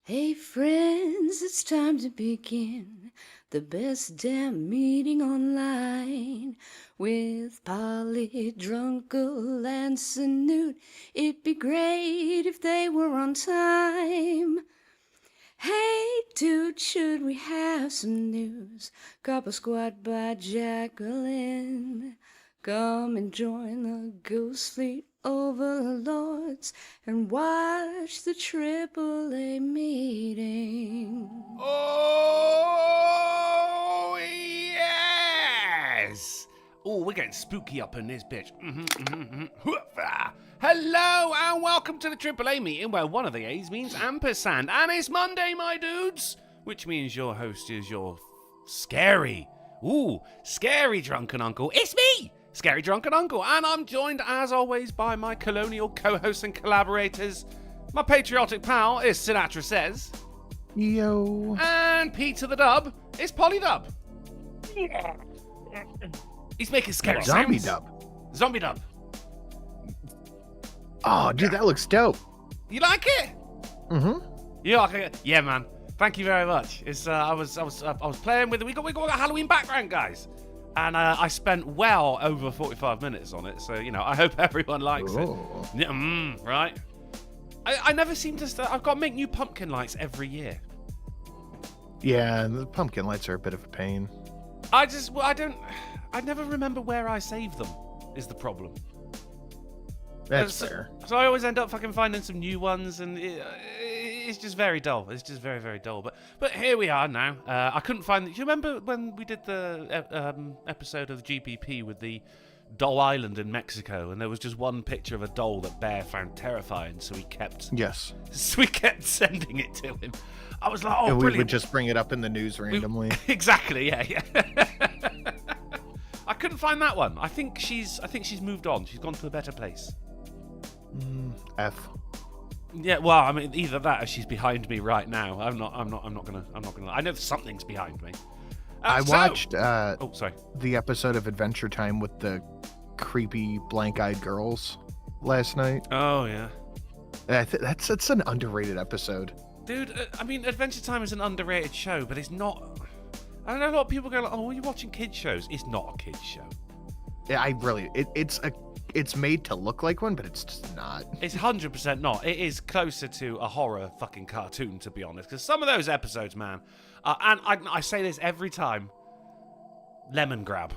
Hey friends, it's time to begin the best damn meeting online with Polly, Drunken, and Snoot. It'd be great if they were on time. Hey dude, should we have some news? Couple Squad by Jacqueline. Come and join the Goose Fleet overlords and watch the AAA meeting. Oh, yes! Oh, we're getting spooky up in this bitch. Hello, and welcome to the AAA meeting, where one of the A's means ampersand. And it's Monday, my dudes! Which means your host is your scary drunken uncle. It's me! Scary Drunken Uncle, and I'm joined, as always, by my colonial co-hosts and collaborators. My patriotic pal is Sinatra Says. Yo. And Peter the Dub is Polly Dub. He's making scary Zombie sounds. Dub. Zombie Dub. Oh, dude, that looks dope. You like it? Mm-hmm. You like it? Yeah, man. Thank you very much. It's I was playing with it. We got a Halloween background, guys. And I spent well over 45 minutes on it, so, you know, I hope everyone likes it. Yeah, right? I never seem to start. I've got to make new pumpkin lights every year. Yeah, the pumpkin lights are a bit of a pain. I never remember where I save them, is the problem. That's fair. So I always end up fucking finding some new ones, and it's just very dull. It's just very, very dull. But here we are now. I couldn't find... Do you remember when we did the episode of the GPP with the doll island in Mexico, and there was just one picture of a doll that Bear found terrifying, so we kept... Yes. So we kept sending it to him. I was like, oh, and we brilliant. would just bring it up in the news randomly. Exactly, yeah. I couldn't find that one. I think she's moved on. She's gone to a better place. F. Yeah, well, I mean, either that or she's behind me right now. I'm not gonna. I know something's behind me. I watched sorry. the episode of Adventure Time with the creepy blank-eyed girls last night. Oh yeah. That's an underrated episode. Dude, I mean, Adventure Time is an underrated show, but it's not. I don't know, a lot of people go like, "Oh, are you watching kids shows?" It's not a kids show. Yeah, it's made to look like one, but it's just not. It's 100% not. It is closer to a horror fucking cartoon, to be honest. Because some of those episodes, man, and I say this every time, lemon grab.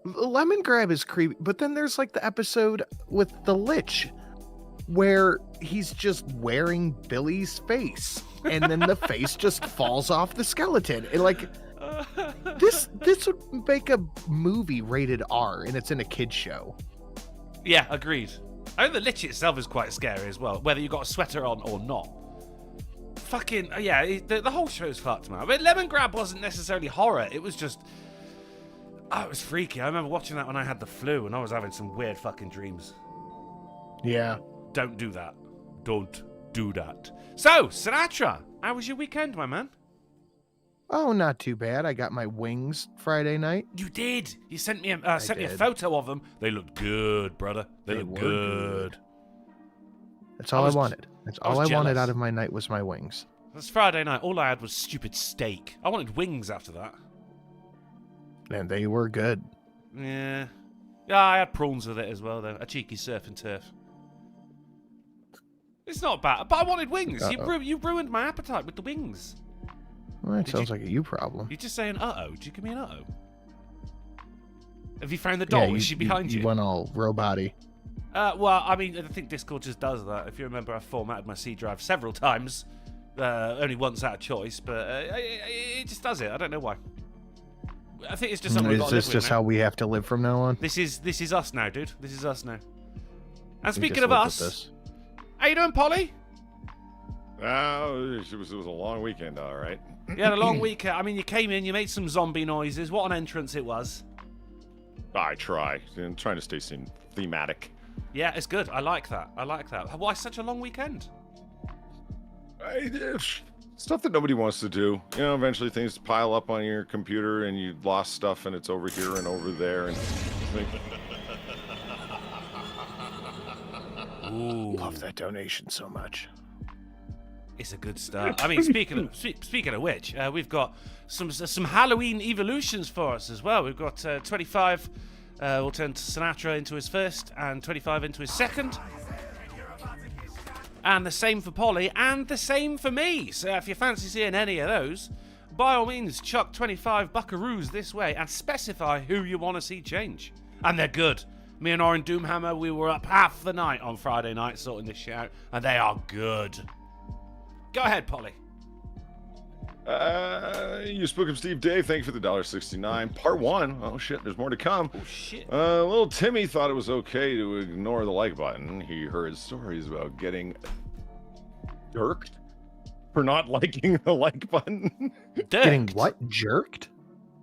Lemon grab is creepy, but then there's like the episode with the Lich, where he's just wearing Billy's face, and then the face just falls off the skeleton. And like, this would make a movie rated R, and it's in a kid's show. Yeah, agreed. I think the Lich itself is quite scary as well, whether you got a sweater on or not. Fucking, yeah, the whole show's fucked, man. But Lemon Grab wasn't necessarily horror, it was just... Oh, it was freaky. I remember watching that when I had the flu, and I was having some weird fucking dreams. Yeah. Don't do that. Don't do that. So, Sinatra, how was your weekend, my man? Oh, not too bad. I got my wings Friday night. You did. You sent me a photo of them. They looked good, brother. They looked good. That's all I wanted. That's all I jealous. wanted out of my night was my wings. It was Friday night. All I had was stupid steak. I wanted wings after that. And they were good. Yeah. Yeah, I had prawns with it as well, though. A cheeky surf and turf. It's not bad, but I wanted wings. You ruined my appetite with the wings. Well, that sounds like a you problem. You're just saying, uh-oh. Did you give me an uh-oh? Have you found the doll? Is she behind you? You went all robot-y. Well, I mean, I think Discord just does that. If you remember, I formatted my C drive several times. Only once out of choice, but it just does it. I don't know why. I think it's just something we've got to live with. Is this just how we have to live from now on? This is us now, dude. This is us now. And speaking of us, how you doing, Polly? It was a long weekend, all right. You had a long weekend. I mean, you came in, you made some zombie noises. What an entrance it was. I try. I'm trying to stay thematic. Yeah, it's good. I like that. Why such a long weekend? Stuff that nobody wants to do. You know, eventually things pile up on your computer and you lost stuff and it's over here and over there. And Ooh. Love that donation so much. It's a good start. I mean, speaking of which, we've got some Halloween evolutions for us as well. We've got 25 will turn Sinatra into his first, and 25 into his second. And the same for Polly, and the same for me. So if you fancy seeing any of those, by all means, chuck 25 buckaroos this way and specify who you want to see change. And they're good. Me and Oren Doomhammer, we were up half the night on Friday night sorting this shit out, and they are good. Go ahead, Polly. You spook him, Steve Dave. Thank you for the $1.69. Part 1. Oh, shit, there's more to come. Oh, shit. Little Timmy thought it was okay to ignore the like button. He heard stories about getting dirked for not liking the like button. Getting what? Jerked?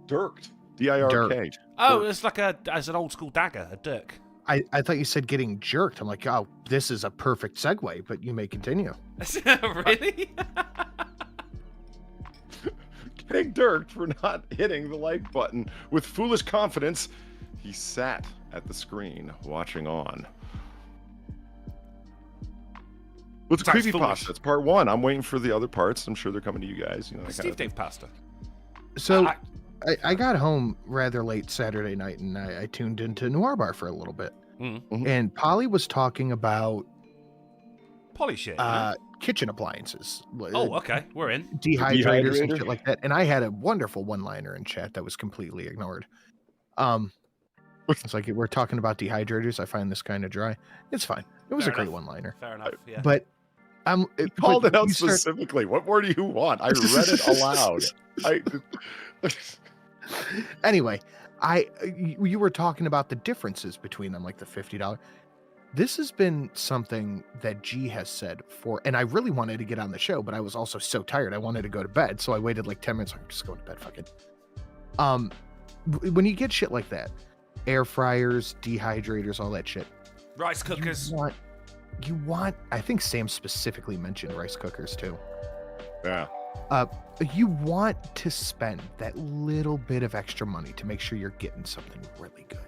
Dirked. D-I-R-K. Oh, it's like as an old school dagger, a dirk. I thought you said getting jerked. I'm like, oh, this is a perfect segue, but you may continue. Really? Getting dirked for not hitting the like button. With foolish confidence, he sat at the screen, watching on. With the creepypasta, it's part 1. I'm waiting for the other parts. I'm sure they're coming to you guys. You know, Steve Dave pasta. So I got home rather late Saturday night, and I tuned into Noir Bar for a little bit. Mm-hmm. And Polly was talking about Polly shit. kitchen appliances. Oh, okay. We're in. Dehydrators and shit like that. And I had a wonderful one-liner in chat that was completely ignored. It's like, we're talking about dehydrators. I find this kind of dry. It's fine. It was a great one-liner. Fair enough, yeah. But it called it out specifically. What more do you want? I read it aloud. Anyway, you were talking about the differences between them, like the $50. This has been something that G has said for, and I really wanted to get on the show, but I was also so tired. I wanted to go to bed. So I waited like 10 minutes. I'm just going to bed. Fuck it. When you get shit like that, air fryers, dehydrators, all that shit. Rice cookers. You want, I think Sam specifically mentioned rice cookers too. Yeah. You want to spend that little bit of extra money to make sure you're getting something really good.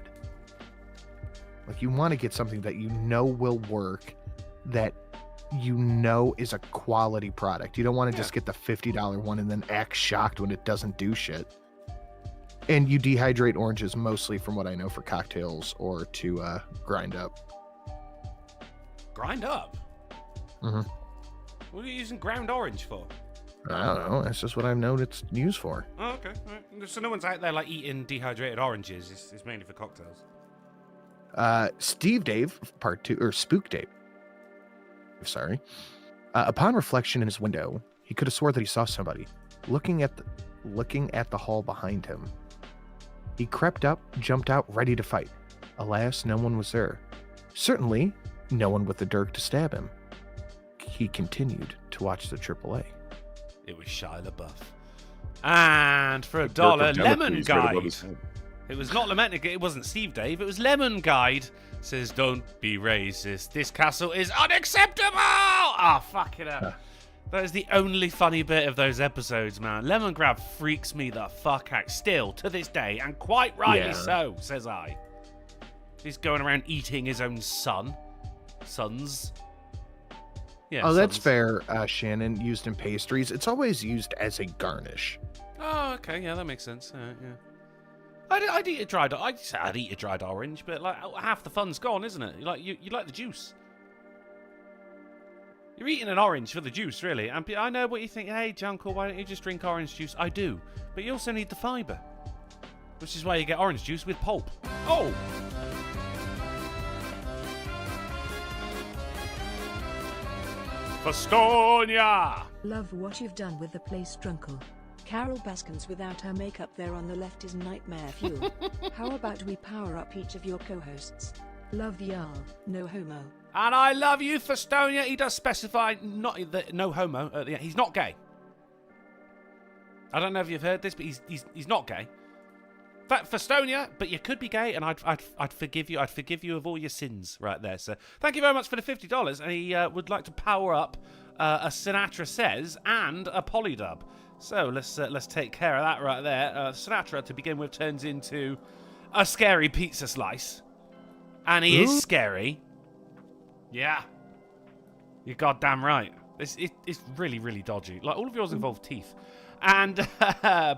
Like, you want to get something that you know will work, that you know is a quality product. You don't want to just get the $50 one and then act shocked when it doesn't do shit. And you dehydrate oranges mostly, from what I know, for cocktails or to grind up. Grind up? Mm-hmm. What are you using ground orange for? I don't know. That's just what I've known it's used for. Oh, okay. All right. So no one's out there like eating dehydrated oranges. It's mainly for cocktails. Steve Dave, part 2, or Spook Dave. Sorry. Upon reflection in his window, he could have swore that he saw somebody looking at the hall behind him. He crept up, jumped out, ready to fight. Alas, no one was there. Certainly, no one with the dirk to stab him. He continued to watch the AAA. It was Shia LaBeouf. And for $1, Lemon Guide. It was not Lemon. It wasn't Steve Dave. It was Lemon Guide. Says, don't be racist. This castle is unacceptable. Ah, fuck it up. That is the only funny bit of those episodes, man. Lemon Grab freaks me the fuck out still to this day, and quite rightly so, says I. He's going around eating his own sons. Yeah, oh, that's fair, Shannon. Used in pastries. It's always used as a garnish. Oh, okay. Yeah, that makes sense. Yeah. I'd eat a dried. I'd eat a dried orange, but like half the fun's gone, isn't it? You like the juice. You're eating an orange for the juice, really. And I know what you think. Hey, Jungle, why don't you just drink orange juice? I do, but you also need the fibre, which is why you get orange juice with pulp. Oh. Festonia! Love what you've done with the place, Drunken. Carol Baskins without her makeup there on the left is nightmare fuel. How about we power up each of your co-hosts? Love the Jarl, no homo. And I love you, Festonia. He does specify no homo. He's not gay. I don't know if you've heard this, but he's not gay. Festonia, but you could be gay, and I'd forgive you. I'd forgive you of all your sins right there. So thank you very much for the $50. And he would like to power up a Sinatra Says and a Polydub. So let's take care of that right there. Sinatra, to begin with, turns into a scary pizza slice, and he is scary. Yeah, you're goddamn right. It's really, really dodgy. Like, all of yours involve teeth. And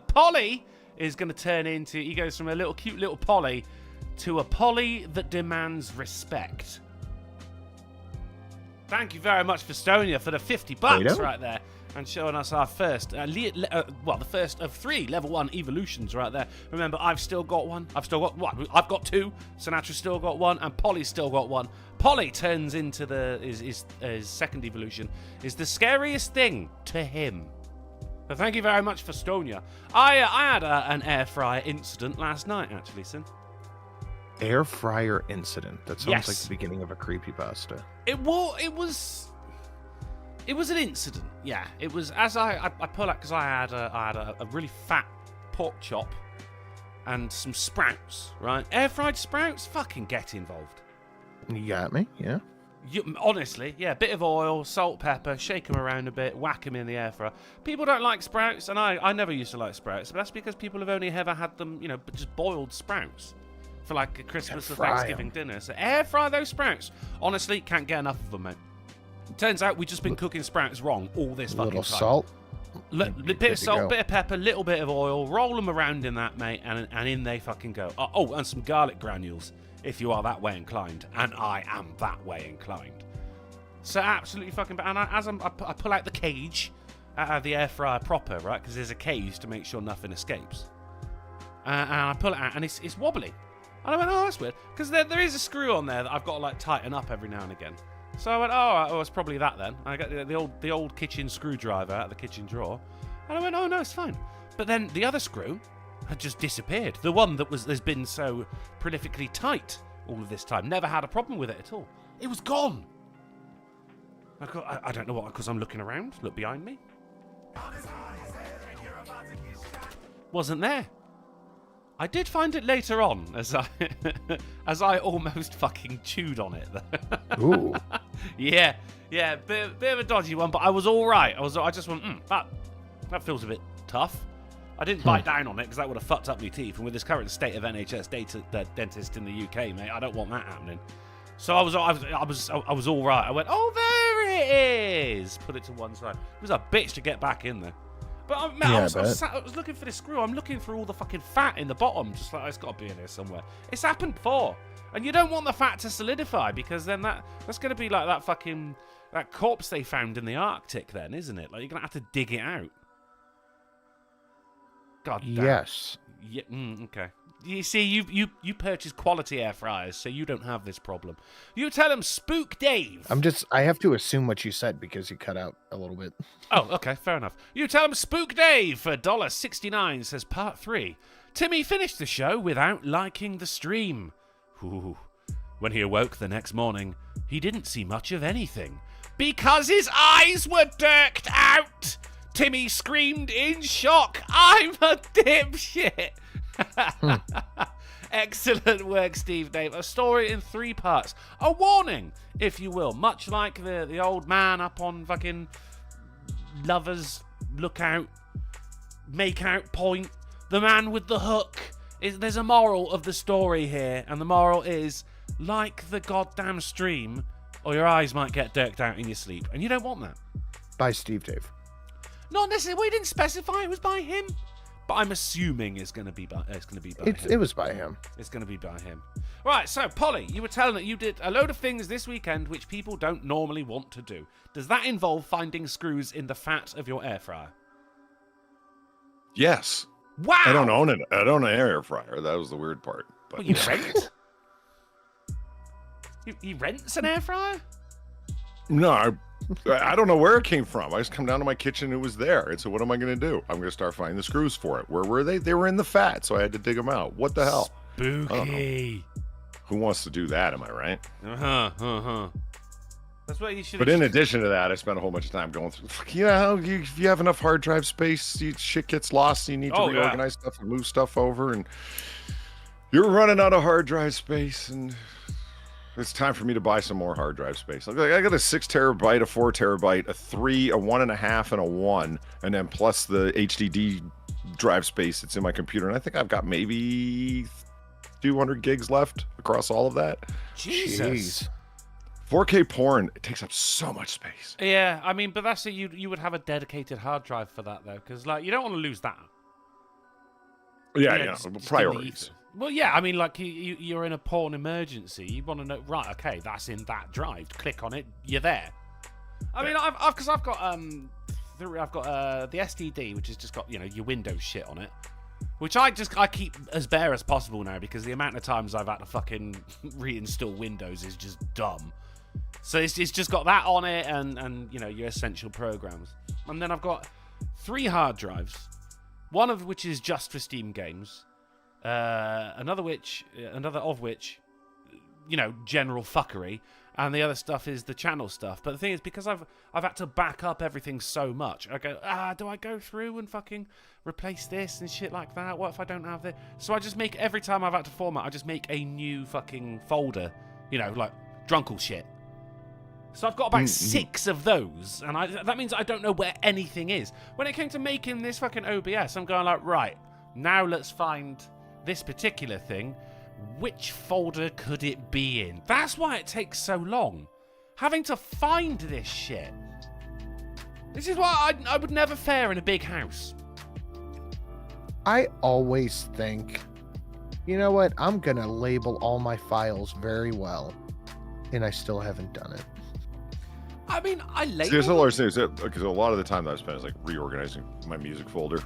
Polly is going to turn into... He goes from a little cute little Polly to a Polly that demands respect. Thank you very much, Festonia, for the $50 right there. And showing us our first, the first of 3 level 1 evolutions right there. Remember, I've still got one. I've got 2. Sinatra's still got 1, and Polly's still got 1. Polly turns into his second evolution. Is the scariest thing to him. So thank you very much, Festonia. I had an air fryer incident last night, actually, Sin. Air fryer incident. That sounds like Yes. the beginning of a creepypasta. It was an incident, yeah. It was as I pull out, because I had a really fat pork chop and some sprouts, right? Air fried sprouts, fucking get involved. You got me, yeah. Honestly, yeah. Bit of oil, salt, pepper, shake them around a bit, whack them in the air fryer. People don't like sprouts, and I never used to like sprouts, but that's because people have only ever had them, just boiled sprouts for like a Christmas or Thanksgiving dinner. So air fry those sprouts. Honestly, can't get enough of them, mate. Turns out we've just been cooking sprouts wrong all this fucking time. Little salt. Bit of salt, bit of pepper, little bit of oil. Roll them around in that, mate, and in they fucking go. Oh, and some garlic granules, if you are that way inclined. And I am that way inclined. So absolutely fucking bad. And I pull out the cage out of the air fryer proper, right? Because there's a cage to make sure nothing escapes. And I pull it out, and it's wobbly. And I went, oh, that's weird. Because there is a screw on there that I've got to like tighten up every now and again. So I went, oh, it's probably that then. I got the old kitchen screwdriver out of the kitchen drawer. And I went, oh, no, it's fine. But then the other screw had just disappeared. The one has been so prolifically tight all of this time. Never had a problem with it at all. It was gone. I don't know what, because I'm looking around. Look behind me. Wasn't there. I did find it later on, as I almost fucking chewed on it. Ooh. yeah, bit of a dodgy one, but I was all right. I just went, that feels a bit tough. I didn't bite down on it because that would have fucked up my teeth. And with this current state of NHS dentist in the UK, mate, I don't want that happening. So I was all right. I went, oh, there it is. Put it to one side. It was a bitch to get back in there. But I was looking for this screw. I'm looking for all the fucking fat in the bottom. Just like, it's got to be in here somewhere. It's happened before. And you don't want the fat to solidify, because then that's going to be like that corpse they found in the Arctic then, isn't it? Like, you're going to have to dig it out. God damn. Yes. Yeah, okay. You see, you purchase quality air fryers, so you don't have this problem. You tell him Spook Dave. I have to assume what you said because you cut out a little bit. Oh, okay, fair enough. You tell him Spook Dave for $1.69 says part 3. Timmy finished the show without liking the stream. Ooh. When he awoke the next morning, he didn't see much of anything because his eyes were dirked out. Timmy screamed in shock. I'm a dipshit. Excellent work, Steve Dave. A story in 3 parts. A warning, if you will. Much like the old man up on fucking Lovers Lookout, Makeout Point. The man with the hook. There's a moral of the story here. And the moral is, like the goddamn stream, or your eyes might get dirked out in your sleep. And you don't want that. By Steve Dave. Not necessarily. We didn't specify it was by him. But I'm assuming it's going to be by him. It was by him. It's going to be by him. Right, so, Polly, you were telling that you did a load of things this weekend which people don't normally want to do. Does that involve finding screws in the fat of your air fryer? Yes. Wow! I don't own it. I don't own an air fryer. That was the weird part. But Well, you rent? He rents an air fryer? No, I don't know where it came from. I just come down to my kitchen. It was there. And so what am I going to do? I'm going to start finding the screws for it. Where were they? They were in the fat, so I had to dig them out. What the hell? Spooky. Who wants to do that? Am I right? That's what you should. But in addition to that, I spent a whole bunch of time going through. If you have enough hard drive space, shit gets lost. You need to reorganize stuff and move stuff over, and you're running out of hard drive space, and it's time for me to buy some more hard drive space. I got a 6 terabyte, a 4 terabyte, a 3, a 1.5, and a 1, and then plus the HDD drive space that's in my computer. And I think I've got maybe 200 gigs left across all of that. Jesus. 4K porn, it takes up so much space. Yeah, I mean, but that's it. You would have a dedicated hard drive for that though, because like you don't want to lose that. Yeah, just in the priorities. ether. Well, yeah, I mean, like you're in a porn emergency. You want to know, right? Okay, that's in that drive. Click on it, you're there. I mean, I've got the STD, which has just got your Windows shit on it, which I keep as bare as possible now because the amount of times I've had to fucking reinstall Windows is just dumb. So it's just got that on it and your essential programs, and then I've got 3 hard drives, one of which is just for Steam games. Another of which, general fuckery, and the other stuff is the channel stuff. But the thing is, because I've had to back up everything so much, I go, do I go through and fucking replace this and shit like that? What if I don't have this? So I just make, every time I've had to format, I just make a new fucking folder, like Drunken shit. So I've got about 6 of those, and that means I don't know where anything is. When it came to making this fucking OBS, I'm going like, right, now let's find this particular thing. Which folder could it be in? That's why it takes so long. Having to find this shit. This is why I would never fare in a big house. I always think, you know what? I'm going to label all my files very well. And I still haven't done it. I mean, I label. There's a lot of things because a lot of the time that I spend is like reorganizing my music folder.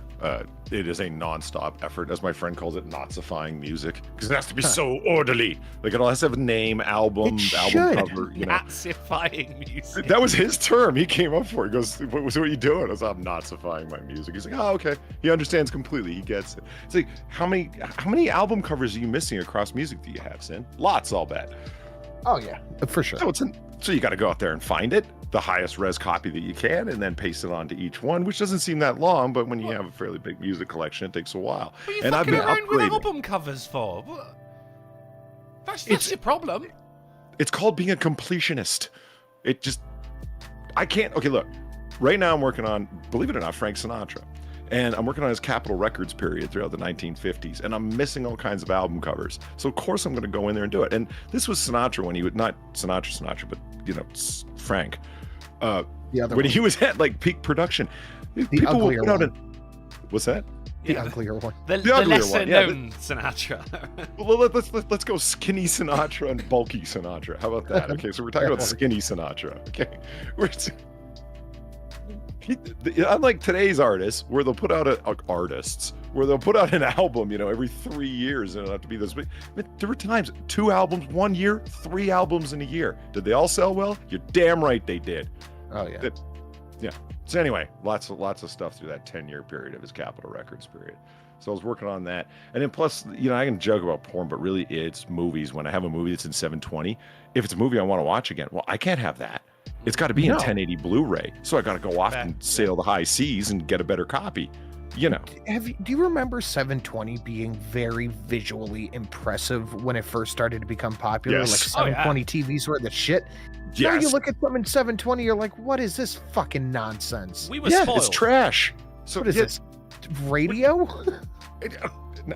It is a non-stop effort, as my friend calls it, Nazifying music, because it has to be so orderly. Like it all has to have a name, album cover. Nazifying music. That was his term. He came up for it. He goes, "What are you doing?" I was, "I'm Nazifying my music." He's like, "Oh, okay." He understands completely. He gets it. It's like, how many album covers are you missing across music that you have, Sin? Lots, I'll bet. Oh yeah, for sure. So you got to go out there and find it, the highest res copy that you can, and then paste it onto each one, which doesn't seem that long, but when you have a fairly big music collection, it takes a while. What are you and I've been fucking around with upgrading. album covers for? That's your problem. It's called being a completionist. I can't. Okay, look. Right now I'm working on, believe it or not, Frank Sinatra. And I'm working on his Capitol Records period throughout the 1950s, and I'm missing all kinds of album covers. So of course I'm going to go in there and do it. And this was Sinatra when he would, not Sinatra, but Frank. When he was at like peak production, people would put out what's that? The uglier one. The uglier lesser one, known Sinatra. Well, let's go skinny Sinatra and bulky Sinatra. How about that? Okay, so we're talking about skinny Sinatra. Okay, unlike today's artists, where they'll put out where they'll put out an album, every 3 years, and it'll have to be this big. There were times 2 albums 1 year, 3 albums in a year. Did they all sell well? You're damn right they did. Oh yeah. Yeah. So anyway, lots of stuff through that 10-year period of his Capitol Records period. So I was working on that, and then plus, I can joke about porn, but really it's movies. When I have a movie that's in 720, if it's a movie I want to watch again, well, I can't have that. It's got to be in 1080 Blu-ray. So I got to go off and sail the high seas and get a better copy. Do you remember 720 being very visually impressive when it first started to become popular? Yes. Like 720 TVs were the shit. Yes. Now you look at something 720, you're like, what is this fucking nonsense? We were spoiled. It's trash. So what is this? Radio?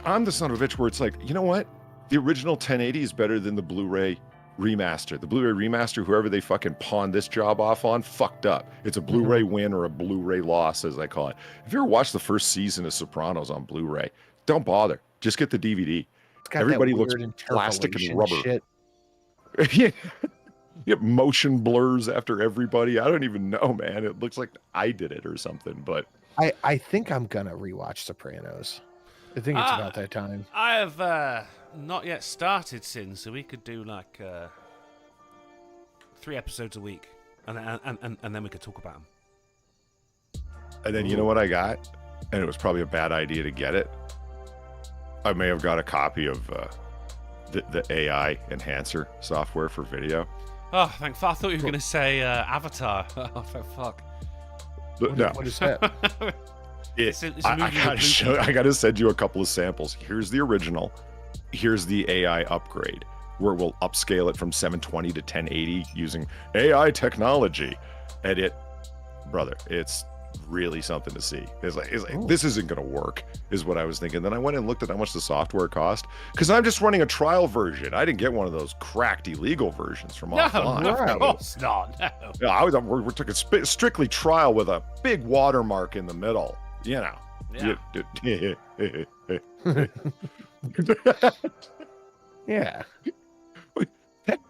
I'm the son of a bitch where it's like, you know what? The original 1080 is better than the Blu-ray remaster. The Blu-ray remaster, whoever they fucking pawned this job off on, fucked up. It's a Blu-ray win or a Blu-ray loss, as I call it. If you ever watched the first season of Sopranos on Blu-ray, don't bother. Just get the DVD. Everybody looks plastic and rubber. Shit. You get motion blurs after everybody. I don't even know, man. It looks like I did it or something, but I think I'm gonna rewatch Sopranos. I think it's about that time. I have not yet started Sin, so we could do like 3 episodes a week, and then we could talk about them. And then you know what I got? And it was probably a bad idea to get it. I may have got a copy of the AI enhancer software for video. Oh, thank fuck. I thought you were going to say Avatar. Oh, fuck. No. What is that? I gotta send you a couple of samples. Here's the original. Here's the AI upgrade, where we'll upscale it from 720 to 1080 using AI technology. And brother, it's really something to see. It's like this isn't going to work, is what I was thinking. Then I went and looked at how much the software cost, because I'm just running a trial version. I didn't get one of those cracked illegal versions from offline. No, of course not. No. Yeah, we're talking strictly trial with a big watermark in the middle. You know. Yeah.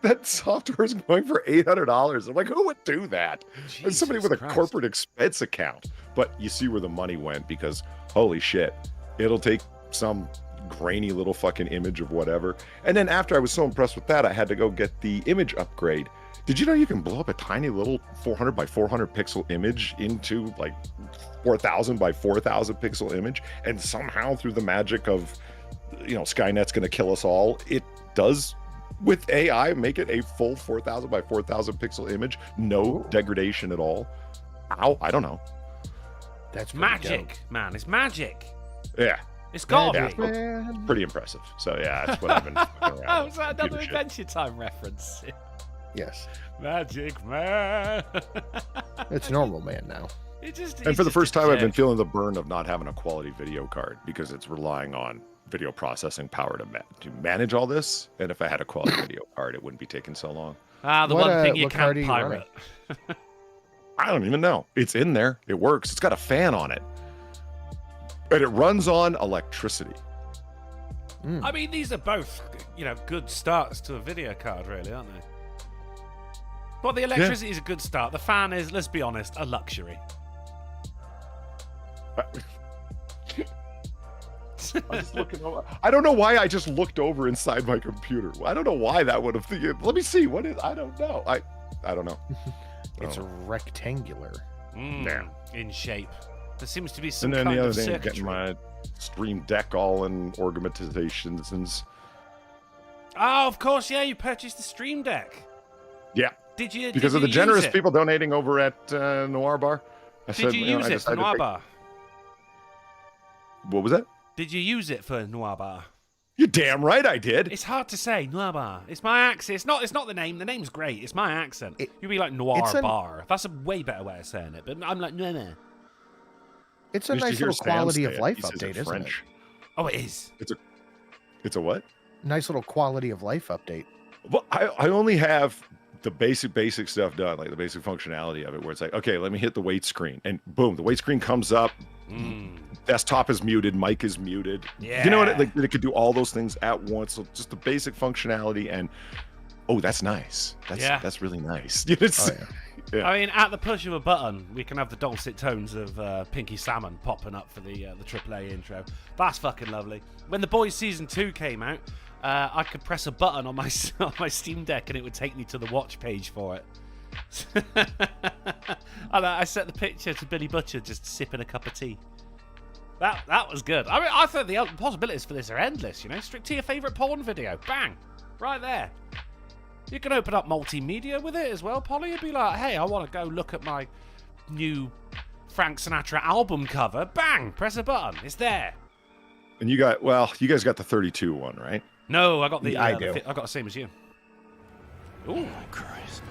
That software is going for $800. I'm like, who would do that? Jesus Somebody with a Christ. corporate expense account. But you see where the money went, because holy shit, it'll take some grainy little fucking image of whatever. And then after I was so impressed with that, I had to go get the image upgrade. Did you know you can blow up a tiny little 400 by 400 pixel image into like 4,000 by 4,000 pixel image, and somehow through the magic of, Skynet's going to kill us all, it does, with AI, make it a full 4,000 by 4,000 pixel image, no degradation at all. How? I don't know. That's Magic, man. It's magic. Yeah, It's got to Magic, be. man. pretty impressive. So yeah, that's what I've been fucking around Oh, with. is that another Computer shit. Adventure Time reference? Yes. Magic, man. It's normal, man, now. And for the first time, I've been feeling the burn of not having a quality video card, because it's relying on video processing power to manage all this. And if I had a quality video card, it wouldn't be taking so long. The What, one thing you what card can't are you pirate. I don't even know. It's in there. It works. It's got a fan on it. And it runs on electricity. I mean, these are both, good starts to a video card, really, aren't they? Well, the electricity is a good start. The fan is, let's be honest, a luxury. I'm just looking over. I don't know why I just looked over inside my computer. I don't know why that would have. Let me see. What is? I don't know. I don't know. It's rectangular. Damn. In shape. There seems to be some And then kind the other of thing, circuitry. getting my Stream Deck all in organizations. Oh, of course, yeah, you purchased the Stream Deck. Yeah, Did you? because did of the you generous use it? people donating over at Noir Bar. Did you use I it for decided to Noir take- Bar? What was that? Did you use it for Noir Bar? You're damn right I did. It's hard to say, Noir Bar. It's my accent. It's not the name. The name's great. It's my accent. You'd be like Noir it's an- Bar. That's a way better way of saying it. But I'm like, no. It's a Used to nice hear little Sam quality say of it. life He says update, it isn't French. Oh, it is. It's a what? it? Nice little quality of life update. Well, I only have the basic stuff done, like the basic functionality of it, where it's like, okay, let me hit the wait screen, and boom, the wait screen comes up. Desktop is muted, mic is muted. Yeah. You know what? Like, it could do all those things at once. So just the basic functionality, and that's nice. That's really nice. It's- Yeah. I mean, at the push of a button, we can have the dulcet tones of Pinky Salmon popping up for the AAA intro. That's fucking lovely. When The Boys Season 2 came out, I could press a button on my Steam Deck and it would take me to the watch page for it. And I set the picture to Billy Butcher just sipping a cup of tea. That was good. I mean, I thought the possibilities for this are endless, Stick to your favourite porn video. Bang! Right there. You can open up multimedia with it as well, Polly. You'd be like, hey, I want to go look at my new Frank Sinatra album cover. Bang! Press a button. It's there. And you guys got the 32 one, right? No, I got the. Yeah, I the do. I got the same as you. Ooh. Oh, Christ.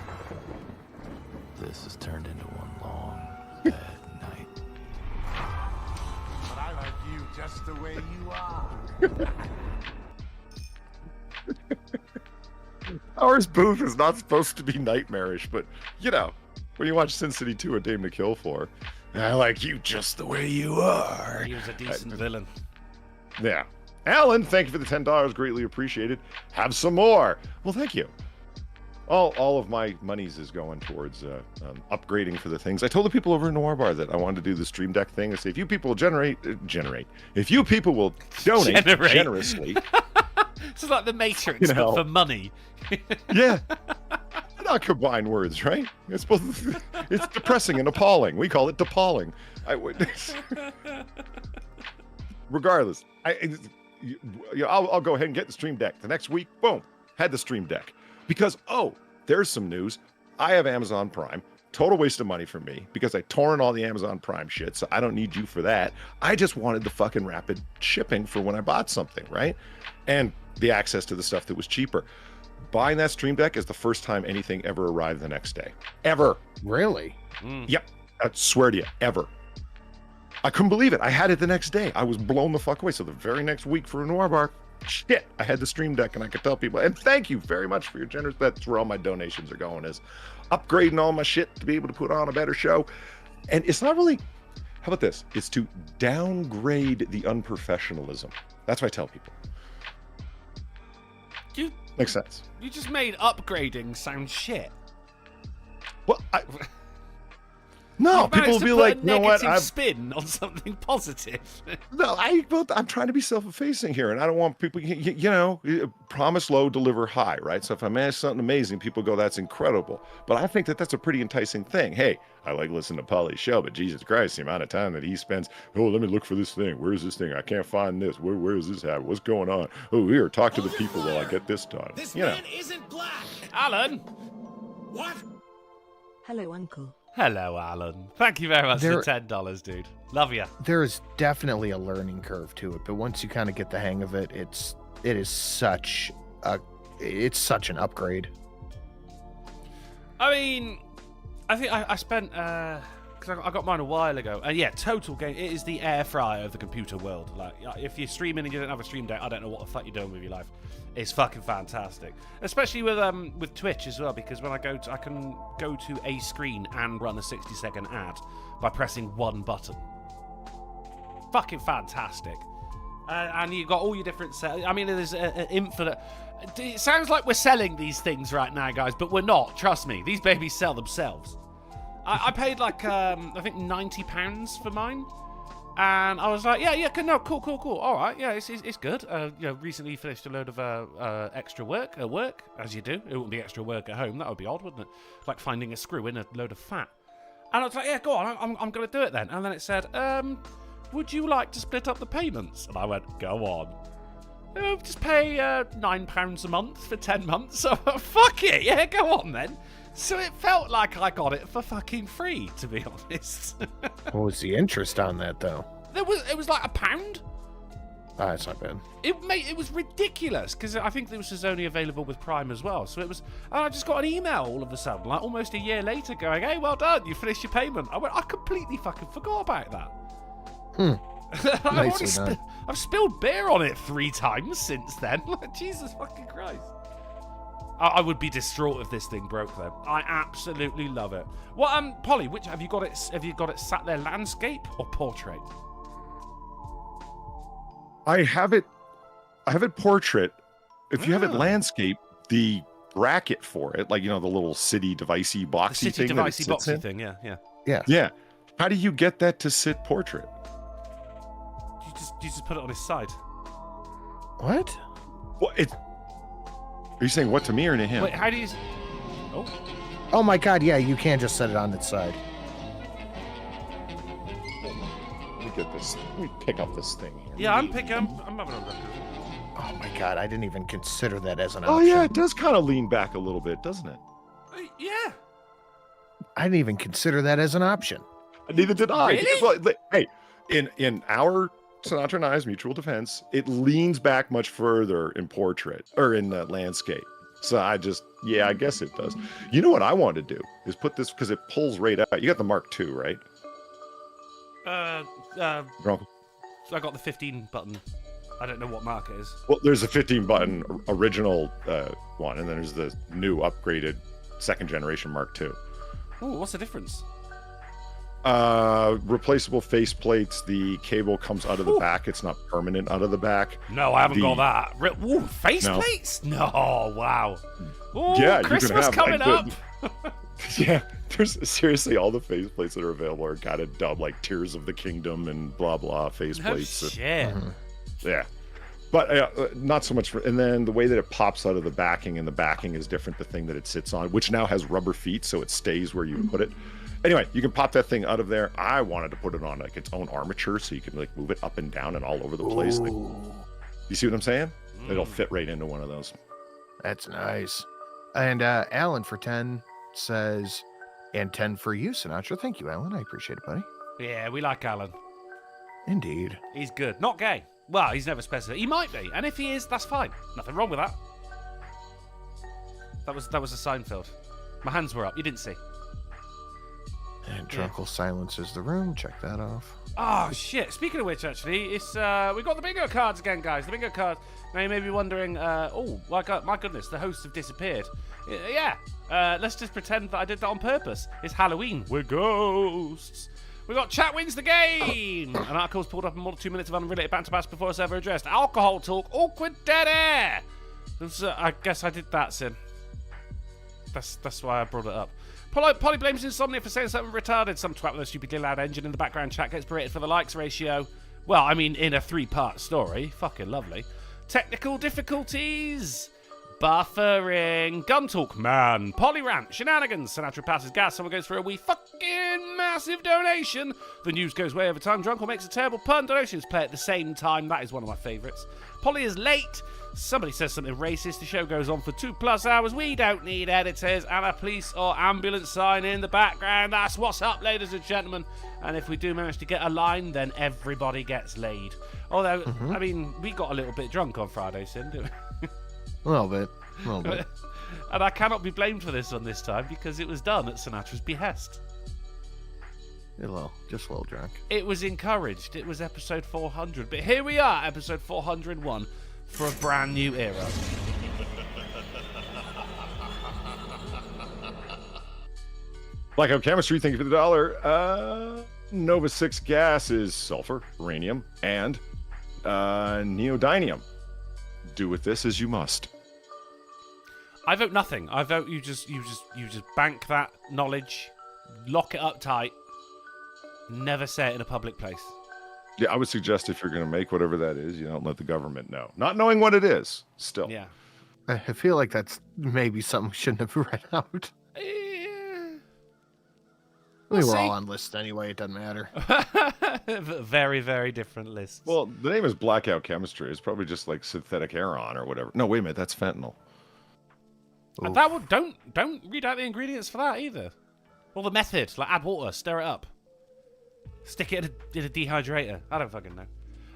This has turned into one long, bad night. But I like you just the way you are. Ours booth is not supposed to be nightmarish, but when you watch Sin City 2, A Dame to Kill For, I like you just the way you are. He was a decent villain. Yeah. Alan, thank you for the $10. Greatly appreciated. Have some more. Well, thank you. All of my monies is going towards upgrading for the things. I told the people over in Noir Bar that I wanted to do the Stream Deck thing. I say, if you people generate. If you people will donate Generate. generously. This is like the Matrix, but for money. Yeah. They're not combined words, right? It's both. It's depressing and appalling. We call it depalling. Regardless, I'll go ahead and get the Stream Deck. The next week, boom, had the Stream Deck. Because, there's some news. I have Amazon Prime. Total waste of money for me because I torrent all the Amazon Prime shit, so I don't need you for that. I just wanted the fucking rapid shipping for when I bought something, right? And the access to the stuff that was cheaper. Buying that Stream Deck is the first time anything ever arrived the next day. Ever. Really? Yep. I swear to you, ever. I couldn't believe it. I had it the next day. I was blown the fuck away. So the very next week for a Noir Bar, shit, I had the Stream Deck and I could tell people. And thank you very much for your generous. That's where all my donations are going, is upgrading all my shit to be able to put on a better show. And it's not really, how about this? It's to downgrade the unprofessionalism. That's what I tell people. Makes sense. You just made upgrading sound shit. Well, no, people will be like, you know what? I've spin on something positive. No, I'm trying to be self-effacing here, and I don't want people, promise low, deliver high, right? So if I manage something amazing, people go, that's incredible. But I think that that's a pretty enticing thing. Hey, I like listening to Polly's show, but Jesus Christ, the amount of time that he spends, let me look for this thing. Where's this thing? I can't find this. Where is this at? What's going on? Oh, here, talk to the people while I get this done. This man isn't black. Alan. What? Hello, Uncle. Hello, Alan. Thank you very much for $10, dude. Love you. There is definitely a learning curve to it, but once you kind of get the hang of it, it is such an upgrade. I mean, I think I spent because I got mine a while ago, and yeah, total game. It is the air fryer of the computer world. Like, if you're streaming and you don't have a stream deck, I don't know what the fuck you're doing with your life. It's fucking fantastic, especially with Twitch as well, because when I can go to a screen and run a 60-second ad by pressing one button. Fucking fantastic. And you've got all your different I mean, there's an infinite. It sounds like we're selling these things right now, guys, but we're not. Trust me, these babies sell themselves. I paid like I think £90 for mine. And I was like, cool. All right, yeah, it's good. Recently finished a load of extra work at work, as you do. It wouldn't be extra work at home. That would be odd, wouldn't it? Like finding a screw in a load of fat. And I was like, yeah, go on, I'm going to do it then. And then it said, would you like to split up the payments? And I went, go on. Just pay £9 a month for 10 months. So fuck it, yeah, go on then. So it felt like I got it for fucking free, to be honest. What was the interest on that, though? It was like £1. That's not bad. It was ridiculous, because I think this was only available with Prime as well. So it was, and I just got an email all of a sudden, like almost a year later, going, hey, well done, you finished your payment. I went, I completely fucking forgot about that. I've spilled beer on it 3 times since then. Jesus fucking Christ. I would be distraught if this thing broke, though. I absolutely love it. Well, Polly, which have you got it? Have you got it sat there, landscape or portrait? I have it portrait. If you have it landscape, the bracket for it, like the little city devicey boxy thing. Yeah. How do you get that to sit portrait? You just put it on his side. What? Well, are you saying what to me or to him? Wait, how do you? Oh my God! Yeah, you can't just set it on its side. Let me get this. Let me pick up this thing here. Yeah, I'm having a look. Oh my God! I didn't even consider that as an option. Oh yeah, it does kind of lean back a little bit, doesn't it? Yeah. I didn't even consider that as an option. Neither did I. Really? Well, hey, in our Sinatra and I's mutual defense, it leans back much further in portrait or in landscape. So I guess it does. You know what I want to do is put this, because it pulls right out. You got the Mark II, right? So I got the 15 button. I don't know what mark it is. Well, there's a 15 button original one, and then there's the new upgraded 2nd generation Mark II. Oh, what's the difference? Replaceable face plates. The cable comes out of the back. It's not permanent out of the back. No, I haven't got that. Ooh, face plates? No, wow. Ooh, yeah, Christmas you can have, coming up. Yeah, there's seriously all the face plates that are available are kind of dubbed like Tears of the Kingdom and blah blah face plates. Oh shit. Yeah. But not so much and then the way that it pops out of the backing, and the backing is different, the thing that it sits on, which now has rubber feet, so it stays where you put it. Anyway, you can pop that thing out of there. I wanted to put it on like its own armature, so you can like move it up and down and all over the place. Like, you see what I'm saying? It'll fit right into one of those. That's nice. And Alan for 10 says, and 10 for you, Sinatra. Thank you, Alan. I appreciate it, buddy. Yeah, we like Alan. Indeed. He's good. Not gay. Well, he's never specified. He might be, and if he is, that's fine. Nothing wrong with that. That was a Seinfeld. My hands were up. You didn't see. And Drunkle silences the room. Check that off. Oh shit! Speaking of which, actually, it's we got the bingo cards again, guys. The bingo cards. Now you may be wondering, my goodness, the hosts have disappeared. Yeah. Let's just pretend that I did that on purpose. It's Halloween. We're ghosts. We got Chat Wins the Game. An article's pulled up in more than 2 minutes of unrelated banter bash before it's ever addressed. Alcohol talk, awkward dead air. I guess I did that, Sin. That's why I brought it up. Polly blames Insomnia for saying something retarded. Some twat with a stupidly loud engine in the background chat gets berated for the likes ratio. Well, I mean, in a 3-part story. Fucking lovely. Technical difficulties. Buffering. Gun talk, man. Polly rant. Shenanigans. Sinatra passes gas. Someone goes for a wee fucking massive donation. The news goes way over time. Drunken makes a terrible pun. Donations play at the same time. That is one of my favourites. Polly is late. Somebody says something racist. The show goes on for 2+ hours. We don't need editors and a police or ambulance sign in the background. That's what's up, ladies and gentlemen. And if we do manage to get a line, then everybody gets laid. Although, I mean, we got a little bit drunk on Friday, Sin, didn't we? A little bit. And I cannot be blamed for this one this time because it was done at Sinatra's behest. Just a little drunk. It was encouraged. It was episode 400. But here we are, episode 401, for a brand new era. Blackout Chemistry, thank you for the $1. Nova 6 gas is sulfur, uranium, and neodymium. Do with this as you must. I vote nothing. I vote you just bank that knowledge, lock it up tight, never say it in a public place. Yeah, I would suggest if you're going to make whatever that is, you don't let the government know. Not knowing what it is, still. Yeah. I feel like that's maybe something we shouldn't have read out. We'll We're see. all on lists anyway. It doesn't matter. Very, very different lists. Well, the name is Blackout Chemistry. It's probably just like synthetic heron or whatever. No, wait a minute. That's fentanyl. And that would, don't read out the ingredients for that either. Or the method, like add water, stir it up, stick it in a dehydrator. I don't fucking know.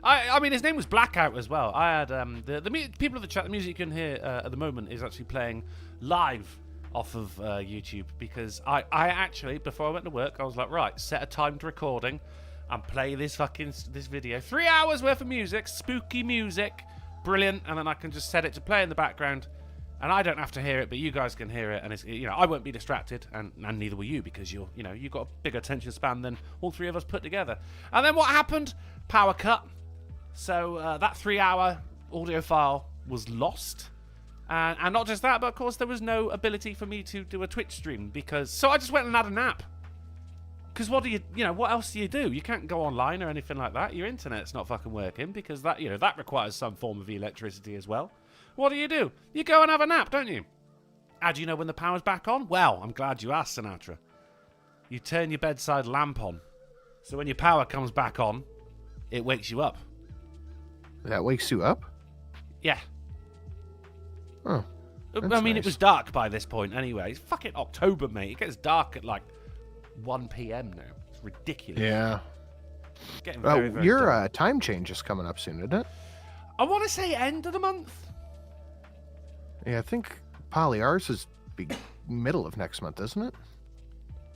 I mean, his name was Blackout as well. I had the people of the chat. The music you can hear at the moment is actually playing live off of YouTube because I actually, before I went to work, I was like, right, set a timed recording and play this video. 3 hours worth of music, spooky music, brilliant, and then I can just set it to play in the background. And I don't have to hear it, but you guys can hear it, and it's, I won't be distracted, and neither will you, because you've got a bigger attention span than all three of us put together. And then what happened? Power cut. So that 3-hour audio file was lost, and not just that, but of course there was no ability for me to do a Twitch stream so I just went and had a nap. Because what else do you do? You can't go online or anything like that. Your internet's not fucking working because that requires some form of electricity as well. What do? You go and have a nap, don't you? How do you know when the power's back on? Well, I'm glad you asked, Sinatra. You turn your bedside lamp on. So when your power comes back on, it wakes you up. That wakes you up? Yeah. Oh. I mean, nice. It was dark by this point anyway. It's fucking October, mate. It gets dark at like 1 p.m. now. It's ridiculous. Yeah. It's getting very, very your dark. time change is coming up soon, isn't it? I want to say end of the month. Yeah, I think Polly, ours is middle of next month, isn't it?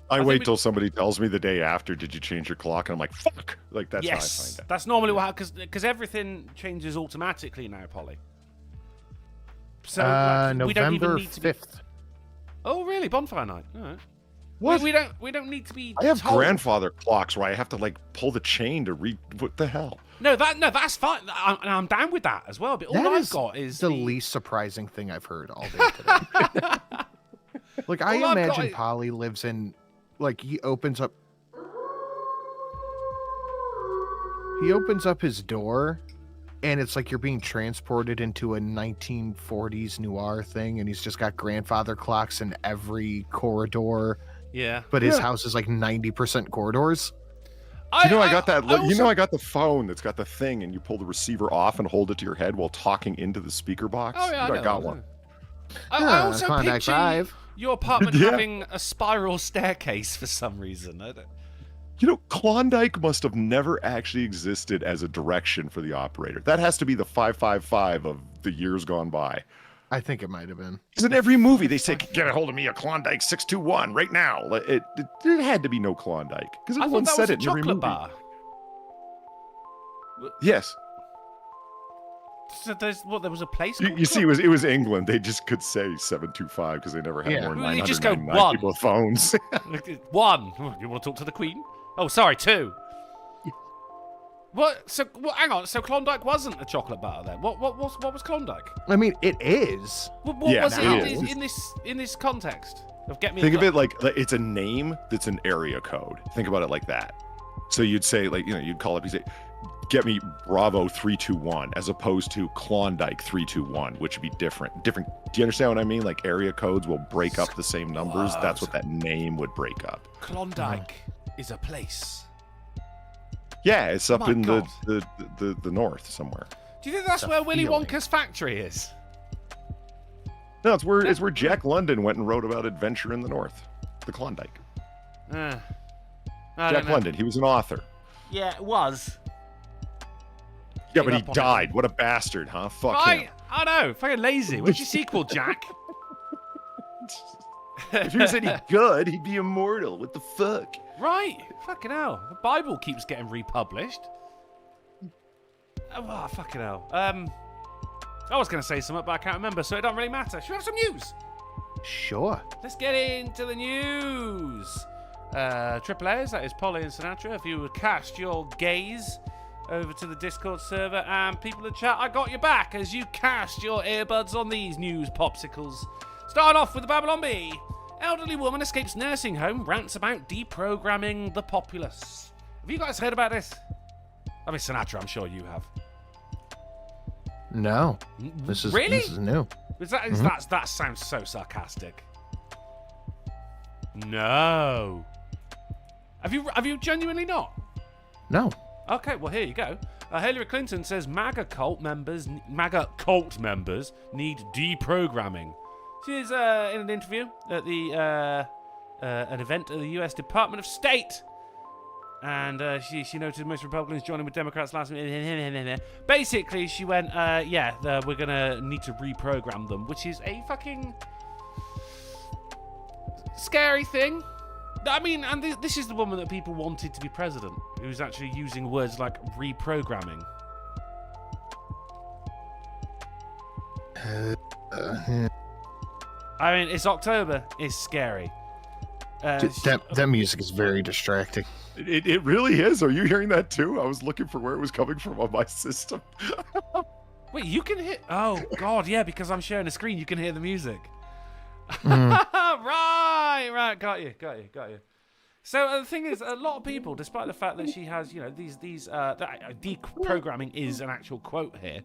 I wait till somebody tells me the day after, did you change your clock? And I'm like, fuck. Like, that's how I find out. That's normally what happens, because everything changes automatically now, Polly. So we don't even November need to be... 5th. Oh, really? Bonfire night. All right. What? We don't need to be I have told. grandfather clocks where I have to, like, pull the chain to read. What the hell? No, that's fine. I'm down with that as well. But all That I've is got is the least surprising thing I've heard all day today. Like, I All I've got imagine is- Polly lives in, like, he opens up his door, and it's like you're being transported into a 1940s noir thing, and he's just got grandfather clocks in every corridor, Yeah. but his house is like 90% corridors. I got that. I got the phone that's got the thing, and you pull the receiver off and hold it to your head while talking into the speaker box. Oh, yeah, I know got those, one. I also Klondike picture Drive. your apartment Yeah. having a spiral staircase for some reason. Klondike must have never actually existed as a direction for the operator. That has to be the 555 of the years gone by. I think it might have been. Because in every movie they say, "Get a hold of me, a Klondike 621 right now." It had to be no Klondike because I thought everyone that said was a it in every chocolate movie. bar. Yes. So there was a place You, called you see, it was England. They just could say 725 because they never had more than Well, you just go 999 one. people with phones. One. You want to talk to the Queen? Oh, sorry, two. What? So, hang on. So Klondike wasn't a chocolate bar then? What was Klondike? I mean, it is. What Yeah, was now it it is. in this context of Get Me? Think a of it like it's a name that's an area code. Think about it like that. So you'd say, like, you'd call up, you say, get me Bravo 321, as opposed to Klondike 321, which would be different. Do you understand what I mean? Like, area codes will break up the same numbers. Whoa. That's what that name would break up. Klondike is a place. Yeah, it's up My in God. the north somewhere. Do you think that's It's a where Willy feeling. Wonka's factory is? No, it's where Jack London went and wrote about adventure in the north. The Klondike. I Jack don't know. London, he was an author. Yeah, it was. Yeah, Gave but he up on it. died. What a bastard, huh? Fuck him. I know. Fucking lazy. What's your sequel, Jack? If he was any good, he'd be immortal. What the fuck? Right. Fucking hell. The Bible keeps getting republished. Oh, fucking hell. I was going to say something, but I can't remember, so it don't really matter. Should we have some news? Sure. Let's get into the news. AAAs, that is Polly and Sinatra. If you would cast your gaze over to the Discord server, and people in chat, I got your back as you cast your earbuds on these news popsicles. Starting off with the Babylon Bee. Elderly woman escapes nursing home, rants about deprogramming the populace. Have you guys heard about this? I mean, Sinatra, I'm sure you have. No. This is Really? This is new. That sounds so sarcastic. No. Have you genuinely not? No. Okay, well here you go. Hillary Clinton says MAGA cult members need deprogramming. She's in an interview at the an event at the U.S. Department of State, and she noted most Republicans joining with Democrats last minute. Basically, she went, we're gonna need to reprogram them, which is a fucking scary thing. I mean, and this is the woman that people wanted to be president, who's actually using words like reprogramming. I mean, it's October. It's scary. That music is very distracting. It really is. Are you hearing that too? I was looking for where it was coming from on my system. Wait, you can hear... Oh, God, yeah, because I'm sharing a screen, you can hear the music. Right. Got you. So the thing is, a lot of people, despite the fact that she has, deprogramming is an actual quote here,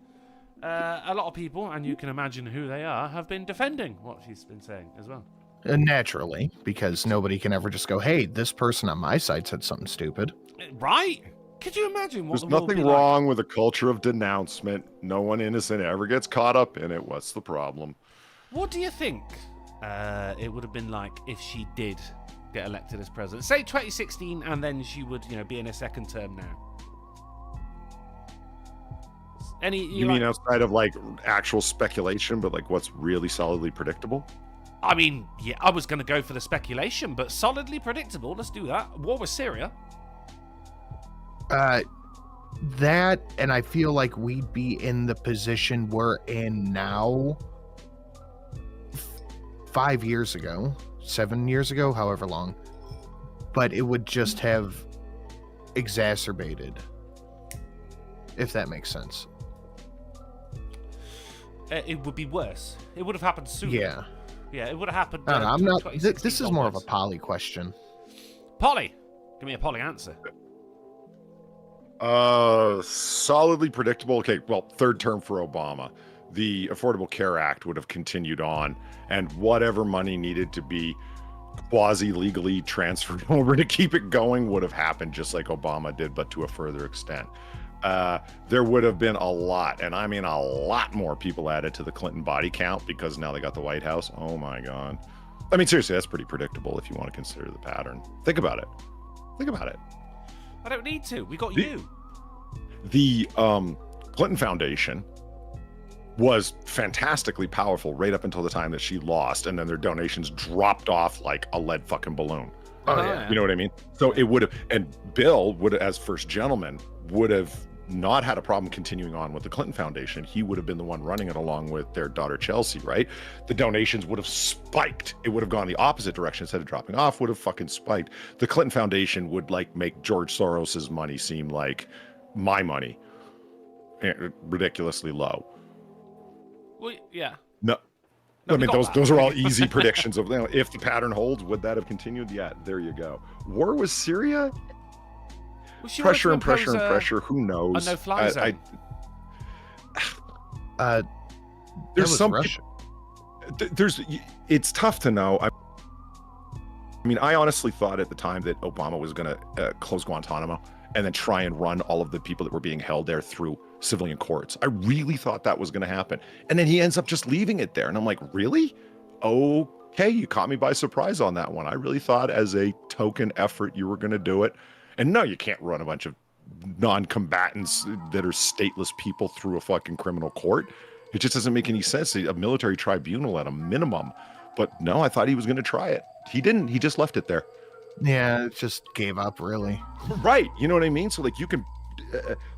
a lot of people, and you can imagine who they are, have been defending what she's been saying as well. Naturally, because nobody can ever just go, hey, this person on my side said something stupid. Right? Could you imagine what There's the world would nothing be like? wrong with a culture of denouncement. No one innocent ever gets caught up in it. What's the problem? What do you think it would have been like if she did get elected as president? Say 2016, and then she would, be in a second term now. You mean outside of like actual speculation, but like what's really solidly predictable? I mean, yeah, I was going to go for the speculation, but solidly predictable. Let's do that. War with Syria. That, and I feel like we'd be in the position we're in now 5 years ago, 7 years ago, however long. But it would just have exacerbated, if that makes sense. It would be worse. It would have happened sooner. Yeah. Yeah, it would have happened. I don't know, I'm not. 2016 This is more of a onwards. Polly question. Polly. Give me a Polly answer. Solidly predictable. Okay, well, third term for Obama. The Affordable Care Act would have continued on, and whatever money needed to be quasi-legally transferred over to keep it going would have happened just like Obama did, but to a further extent. There would have been a lot, and I mean a lot more people added to the Clinton body count because now they got the White House. Oh my God. I mean, seriously, that's pretty predictable if you want to consider the pattern. Think about it. I don't need to. We got you. The Clinton Foundation was fantastically powerful right up until the time that she lost, and then their donations dropped off like a lead fucking balloon. Oh, yeah. You know what I mean? So it would have, and Bill would have, as first gentleman, would have not had a problem continuing on with the Clinton Foundation, he would have been the one running it along with their daughter Chelsea, right? The donations would have spiked. It would have gone the opposite direction. Instead of dropping off, would have fucking spiked. The Clinton Foundation would like make George Soros's money seem like my money, ridiculously low. Well, yeah. No. No, I mean, we got those that. are all easy predictions of, you know, if the pattern holds, would that have continued? Yeah, there you go. War with Syria? Well, she Pressure wanted and to pressure and impose pressure. Who knows? a no-fly zone. There's some. Russia. It's tough to know. I mean, I honestly thought at the time that Obama was going to close Guantanamo and then try and run all of the people that were being held there through civilian courts. I really thought that was going to happen. And then he ends up just leaving it there. And I'm like, really? Okay, you caught me by surprise on that one. I really thought as a token effort you were going to do it. And no, you can't run a bunch of non-combatants that are stateless people through a fucking criminal court. It just doesn't make any sense. A military tribunal at a minimum. But no, I thought he was going to try it. He didn't. He just left it there. Yeah, it just gave up, really. Right. You know what I mean? So like you can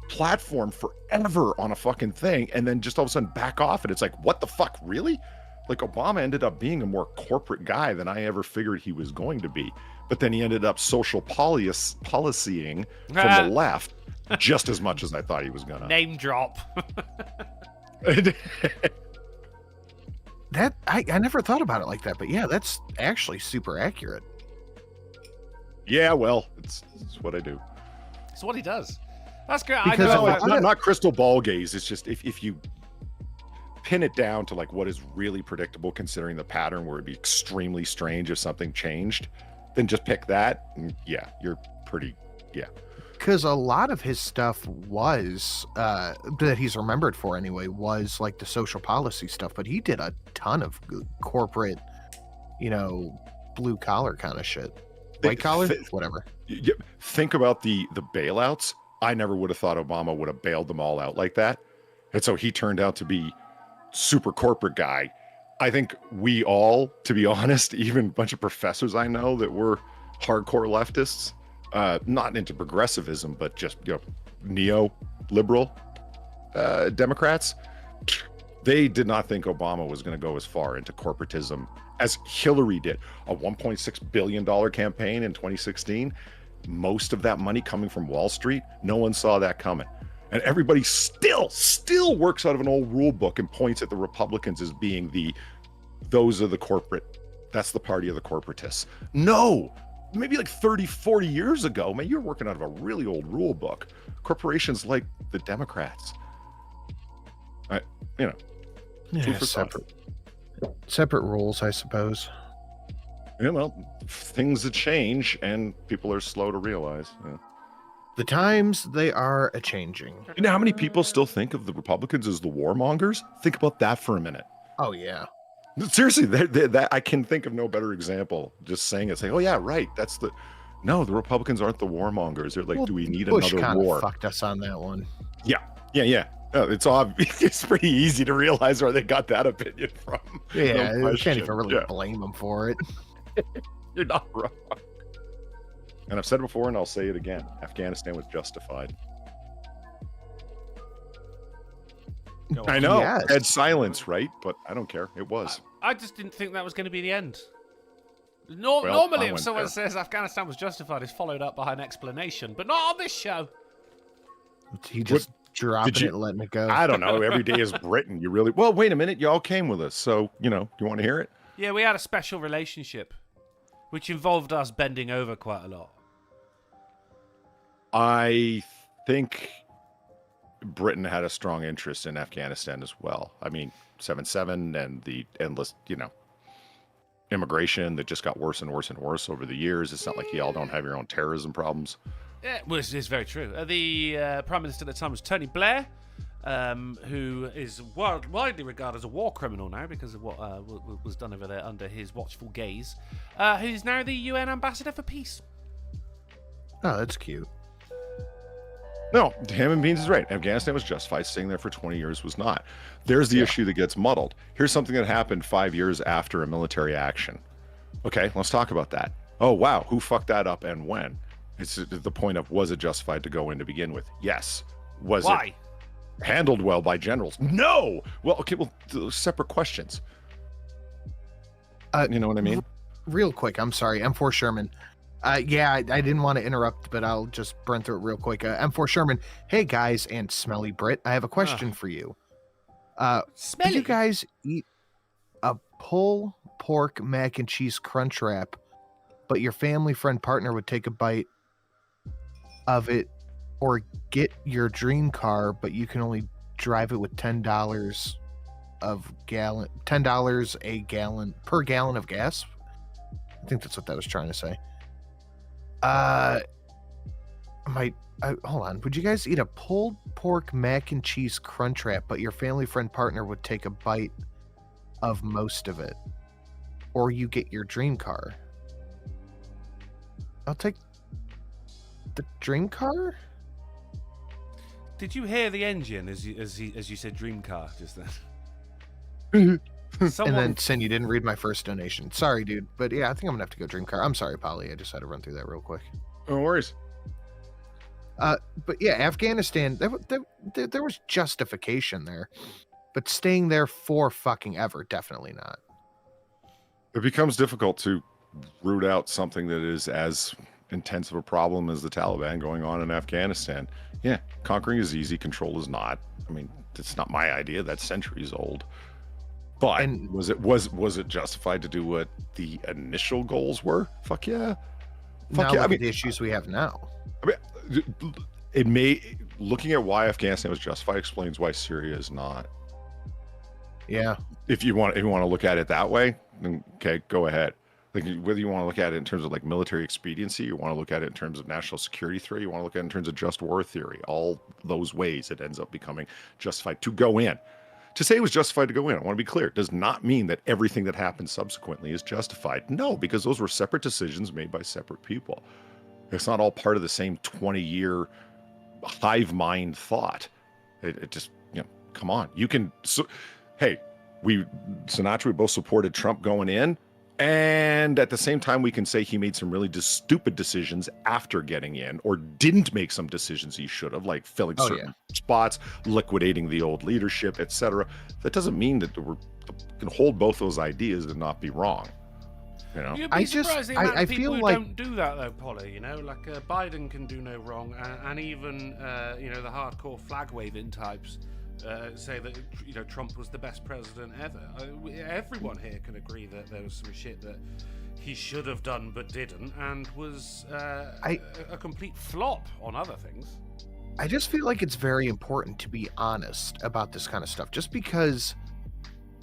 platform forever on a fucking thing and then just all of a sudden back off. And it's like, what the fuck? Really? Like Obama ended up being a more corporate guy than I ever figured he was going to be. But then he ended up social policying from the left just as much as I thought he was going to. Name drop. That I never thought about it like that, but yeah, that's actually super accurate. Yeah, well, it's what I do. It's what he does. That's great. Because I know. a lot Not crystal ball gaze. It's just if you pin it down to like what is really predictable considering the pattern where it'd be extremely strange if something changed, then just pick that. And yeah, you're pretty, yeah. Because a lot of his stuff was, that he's remembered for anyway, was like the social policy stuff, but he did a ton of corporate, you know, blue collar kind of shit. White collar? Whatever. Think about the bailouts. I never would have thought Obama would have bailed them all out like that. And so he turned out to be super corporate guy. I think we all, to be honest, even a bunch of professors I know that were hardcore leftists, not into progressivism, but just, you know, neo-liberal Democrats, they did not think Obama was going to go as far into corporatism as Hillary did. A $1.6 billion campaign in 2016, most of that money coming from Wall Street, no one saw that coming. And everybody still works out of an old rule book and points at the Republicans as being those are the corporate, that's the party of the corporatists. No, maybe like 30, 40 years ago, man, you're working out of a really old rule book. Corporations like the Democrats. You know, Yeah, separate rules, I suppose. Yeah, well, things that change and people are slow to realize. Yeah. The times, they are a-changing. You know how many people still think of the Republicans as the warmongers? Think about that for a minute. Oh, yeah. Seriously, that I can think of no better example. Just saying it, saying, "Oh yeah, right." No, the Republicans aren't the warmongers. They're like, Well, do we need Bush another kind war? of fucked us on that one. Yeah. It's obvious. It's pretty easy to realize where they got that opinion from. Yeah, No you can't even question. really Yeah. blame them for it. You're not wrong. And I've said it before, and I'll say it again: Afghanistan was justified. I know. Yes. Dead silence, right? But I don't care. It was. I just didn't think that was going to be the end. Well, Normally, I if went someone there. says Afghanistan was justified, it's followed up by an explanation, but not on this show. He just dropping did you- it and letting it go. I don't know. Every day is Britain. You really? Well, wait a minute. Y'all came with us, so you want to hear it? Yeah, we had a special relationship, which involved us bending over quite a lot. I think Britain had a strong interest in Afghanistan as well. I mean, 7/7 and the endless, immigration that just got worse and worse and worse over the years. It's not like y'all don't have your own terrorism problems. Yeah, well, it's very true. The Prime Minister at the time was Tony Blair, who is widely regarded as a war criminal now because of what was done over there under his watchful gaze, who's now the UN Ambassador for Peace. Oh, that's cute. No, Ham and Beans is right. Afghanistan was justified. Staying there for 20 years was not. There's the issue that gets muddled. Here's something that happened 5 years after a military action. Okay, let's talk about that. Oh, wow. Who fucked that up and when? It's the point of, was it justified to go in to begin with? Yes. Was Why? it handled well by generals? No. Well, okay. Well, separate questions. You know what I mean? Real quick, I'm sorry, M4 Sherman. Yeah, I didn't want to interrupt, but I'll just burn through it real quick. M4 Sherman, hey guys, and Smelly Brit, I have a question for you. Smelly? Did you guys eat a pulled pork mac and cheese crunch wrap, but your family, friend, partner would take a bite of it, or get your dream car, but you can only drive it with $10 a gallon per gallon of gas? I think that's what that was trying to say. Hold on. Would you guys eat a pulled pork mac and cheese crunch wrap, but your family, friend, partner would take a bite of most of it, or you get your dream car? I'll take the dream car. Did you hear the engine as you said dream car just then? And then, Sin, you didn't read my first donation. Sorry, dude. But yeah, I think I'm going to have to go dream car. I'm sorry, Polly. I just had to run through that real quick. No worries. But yeah, Afghanistan, there was justification there. But staying there for fucking ever, definitely not. It becomes difficult to root out something that is as intense of a problem as the Taliban going on in Afghanistan. Yeah, conquering is easy, control is not. I mean, it's not my idea. That's centuries old. But was it justified to do what the initial goals were? Fuck yeah. Fuck yeah. I mean, the issues we have now. I mean, it may, looking at why Afghanistan was justified explains why Syria is not. Yeah. If you want to look at it that way, then okay, go ahead. Like, whether you want to look at it in terms of like military expediency, you want to look at it in terms of national security theory, you want to look at it in terms of just war theory, all those ways it ends up becoming justified to go in. To say it was justified to go in, I want to be clear, does not mean that everything that happened subsequently is justified. No, because those were separate decisions made by separate people. It's not all part of the same 20-year hive mind thought. It just, come on. You can, hey, Sinatra, we both supported Trump going in. And at the same time, we can say he made some really stupid decisions after getting in, or didn't make some decisions he should have, like filling certain spots, liquidating the old leadership, etc. That doesn't mean that we can hold both those ideas and not be wrong. You'd be surprised the amount of people feel who like don't do that though, Polly. Like Biden can do no wrong, and even the hardcore flag waving types. Say that Trump was the best president ever. Everyone here can agree that there was some shit that he should have done but didn't, and was a complete flop on other things. I just feel like it's very important to be honest about this kind of stuff. Just because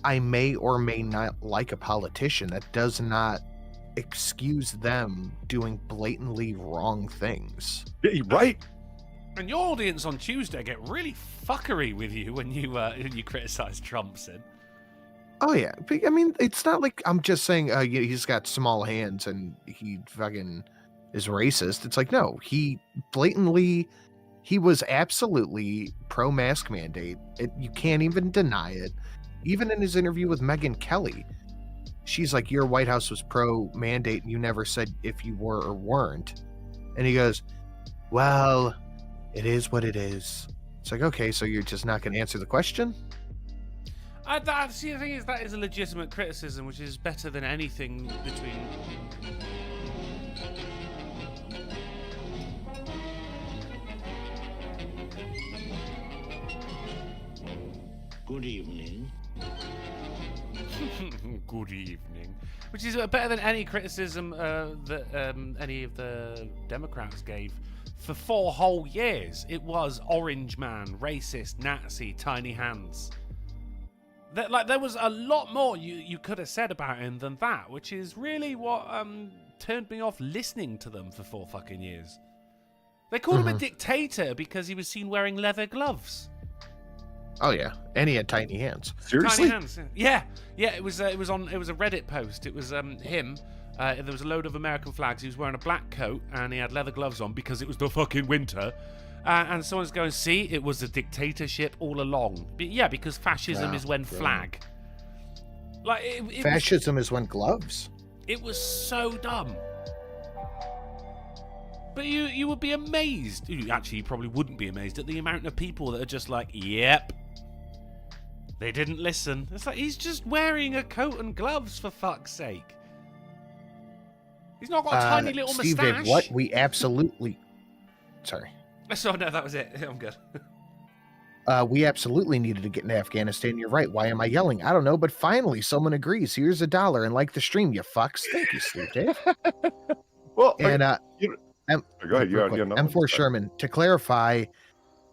I may or may not like a politician, that does not excuse them doing blatantly wrong things. Yeah, right. And your audience on Tuesday get really fuckery with you when you criticize Trump, Sid. Oh yeah, I mean, it's not like I'm just saying he's got small hands and he fucking is racist. It's like, no, he was absolutely pro-mask mandate. You can't even deny it. Even in his interview with Megyn Kelly, she's like, your White House was pro-mandate and you never said if you were or weren't. And he goes, well, it is what it is. It's like, okay, so you're just not going to answer the question? See, the thing is, that is a legitimate criticism, which is better than anything between... Good evening. Good evening. Which is better than any criticism that any of the Democrats gave. For 4 whole years, it was orange man, racist, Nazi, tiny hands. There was a lot more you could have said about him than that, which is really what turned me off listening to them for 4 fucking years. They called him a dictator because he was seen wearing leather gloves. Oh yeah, and he had tiny hands. Seriously? Tiny hands. Yeah. It was a Reddit post. It was him. There was a load of American flags. He was wearing a black coat and he had leather gloves on because it was the fucking winter. And someone's going, see, it was a dictatorship all along. Because fascism is when flag. Fascism is when gloves. It was so dumb. But you would be amazed. Actually, you probably wouldn't be amazed at the amount of people that are just like, yep. They didn't listen. It's like, he's just wearing a coat and gloves, for fuck's sake. He's not got a tiny little Steve, moustache. what? We absolutely... Sorry. So, no, that was it. I'm good. We absolutely needed to get into Afghanistan. You're right. Why am I yelling? I don't know, but finally someone agrees. Here's $1 and like the stream, you fucks. Thank you, Steve Dave. Well, And go ahead. You have M4 Sherman, to clarify,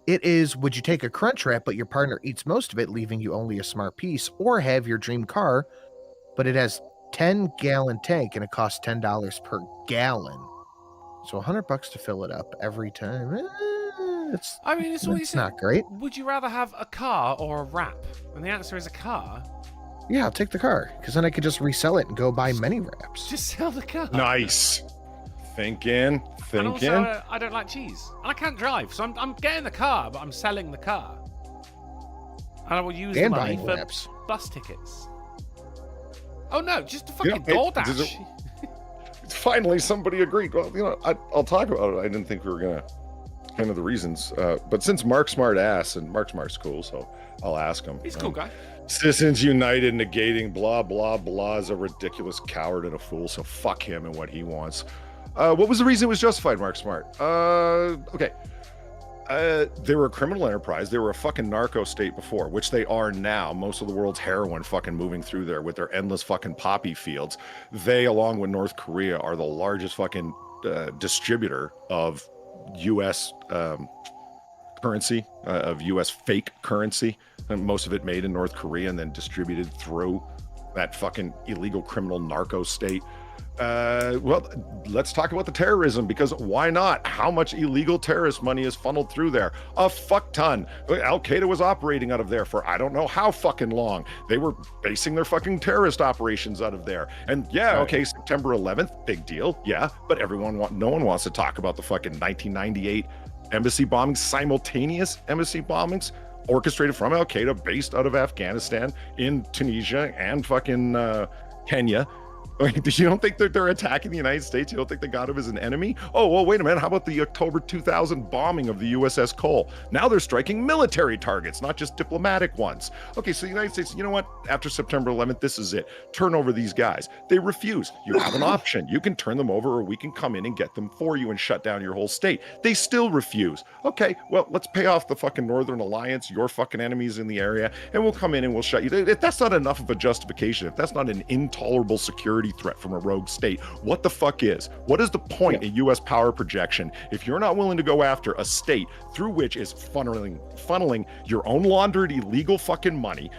it is, would you take a crunch wrap, but your partner eats most of it, leaving you only a smart piece, or have your dream car, but it has 10-gallon tank and it costs $10 per gallon. So $100 to fill it up every time. It's not great. Would you rather have a car or a wrap? And the answer is a car. Yeah, I'll take the car, because then I could just resell it and go buy many wraps. Just sell the car. Nice. Thinking. And also, I don't like cheese. And I can't drive, so I'm getting the car, but I'm selling the car. And I will use the money for wraps. bus tickets. Oh no, just a fucking DoorDash. Finally, somebody agreed. Well, I'll talk about it. I didn't think we were gonna. Kind of the reasons, but since Mark Smart asked, and Mark Smart's cool, so I'll ask him. He's a cool guy. Citizens United negating blah blah blah is a ridiculous coward and a fool. So fuck him and what he wants. What was the reason it was justified, Mark Smart? Okay. They were a criminal enterprise. They were a fucking narco state before, which they are now. Most of the world's heroin fucking moving through there with their endless fucking poppy fields. They, along with North Korea, are the largest fucking distributor of U.S. Currency, of U.S. fake currency, and most of it made in North Korea and then distributed through that fucking illegal criminal narco state. Well, let's talk about the terrorism, because why not? How much illegal terrorist money is funneled through there? A fuck ton. Al-Qaeda was operating out of there for I don't know how fucking long. They were basing their fucking terrorist operations out of there. And yeah, okay, September 11th, big deal. Yeah, but no one wants to talk about the fucking 1998 embassy bombings, simultaneous embassy bombings orchestrated from Al-Qaeda, based out of Afghanistan, in Tunisia and fucking Kenya. You don't think that they're attacking the United States? You don't think they got him as an enemy? Oh, well, wait a minute. How about the October 2000 bombing of the USS Cole? Now they're striking military targets, not just diplomatic ones. Okay, so the United States, you know what? After September 11th, this is it. Turn over these guys. They refuse. You have an option. You can turn them over, or we can come in and get them for you and shut down your whole state. They still refuse. Okay, well, let's pay off the fucking Northern Alliance, your fucking enemies in the area, and we'll come in and we'll shut you. If that's not enough of a justification, if that's not an intolerable security threat from a rogue state, what the fuck is? What is the point in U.S. power projection if you're not willing to go after a state through which is funneling your own laundered illegal fucking money,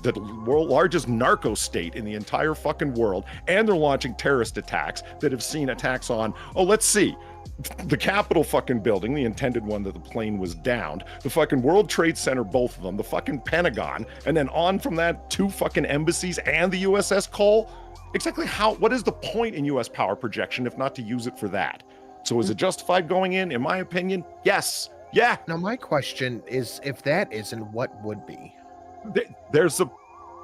the world largest narco state in the entire fucking world, and they're launching terrorist attacks that have seen attacks on, let's see, the Capitol fucking building, the intended one that the plane was downed, the fucking World Trade Center, both of them, the fucking Pentagon, and then on from that, 2 fucking embassies and the USS Cole. Exactly what is the point in U.S. power projection if not to use it for that? So is it justified going in my opinion? Yes. Yeah. Now, my question is, if that isn't, what would be? There's a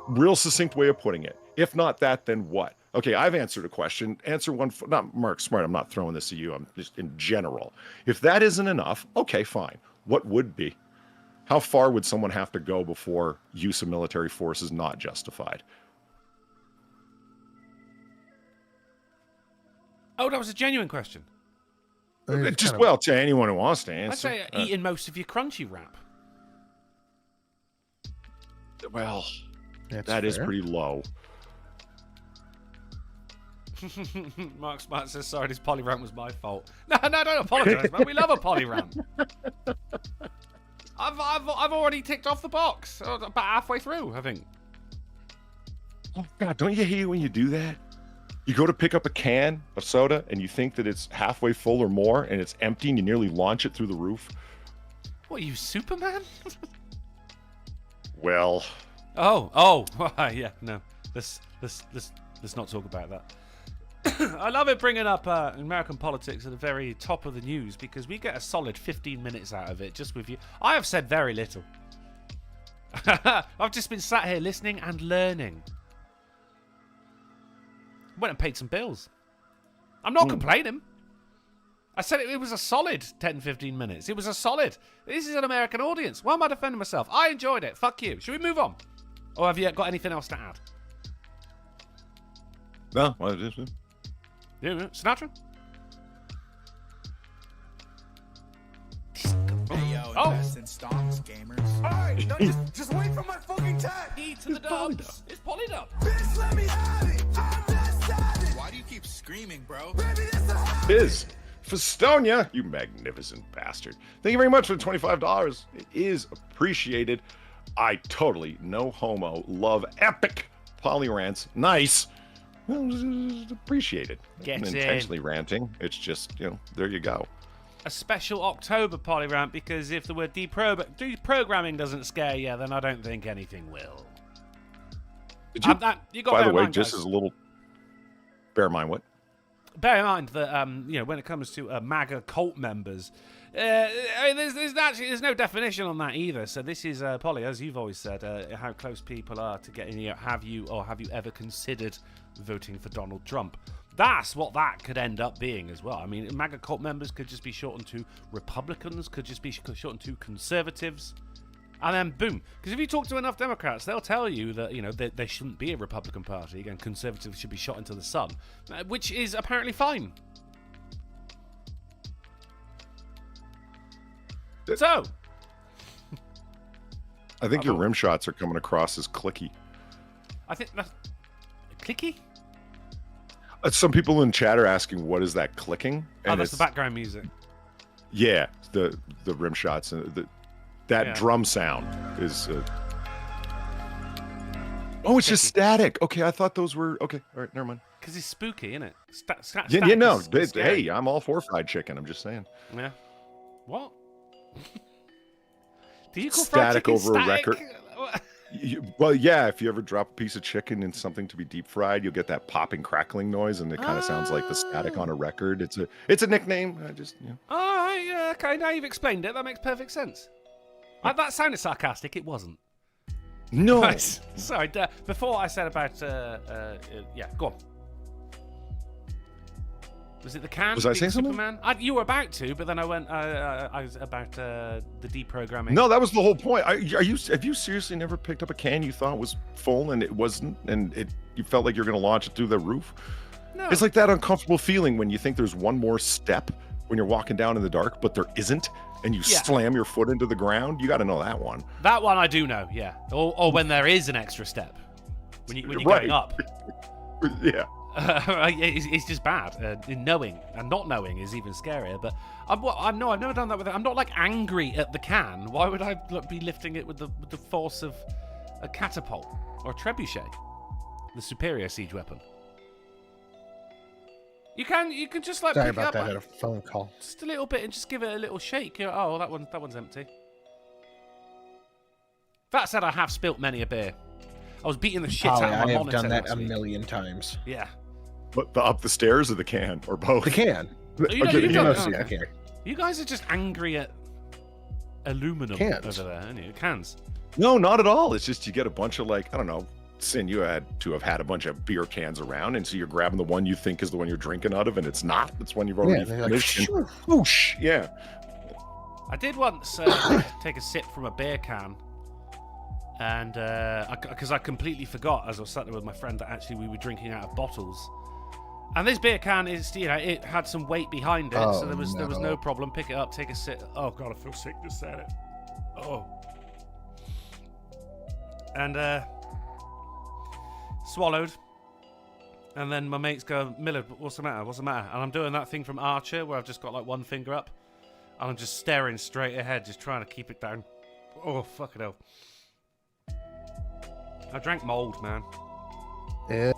real succinct way of putting it. If not that, then what? Okay, I've answered a question. Answer one, not Mark Smart, I'm not throwing this at you, I'm just in general. If that isn't enough, okay, fine. What would be? How far would someone have to go before use of military force is not justified? Oh, that was a genuine question. To anyone who wants to answer. I'd say eating most of your crunchy wrap. Well, that is pretty low. Mark Smart says, sorry, this poly rant was my fault. No, don't apologise, man. We love a poly rant. I've already ticked off the box. About halfway through, I think. Oh, God, don't you hate it when you do that? You go to pick up a can of soda and you think that it's halfway full or more and it's empty and you nearly launch it through the roof. What, are you Superman? Well. Oh, yeah, no. Let's not talk about that. I love it bringing up American politics at the very top of the news because we get a solid 15 minutes out of it just with you. I have said very little. I've just been sat here listening and learning. Went and paid some bills. I'm not complaining. I said it was a solid 10, 15 minutes. It was a solid. This is an American audience. Why am I defending myself? I enjoyed it. Fuck you. Should we move on? Or have you got anything else to add? No, well, it is. Yeah, Sinatra? Hey yo, Oh. invest in stocks, gamers. Alright, just wait for my fucking time. E to the dubs. It's Polydub. Bitch, let me have it. I'm just savage. Why do you keep screaming, bro? Baby, this is Is Festonia, you magnificent bastard. Thank you very much for the $25. It is appreciated. I totally, no homo, love epic polyrants. Nice. Well, appreciated. Get in. Intentionally ranting. It's just, there you go. A special October polyrant, because if the word deprogramming doesn't scare you, then I don't think anything will. Did you, You got by bear the in way, mind, just guys. as a little, bear in mind what? Bear in mind that when it comes to MAGA cult members, there's no definition on that either. So this is Polly, as you've always said, how close people are to getting. Have you ever considered voting for Donald Trump? That's what that could end up being as well. I mean, MAGA cult members could just be shortened to Republicans, could just be shortened to conservatives. And then boom. Because if you talk to enough Democrats, they'll tell you that, there shouldn't be a Republican Party and conservatives should be shot into the sun, which is apparently fine. So, I think your rim shots are coming across as clicky. I think that's clicky. Some people in chat are asking, what is that clicking? And that's the background music. Yeah, the rim shots and that drum sound is. Oh, it's just static. Okay, I thought those were okay. All right, never mind. Because it's spooky, isn't it? Yeah, no. Hey, I'm all for fried chicken. I'm just saying. Yeah. What? Do you call Static fried chicken over a static? record. Well, yeah. If you ever drop a piece of chicken in something to be deep fried, you'll get that popping, crackling noise, and it kind of sounds like the static on a record. It's a nickname. I just. Oh, yeah. Okay, now you've explained it. That makes perfect sense. That sounded sarcastic. It wasn't. No. Right. Sorry. Before I said about yeah, go on. Was it the can? Was I saying something? Superman? You were about to, but then I went. I was about the deprogramming. No, that was the whole point. Have you seriously never picked up a can you thought was full and it wasn't, and you felt like you're going to launch it through the roof? No. It's like that uncomfortable feeling when you think there's one more step when you're walking down in the dark, but there isn't, and you slam your foot into the ground. You got to know that one. That one I do know, yeah. Or when there is an extra step, when you're going up. Yeah. It's just bad. Knowing and not knowing is even scarier. But I've never done that with it. I'm not like angry at the can. Why would I be lifting it with the force of a catapult or a trebuchet, the superior siege weapon? You can just like Sorry pick it about up that. I had a phone call. just a little bit and just give it a little shake. You're, oh, that one's empty. That said, I have spilt many a beer. I was beating the shit out of my I have monitor done that last a week. million times. Yeah. But up the stairs or the can or both? The can. You know, Okay, you don't- see, I can't. You guys are just angry at aluminum Cans. over there, aren't you? Cans. No, not at all. It's just you get a bunch of I don't know. Sin, you had to have had a bunch of beer cans around, and so you're grabbing the one you think is the one you're drinking out of, and it's not. It's one you've already finished. And whoosh, yeah. I did once take a sip from a beer can, and because I completely forgot as I was sat there with my friend that actually we were drinking out of bottles. And this beer can is, it had some weight behind it, so there was no problem. Pick it up, take a sip. Oh god, I feel sick just saying it. Oh. And swallowed. And then my mates go, Miller, what's the matter? What's the matter? And I'm doing that thing from Archer where I've just got like one finger up. And I'm just staring straight ahead, just trying to keep it down. Oh, fuck it hell. I drank mold, man. Yeah.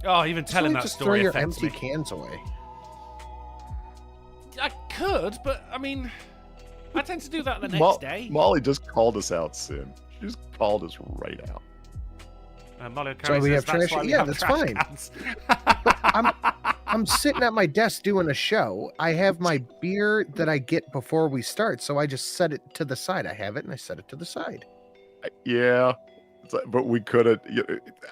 Oh, even telling that just story throw your affects empty me. cans away. I could, but I mean, I tend to do that the next day. Molly just called us out, Sin. She just called us right out. Molly So we says, have "That's trash. why we Yeah, have that's trash fine. cans." I'm sitting at my desk doing a show. I have my beer that I get before we start, so I just set it to the side. I have it, and I set it to the side. Yeah, But we couldn't.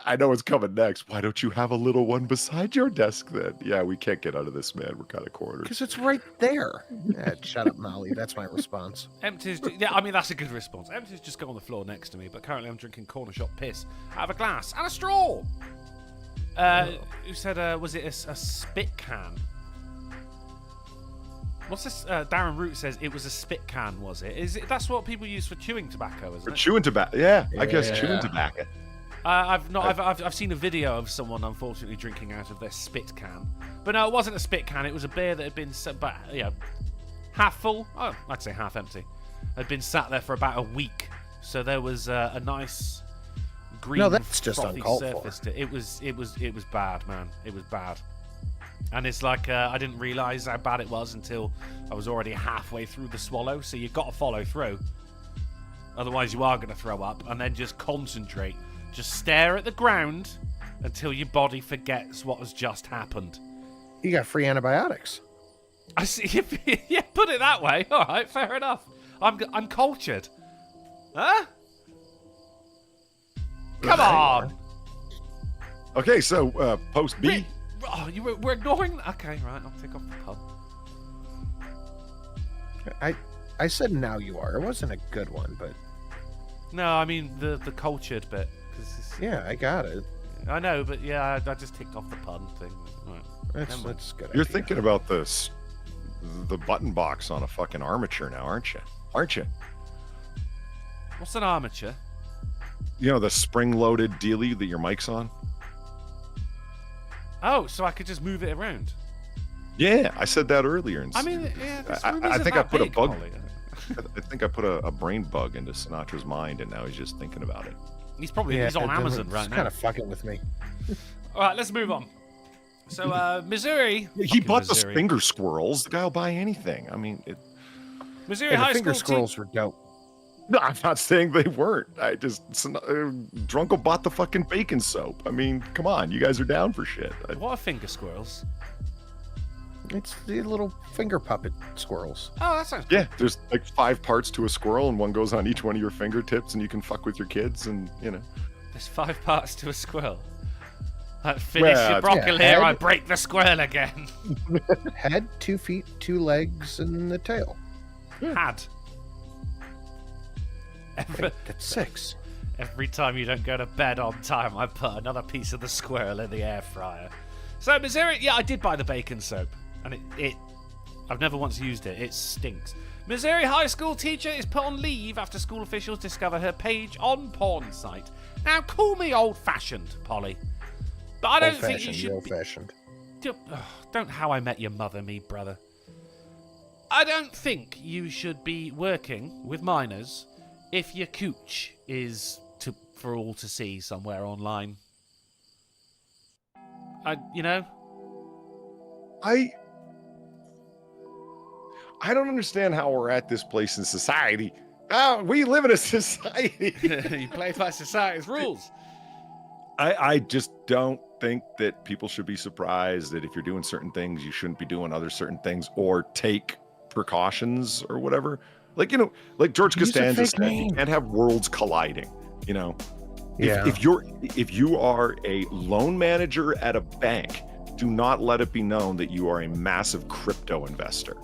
I know it's coming next. Why don't you have a little one beside your desk then? Yeah, we can't get out of this, man. We're kind of cornered. Because it's right there. Shut up, Molly. That's my response. Empty's, yeah, I mean, that's a good response. Empty's just got on the floor next to me, but currently I'm drinking corner shop piss out of a glass and a straw. Who said, was it a spit can? What's this? Darren Root says it was a spit can, was it? That's what people use for chewing tobacco, isn't For it? chewing tobacco, yeah. I guess chewing tobacco. I've seen a video of someone unfortunately drinking out of their spit can, but no, it wasn't a spit can. It was a beer that had been, half full. Oh, I'd say half empty. Had been sat there for about a week, so there was a nice green. No, that's just frothy uncalled surface for. to it. It was bad, man. It was bad. And it's like I didn't realise how bad it was until I was already halfway through the swallow. So you've got to follow through. Otherwise you are going to throw up. And then just concentrate. Just stare at the ground until your body forgets what has just happened. You got free antibiotics. I see. Yeah, put it that way. All right, fair enough. I'm cultured. Huh? Come on. Okay, so post B. Oh, we're ignoring. Okay, right. I'll take off the pub. I said now you are. It wasn't a good one, but No, I mean the cultured bit. yeah, I got it. I know, but yeah, I just ticked off the pun thing. Right. That's good. You're idea. thinking about the button box on a fucking armature now, aren't you? Aren't you? What's an armature? You know, the spring-loaded dealie that your mic's on? Oh, so I could just move it around. Yeah, I said that earlier. I mean, yeah, this room I isn't think I that put big, a bug. Polly. I think I put a brain bug into Sinatra's mind, and now he's just thinking about it. He's probably he's on Amazon right now. Kind of fucking with me. All right, let's move on. So, Missouri. He bought Missouri. those finger squirrels. The guy will buy anything. I mean, Missouri Yeah, the High finger School squirrels were dope. no, I'm not saying they weren't. I just Drunken bought the fucking bacon soap. I mean, come on, you guys are down for shit. What are finger squirrels? It's the little finger puppet squirrels. Oh, that sounds cool. Yeah, there's like 5 parts to a squirrel, and one goes on each one of your fingertips, and you can fuck with your kids, and you know. There's 5 parts to a squirrel. Like, finish your broccoli head. or I break the squirrel again. Head, 2 feet, 2 legs, and the tail. Had. That's 6. Every time you don't go to bed on time, I put another piece of the squirrel in the air fryer. So, Missouri, yeah, I did buy the bacon soap. And I've never once used it. It stinks. Missouri high school teacher is put on leave after school officials discover her page on porn site. Now, call me old-fashioned, Polly. But I don't think you should Old-fashioned. Don't How I Met Your Mother me, brother. I don't think you should be working with minors if your cooch is for all to see somewhere online. I don't understand how we're at this place in society. We live in a society. You play by society's rules. I just don't think that people should be surprised that if you're doing certain things, you shouldn't be doing other certain things or take precautions or whatever. Like, you know, like George Costanza said, you can't have worlds colliding, you know? Yeah. If you are a loan manager at a bank, do not let it be known that you are a massive crypto investor.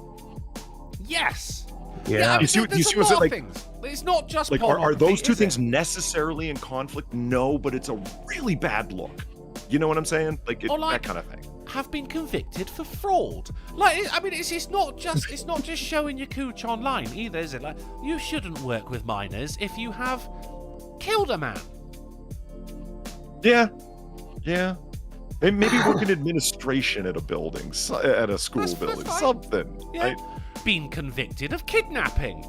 Yes. Yeah. You see what I'm saying? Like, things. It's not just like are those pornography, two is things it? necessarily in conflict? No, but it's a really bad look. You know what I'm saying? Like, that kind of thing. Have been convicted for fraud. Like, I mean, it's not just showing your cooch online either, is it? Like, you shouldn't work with minors if you have killed a man. Yeah. Maybe work in administration at a building, at a school That's building, fine. something. Yeah. Right? Been convicted of kidnapping.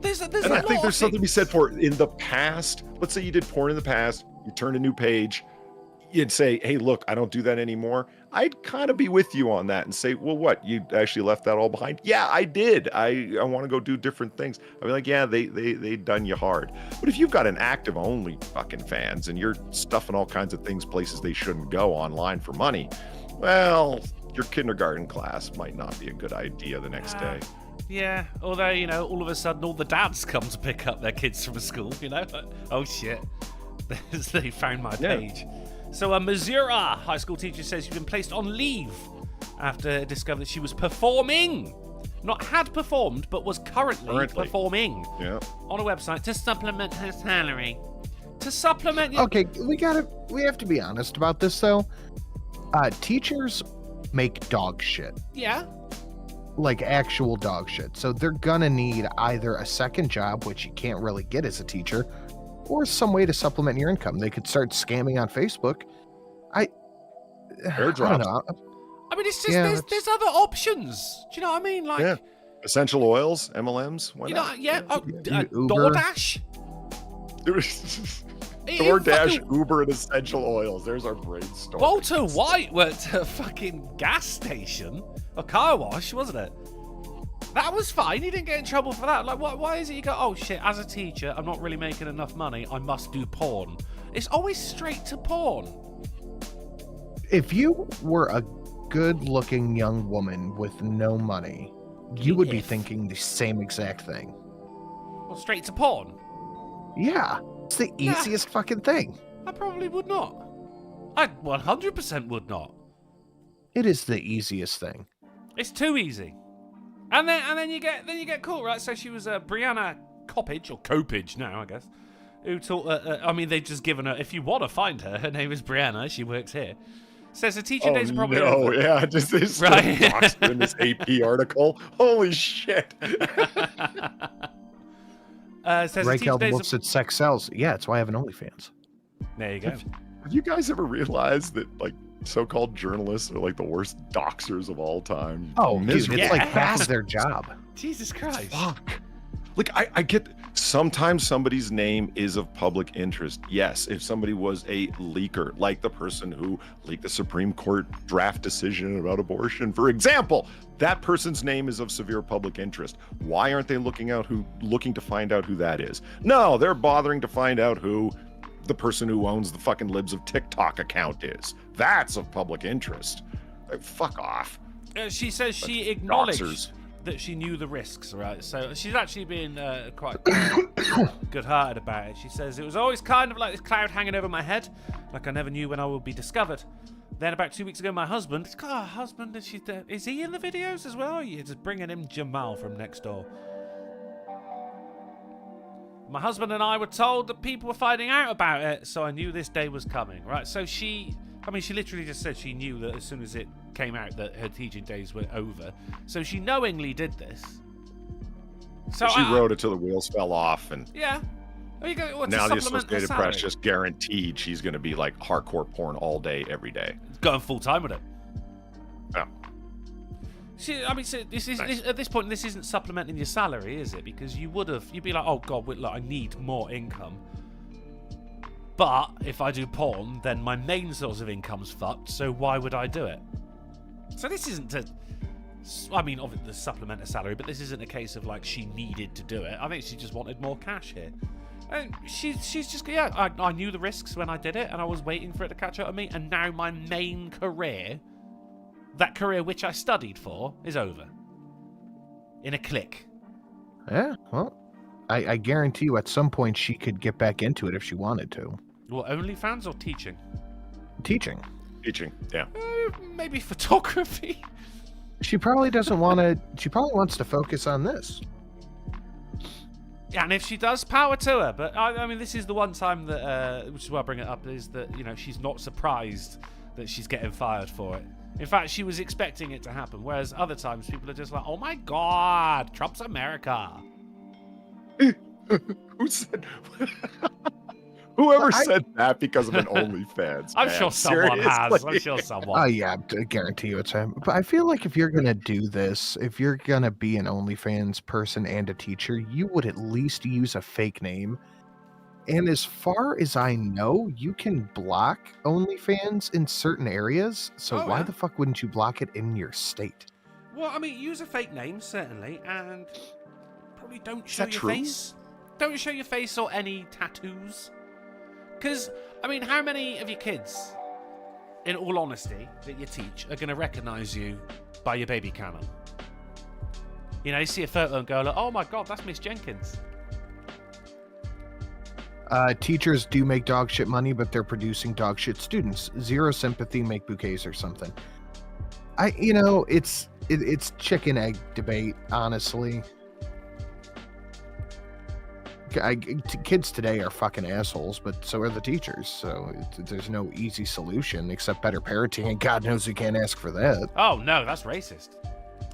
There's And a I lot think of there's something to be things. said for in the past. Let's say you did porn in the past, you turned a new page, you'd say, hey, look, I don't do that anymore. I'd kind of be with you on that and say, well, what? You actually left that all behind? Yeah, I did. I want to go do different things. I'd be like, yeah, they done you hard. But if you've got an active only fucking fans and you're stuffing all kinds of things places they shouldn't go online for money, well, your kindergarten class might not be a good idea the next day. Yeah, although, you know, all of a sudden all the dads come to pick up their kids from school, you know? Oh, shit. they found my page. So a Missouri high school teacher says she's been placed on leave after discovering that she was performing. Not had performed, but was currently performing on a website to supplement her salary. To supplement your... Okay, we have to be honest about this though. Teachers make dog shit. Yeah. Like actual dog shit. So they're gonna need either a second job, which you can't really get as a teacher, or some way to supplement your income. They could start scamming on Facebook. I don't know. I mean, it's just there's other options. Do you know what I mean? Like essential oils, MLMs. Why not? DoorDash. DoorDash, Uber, and essential oils. There's our brainstorm. Walter White worked at a fucking gas station, a car wash, wasn't it? That was fine. He didn't get in trouble for that. Like, why is it you go, oh shit, as a teacher, I'm not really making enough money. I must do porn. It's always straight to porn. If you were a good-looking young woman with no money, you would be thinking the same exact thing. Well, straight to porn? Yeah. It's the easiest fucking thing. I probably would not. I 100% would not. It is the easiest thing. It's too easy. And then you get caught, right? So she was Brianna Coppage, or Copage now, I guess, who taught. I mean, they've just given her. If you want to find her, her name is Brianna. She works here. Says the teaching days are probably over. Yeah, just this right in this AP article. Holy shit. Says Raquel looks at sex sells. Yeah, it's why I have an OnlyFans. There you go. Have you guys ever realized that, like, so-called journalists are like the worst doxers of all time? Oh, dude, it's like half of their job. Jesus Christ. Fuck. Like, I get, sometimes somebody's name is of public interest. Yes, if somebody was a leaker, like the person who leaked the Supreme Court draft decision about abortion, for example, that person's name is of severe public interest. Why aren't they looking to find out who that is? No, they're bothering to find out who the person who owns the fucking Libs of TikTok account is. That's of public interest. Like, fuck off. She says she acknowledged that she knew the risks, right? So she's actually been quite good-hearted about it. She says, it was always kind of like this cloud hanging over my head, like I never knew when I would be discovered. Then about 2 weeks ago, my husband, is he in the videos as well? Or are you just bringing him Jamal from next door? My husband and I were told that people were finding out about it, so I knew this day was coming, right? So she literally just said she knew that as soon as it came out that her teaching days were over. So she knowingly did this. So she wrote it till the wheels fell off, and yeah. There you go. Now the Associated Press just guaranteed she's going to be like hardcore porn all day, every day. Going full time with it. Yeah. At this point, this isn't supplementing your salary, is it? Because you'd be like, oh god, look, I need more income. But if I do porn, then my main source of income's fucked. So why would I do it? So this isn't obviously the supplement a salary, but this isn't a case of like she needed to do it. I think she just wanted more cash here. And she's just, I knew the risks when I did it, and I was waiting for it to catch up with me, and now my main career, that career which I studied for, is over. In a click. Yeah, well, I guarantee you at some point she could get back into it if she wanted to. Well, OnlyFans or teaching? Teaching, yeah. Maybe photography. She probably doesn't want to. She probably wants to focus on this. Yeah, and if she does, power to her. But I mean, this is the one time that, which is why I bring it up, is that she's not surprised that she's getting fired for it. In fact, she was expecting it to happen. Whereas other times, people are just like, "Oh my God, Trump's America." Who said? Whoever said that because of an OnlyFans? I'm sure someone has. I'm sure someone. Oh yeah, I guarantee you it's him. But I feel like if you're gonna do this, if you're gonna be an OnlyFans person and a teacher, you would at least use a fake name. And as far as I know, you can block OnlyFans in certain areas. So why the fuck wouldn't you block it in your state? Well, I mean, use a fake name certainly, and probably don't show your face. Don't show your face or any tattoos. Because, I mean, how many of your kids, in all honesty, that you teach are going to recognise you by your baby camo? You see a photo and go, like, oh my God, that's Miss Jenkins. Teachers do make dog shit money, but they're producing dog shit students. Zero sympathy, make bouquets or something. It's chicken egg debate, honestly. Kids today are fucking assholes, but so are the teachers. So there's no easy solution except better parenting, and God knows we can't ask for that. Oh no, that's racist,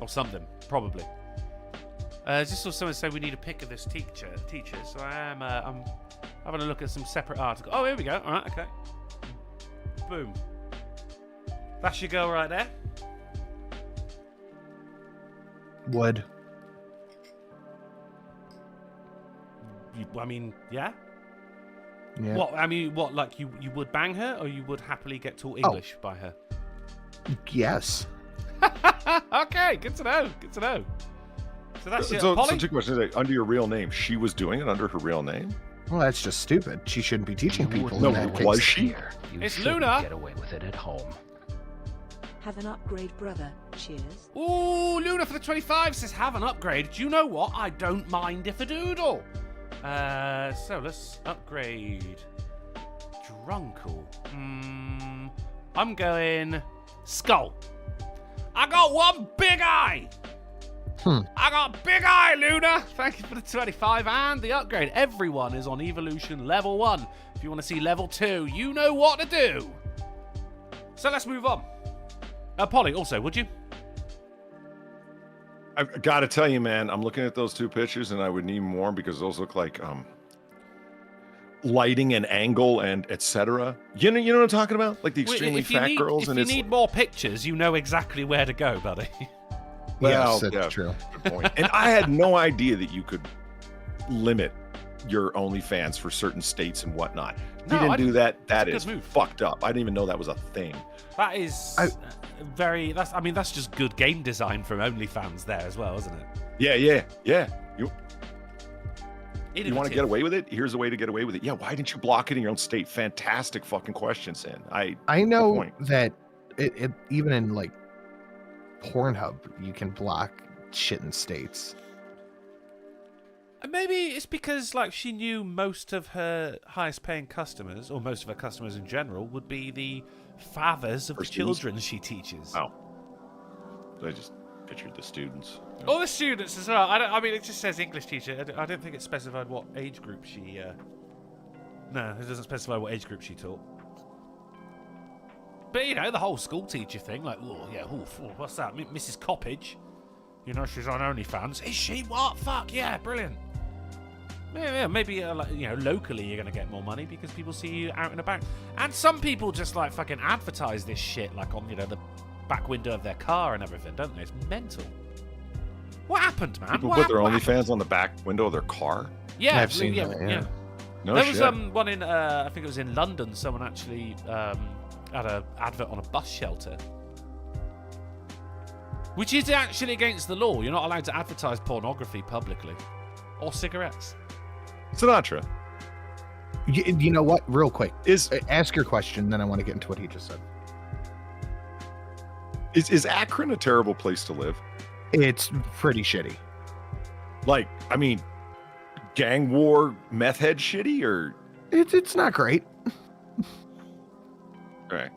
or something probably. Just saw someone say we need a pic of this teacher. So I'm having a look at some separate articles. Oh, here we go. All right, okay. Boom. That's your girl right there. Would. I mean, yeah. Yeah. What? I mean, what? Like you would bang her, or you would happily get taught English by her? Yes. Okay, good to know. Good to know. So that's it. So Polly? two questions. Under your real name, she was doing it under her real name? Well, that's just stupid. She shouldn't be teaching people. No, in that was case. she? It's Luna. Get away with it at home. Have an upgrade, brother. Cheers. Ooh, Luna for the 25 says have an upgrade. Do you know what? I don't mind if a doodle. So let's upgrade. Drunkle. I'm going skull. I got one big eye. I got big eye, Luna. Thank you for the 25 and the upgrade. Everyone is on evolution level 1. If you want to see level 2, you know what to do. So let's move on. Polly, also, would you? I've got to tell you, man, I'm looking at those two pictures and I would need more because those look like lighting and angle and etc. You know what I'm talking about? Like the extremely fat girls. If you need more pictures, you know exactly where to go, buddy. Yes, that's true. Good point. And I had no idea that you could limit your OnlyFans for certain states and whatnot. You didn't do that. That is fucked up. I didn't even know that was a thing. That is that's just good game design from OnlyFans there as well, isn't it? Yeah. You want to get away with it? Here's a way to get away with it. Yeah, why didn't you block it in your own state? Fantastic fucking question, Sin. I know that it even in like Pornhub, you can block shit in states. Maybe it's because like she knew most of her highest paying customers, or most of her customers in general, would be the fathers of the children she teaches. Oh. I just pictured the students. All the students as well. I mean, it just says English teacher. I don't think it specified what age group she... No, it doesn't specify what age group she taught. But, you know, the whole school teacher thing, like, what's that? Mrs. Coppage. You know, she's on OnlyFans. Is she? What? Fuck, yeah, brilliant. Yeah, maybe, locally you're going to get more money because people see you out and about. And some people just, like, fucking advertise this shit, like, on, the back window of their car and everything, don't they? It's mental. What happened, man? People put their OnlyFans on the back window of their car? Yeah, I've seen that, yeah. No there shit. was one in, I think it was in London, someone actually had an advert on a bus shelter. Which is actually against the law. You're not allowed to advertise pornography publicly. Or cigarettes. Sinatra. You know what? Real quick. Ask your question, then I want to get into what he just said. Is Akron a terrible place to live? It's pretty shitty. Like, I mean, gang war, meth head shitty, or? It's not great. Right.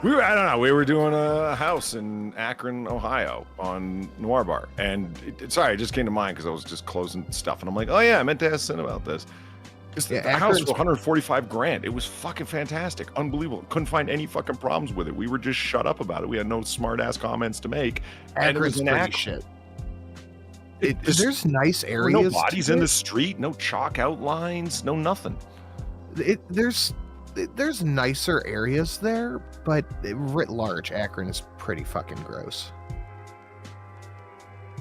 We were doing a house in Akron, Ohio on Noir Bar. And sorry, it just came to mind because I was just closing stuff. And I'm like, oh yeah, I meant to ask Sin about this. The house was $145,000. It was fucking fantastic. Unbelievable. Couldn't find any fucking problems with it. We were just shut up about it. We had no smart ass comments to make. And it was Akron's an pretty shit. There's nice areas. No bodies in the street, no chalk outlines, no nothing. There's nicer areas there, but writ large, Akron is pretty fucking gross.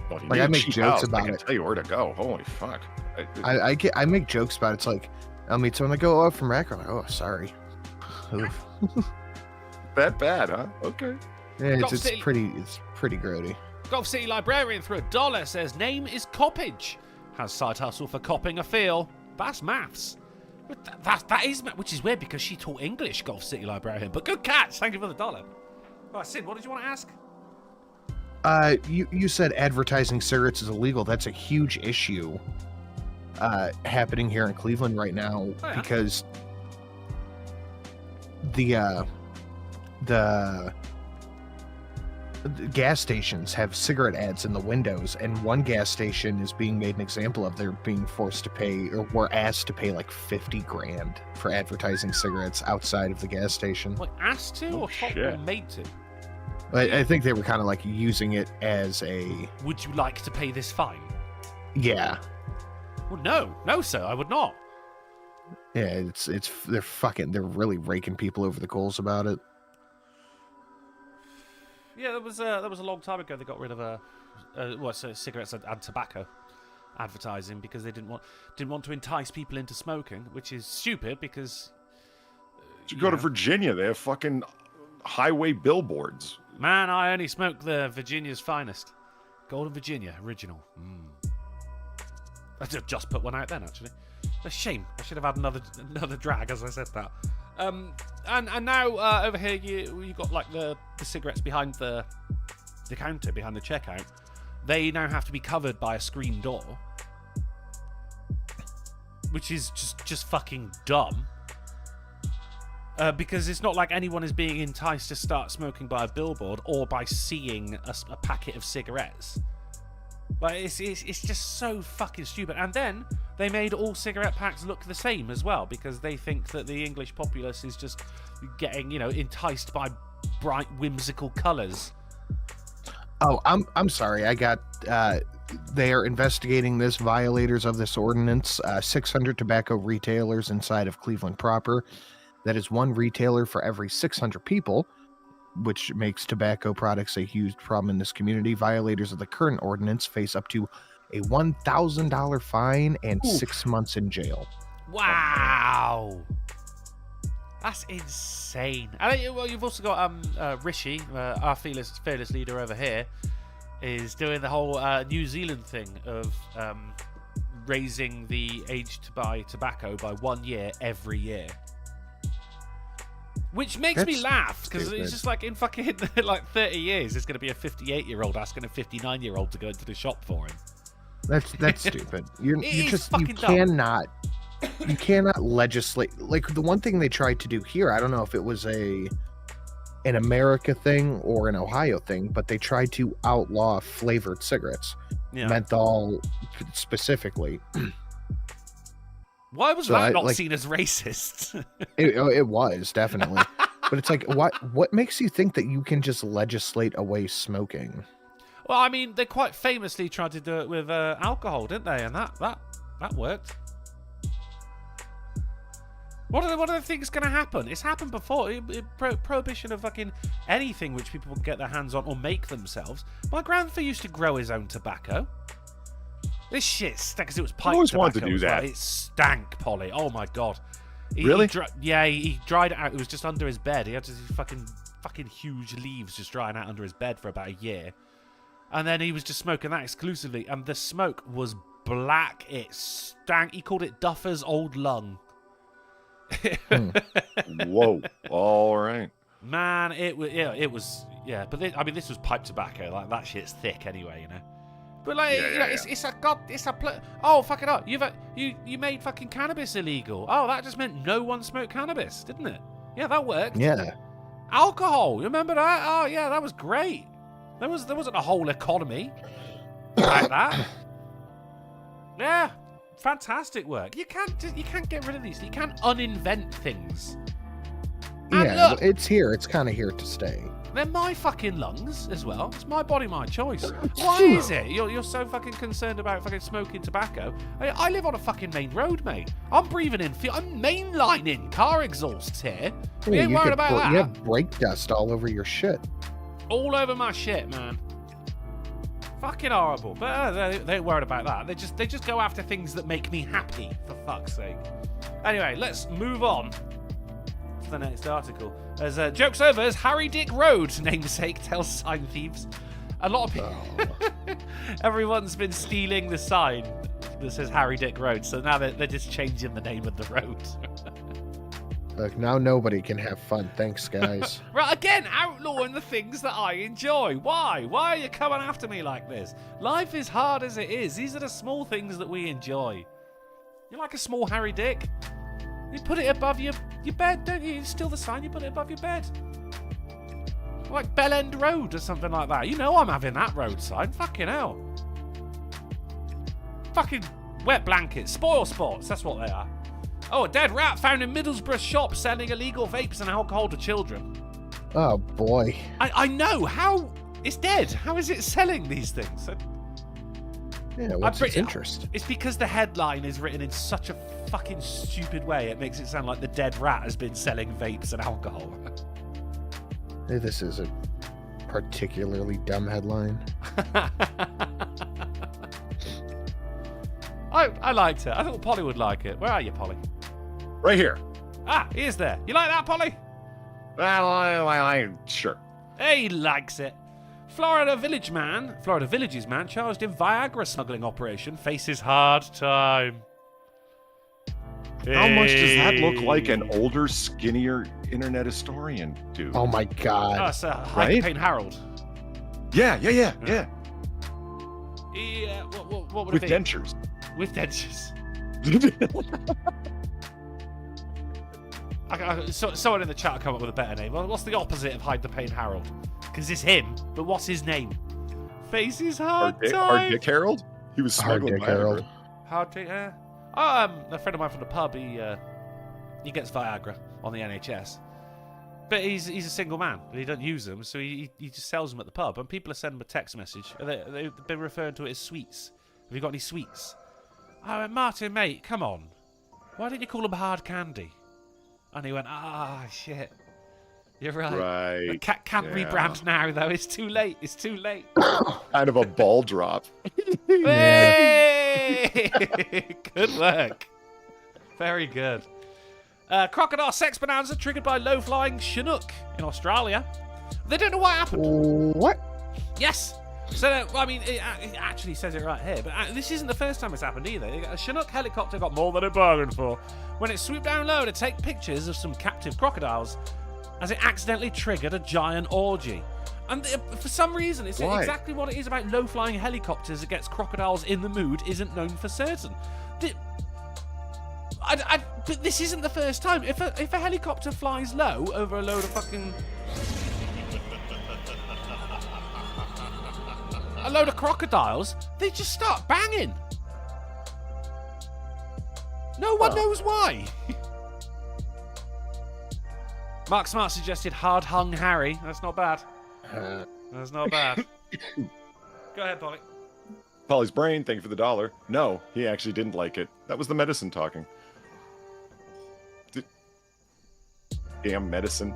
Well, like I make jokes about it. I can tell you where to go. Holy fuck! I make jokes about it. It's like I'll meet someone like, oh, from Akron. Like, oh, sorry. That bad, huh? Okay. Yeah, it's pretty grody. Golf City Librarian through $1 says name is Coppage. Has side hustle for copping a feel. That's maths. That is, which is weird because she taught English, Golf City Librarian. But good catch. Thank you for the $1. Right, Sid, what did you want to ask? You said advertising cigarettes is illegal. That's a huge issue. happening here in Cleveland right now because the gas stations have cigarette ads in the windows, and one gas station is being made an example of. They're being forced to pay, or were asked to pay like $50,000 for advertising cigarettes outside of the gas station. Like asked to or made to? I think they were kind of like using it as a... Would you like to pay this fine? Yeah. Well, no, sir, I would not. Yeah, they're really raking people over the coals about it. Yeah, that was a long time ago. They got rid of cigarettes and tobacco advertising because they didn't want to entice people into smoking, which is stupid because. You go to Virginia, they have fucking highway billboards. Man, I only smoke the Virginia's finest, Golden Virginia original. I just put one out then, actually. A shame. I should have had another drag as I said that. And now over here you got like the cigarettes behind the counter, behind the checkout. They now have to be covered by a screen door, which is just fucking dumb. Because it's not like anyone is being enticed to start smoking by a billboard or by seeing a packet of cigarettes. Like it's just so fucking stupid. And then they made all cigarette packs look the same as well because they think that the English populace is just getting, enticed by bright, whimsical colours. Oh, I'm sorry. I got. They are investigating this. Violators of this ordinance. 600 tobacco retailers inside of Cleveland proper. That is one retailer for every 600 people, which makes tobacco products a huge problem in this community. Violators of the current ordinance face up to a $1,000 fine and 6 months in jail. Wow. That's insane. And you've also got Rishi, our fearless leader over here, is doing the whole New Zealand thing of raising the age to buy tobacco by 1 year every year. Which makes me laugh, because it's just like in fucking like 30 years, there's going to be a 58-year-old asking a 59-year-old to go into the shop for him. That's stupid. You cannot legislate. Like the one thing they tried to do here, I don't know if it was an America thing or an Ohio thing, but they tried to outlaw flavored cigarettes, menthol specifically. Why was that not seen as racist? it was definitely, but it's like, what makes you think that you can just legislate away smoking? Well, I mean, they quite famously tried to do it with alcohol, didn't they? And that worked. What are the things going to happen? It's happened before. Prohibition of fucking anything which people can get their hands on or make themselves. My grandfather used to grow his own tobacco. This shit stank because it was pipe always tobacco. wanted to do that. It stank, Polly. Oh my god. Really? He dried it out. It was just under his bed. He had these fucking huge leaves just drying out under his bed for about a year. And then he was just smoking that exclusively. And the smoke was black. It stank. He called it Duffer's old lung. Whoa. All right. Man, it was. But this was pipe tobacco. Like, that shit's thick anyway, But oh, fuck it up. You made fucking cannabis illegal. Oh, that just meant no one smoked cannabis, didn't it? Yeah, that worked. Yeah. Alcohol, you remember that? Oh yeah, that was great. There wasn't a whole economy like that. Yeah, fantastic work. You can't get rid of these. You can't uninvent things. And yeah, look, it's here. It's kind of here to stay. they're my fucking lungs as well. It's my body, my choice. Why is it you're so fucking concerned about fucking smoking tobacco? I live on a fucking main road, mate. I'm breathing in. I'm mainlining car exhausts here. We ain't worried about that. You have brake dust all over your shit. All over my shit, man. Fucking horrible. But they ain't worried about that. They just go after things that make me happy, for fuck's sake. Anyway, let's move on to the next article. As jokes over, as Harry Dick Road's namesake tells sign thieves. A lot of people... Everyone's been stealing the sign that says Harry Dick Road, so now they're just changing the name of the road. Look, now nobody can have fun. Thanks, guys. Right, again, outlawing the things that I enjoy. Why? Why are you coming after me like this? Life is hard as it is. These are the small things that we enjoy. You're like a small hairy dick. You put it above your bed, don't you? It's still the sign, you put it above your bed. Like Bell End Road or something like that. You know I'm having that road sign. Fucking hell. Fucking wet blankets. Spoil sports, that's what they are. Oh, a dead rat found in Middlesbrough shop selling illegal vapes and alcohol to children. Oh boy. I know. How? It's dead. How is it selling these things? Yeah, what's its interest? It's because the headline is written in such a fucking stupid way. It makes it sound like the dead rat has been selling vapes and alcohol. This is a particularly dumb headline. I liked it. I thought Polly would like it. Where are you, Polly? Right here. Ah, he is there. You like that, Polly? Well, sure. He likes it. Florida Village's man charged in Viagra smuggling operation faces hard time. How much does that look like an older, skinnier internet historian dude? Oh my god. Oh, it's Hyde Payne Harold. Yeah. He, what would With it be? dentures. With dentures. Someone in the chat will come up with a better name. Well, what's the opposite of Hyde the Payne Harold? Because it's him, but what's his name? Faces hard time. Hard Dick Harold? He was smuggling Hard Dick Harold. Hard Dick, a friend of mine from the pub, he gets Viagra on the NHS. But he's a single man. He doesn't use them, so he just sells them at the pub. And people are sending him a text message. They've been referring to it as sweets. Have you got any sweets? I went, Martin, mate, come on. Why don't you call them hard candy? And he went, shit. You're right. Right. The cat can't rebrand now, though. It's too late. It's too late. Kind of a ball drop. Hey! Good work. Very good. Crocodile sex bonanza triggered by low-flying Chinook in Australia. They don't know what happened. What? Yes. So, it actually says it right here, but this isn't the first time it's happened either. A Chinook helicopter got more than it bargained for when it swooped down low to take pictures of some captive crocodiles as it accidentally triggered a giant orgy. And for some reason, it's exactly what it is about low-flying helicopters that gets crocodiles in the mood isn't known for certain. But this isn't the first time. If a helicopter flies low over a load of fucking... a load of crocodiles, they just start banging. No one knows why. Mark Smart suggested hard-hung Harry. That's not bad. That's not bad. Go ahead, Polly. Polly's brain, thank you for the $1. No, he actually didn't like it. That was the medicine talking. Damn medicine.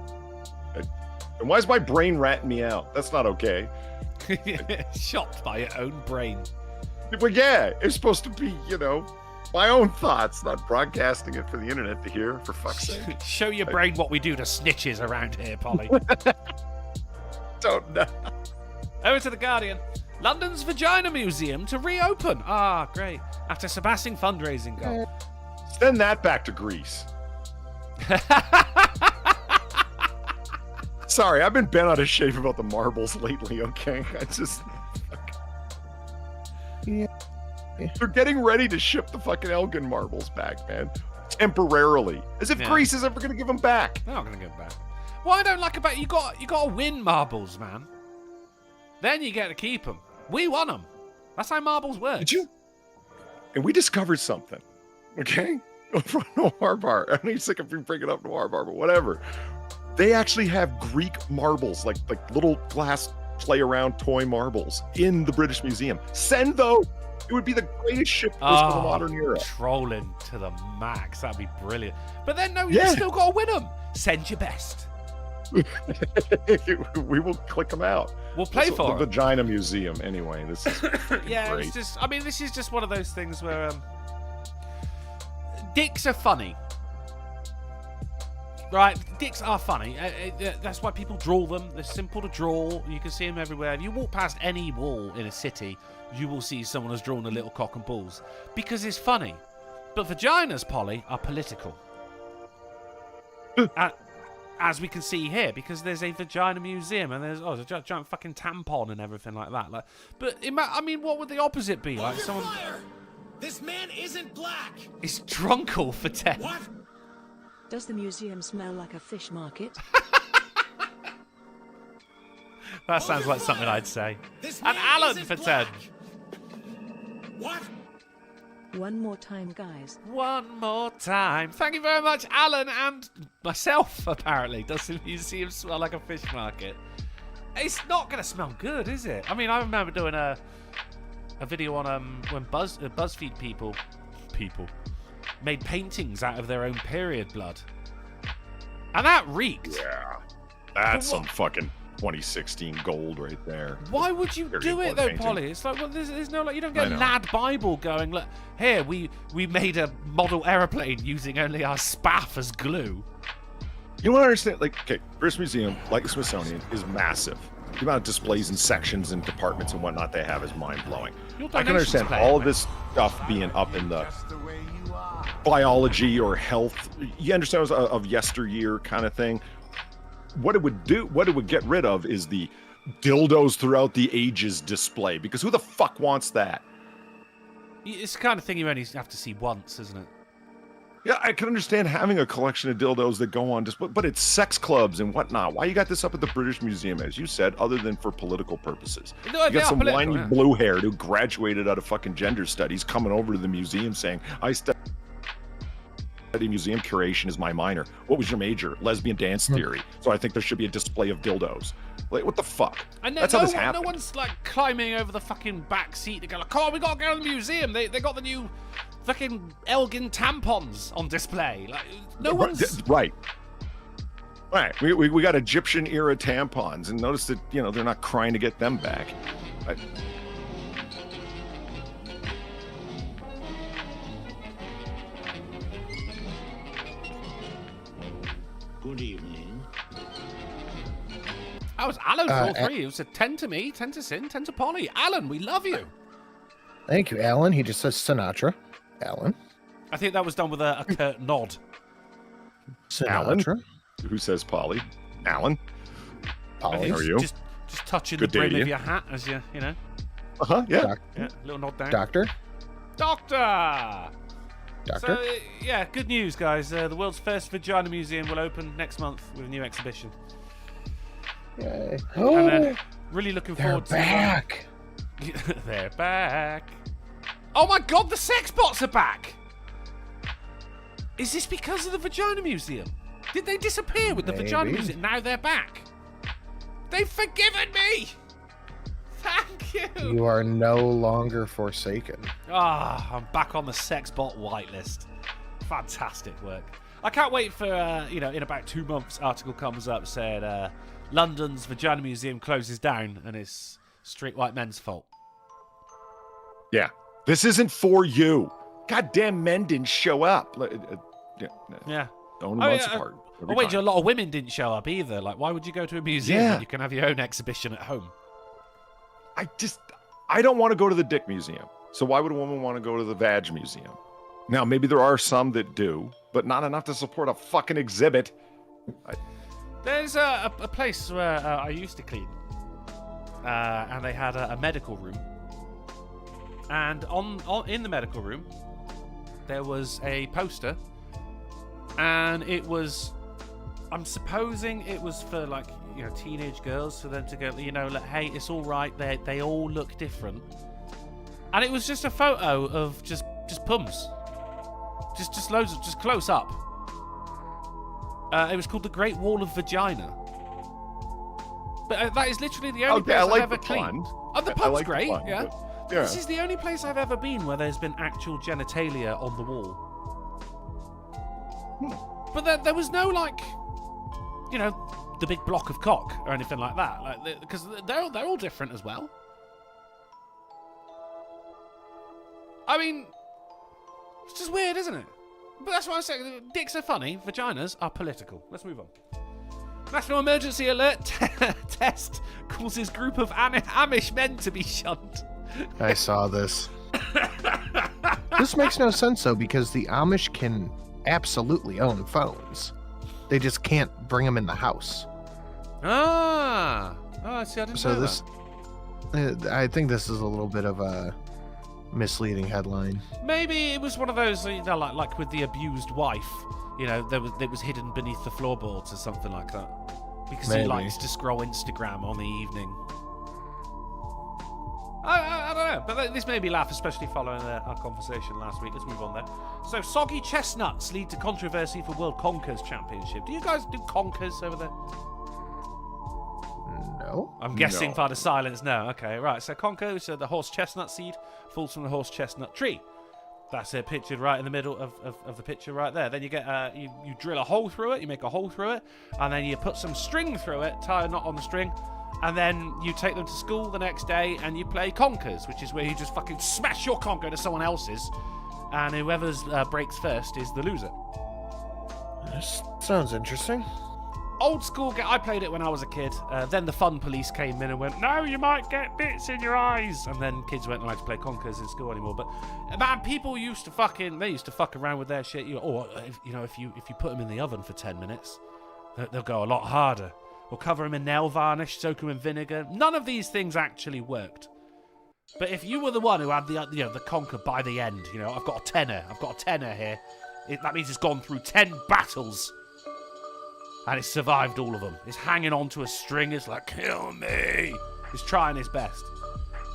And why is my brain ratting me out? That's not okay. Shocked by your own brain. Well, yeah, it's supposed to be, my own thoughts, not broadcasting it for the internet to hear, for fuck's sake. Show your brain what we do to snitches around here, Polly. Don't know. Over to The Guardian. London's Vagina Museum to reopen. Ah, great. After surpassing fundraising goal. Send that back to Greece. Sorry, I've been bent out of shape about the marbles lately, okay? Yeah. They're getting ready to ship the fucking Elgin marbles back, man. Temporarily. As if Greece is ever going to give them back. They're not going to give them back. What I don't like about you got to win marbles, man. Then you get to keep them. We won them. That's how marbles work. Did you? And we discovered something, okay? From Noir Bar. I know you're sick of me bringing up Noir Bar, but whatever. They actually have Greek marbles, like little glass play-around toy marbles in the British Museum. Send those. It would be the greatest ship for the modern era. Trolling to the max. That'd be brilliant. But then, no, you still got to win them. Send your best. We will click them out. We'll play for the them. Vagina Museum. Anyway, this is yeah, great. it's just. I mean, this is just one of those things where dicks are funny. Right, dicks are funny. That's why people draw them. They're simple to draw. You can see them everywhere. If you walk past any wall in a city, you will see someone has drawn a little cock and balls. Because it's funny. But vaginas, Polly, are political. As we can see here, because there's a vagina museum and there's a giant fucking tampon and everything like that. But I mean, what would the opposite be? Like someone. This man isn't black. It's Drunkle for 10. What? Does the museum smell like a fish market? That sounds like something I'd say. This And man Alan isn't for black. 10. What? One more time, guys. One more time. Thank you very much, Alan, and myself, apparently. Does the museum smell like a fish market? It's not going to smell good, is it? I mean, I remember doing a video on when BuzzFeed people made paintings out of their own period blood. And that reeked. Yeah. That's But some fucking 2016 gold right there. Why would you Period do blood it though, painting. Polly? It's like, well, there's no, like, you don't get I know. Lad Bible going, look, here, we made a model aeroplane using only our spaff as glue. You want to understand? Like, okay, British Museum, like the Smithsonian, is massive. The amount of displays and sections and departments and whatnot they have is mind-blowing. Your I can donations understand play all it, of mate. this stuff being up in the biology or health. You understand, of yesteryear kind of thing. What it would do, what it would get rid of, is the dildos throughout the ages display. Because who the fuck wants that? It's the kind of thing you only have to see once, isn't it? Yeah, I can understand having a collection of dildos that go on display, but it's sex clubs and whatnot. Why you got this up at the British Museum, as you said, other than for political purposes? No, You they got are some political, whiny yeah. blue-haired who graduated out of fucking gender studies coming over to the museum saying, I study museum curation is my minor. What was your major? Lesbian dance theory. So I think there should be a display of dildos. Like, what the fuck? And That's how this no happened. one's like climbing over the fucking back seat to go like, oh, we gotta go to the museum. They got the new fucking Elgin tampons on display. Like, no one's. Right. Right. We got Egyptian era tampons, and notice that, you know, they're not crying to get them back. Right. Good evening. I was Alan for all A- three. It was a 10 to me, 10 to Sin, 10 to Polly. Alan, we love you. Thank you, Alan. He just says Sinatra. Alan. I think that was done with a curt nod. Alan? Sinatra. Who says Polly? Alan? I think How are it's you? Just touching Good the day brim to of you. your hat as you know. Uh-huh, yeah. Yeah, little nod down. Doctor. Doctor! Doctor. So, yeah, good news, guys. The world's first vagina museum will open next month with a new exhibition. Yay. And really looking They're forward back. to They're back. Oh my god, the sex bots are back! Is this because of the vagina museum? Did they disappear with the vagina Maybe. museum? Now they're back. They've forgiven me! Thank you! You are no longer forsaken. Ah, I'm back on the sex bot whitelist. Fantastic work. I can't wait for, in about 2 months, article comes up saying London's vagina museum closes down and it's straight white men's fault. Yeah. This isn't for you. Goddamn men didn't show up. Yeah. Only Oh, once yeah, apart. I every wait till a time. lot of women didn't show up either. Like, why would you go to a museum Yeah. when you can have your own exhibition at home? I don't want to go to the dick museum. So why would a woman want to go to the vag museum? Now, maybe there are some that do, but not enough to support a fucking exhibit. There's a place where I used to clean, and they had a medical room. And in the medical room, there was a poster, and it was, I'm supposing it was for like, teenage girls, for them to go, like, hey, it's all right. They all look different, and it was just a photo of just pums, just loads of just close up. It was called the Great Wall of Vagina. But that is literally the only place I like I've ever the cleaned. pun. Oh, the I pun's like the great, pun, yeah. but- yeah. This is the only place I've ever been where there's been actual genitalia on the wall. But there was no, like, the big block of cock or anything like that. Like, because they're all different as well. I mean, it's just weird, isn't it? But that's what I'm saying. Dicks are funny. Vaginas are political. Let's move on. National emergency alert. Test causes group of Amish men to be shunned. I saw this. This makes no sense, though, because the Amish can absolutely own phones. They just can't bring them in the house. Ah. Oh, see, I didn't So know this, I think this is a little bit of a misleading headline. Maybe it was one of those, like with the abused wife. It was hidden beneath the floorboards or something like that. Because he Maybe. likes to scroll Instagram on the evening. I don't know, but this made me laugh, especially following our conversation last week. Let's move on there. So, soggy chestnuts lead to controversy for World Conkers Championship. Do you guys do conkers over there? No. I'm guessing by the silence, no. Okay, right. So, conker, so the horse chestnut seed falls from the horse chestnut tree. That's it, pictured right in the middle of the picture right there. Then you get you drill a hole through it, you make a hole through it, and then you put some string through it, tie a knot on the string, and then you take them to school the next day and you play conkers, which is where you just fucking smash your conker to someone else's, and whoever's breaks first is the loser. This sounds interesting. Old school, I played it when I was a kid. Then the fun police came in and went, no, you might get bits in your eyes. And then kids weren't allowed to play conkers in school anymore. But man, people used to fuck around with their shit. If you put them in the oven for 10 minutes, they'll go a lot harder. Or cover them in nail varnish, soak them in vinegar. None of these things actually worked. But if you were the one who had the conker by the end, I've got a tenner here. That means it's gone through 10 battles. And it's survived all of them. It's hanging on to a string. It's like, kill me. It's trying his best.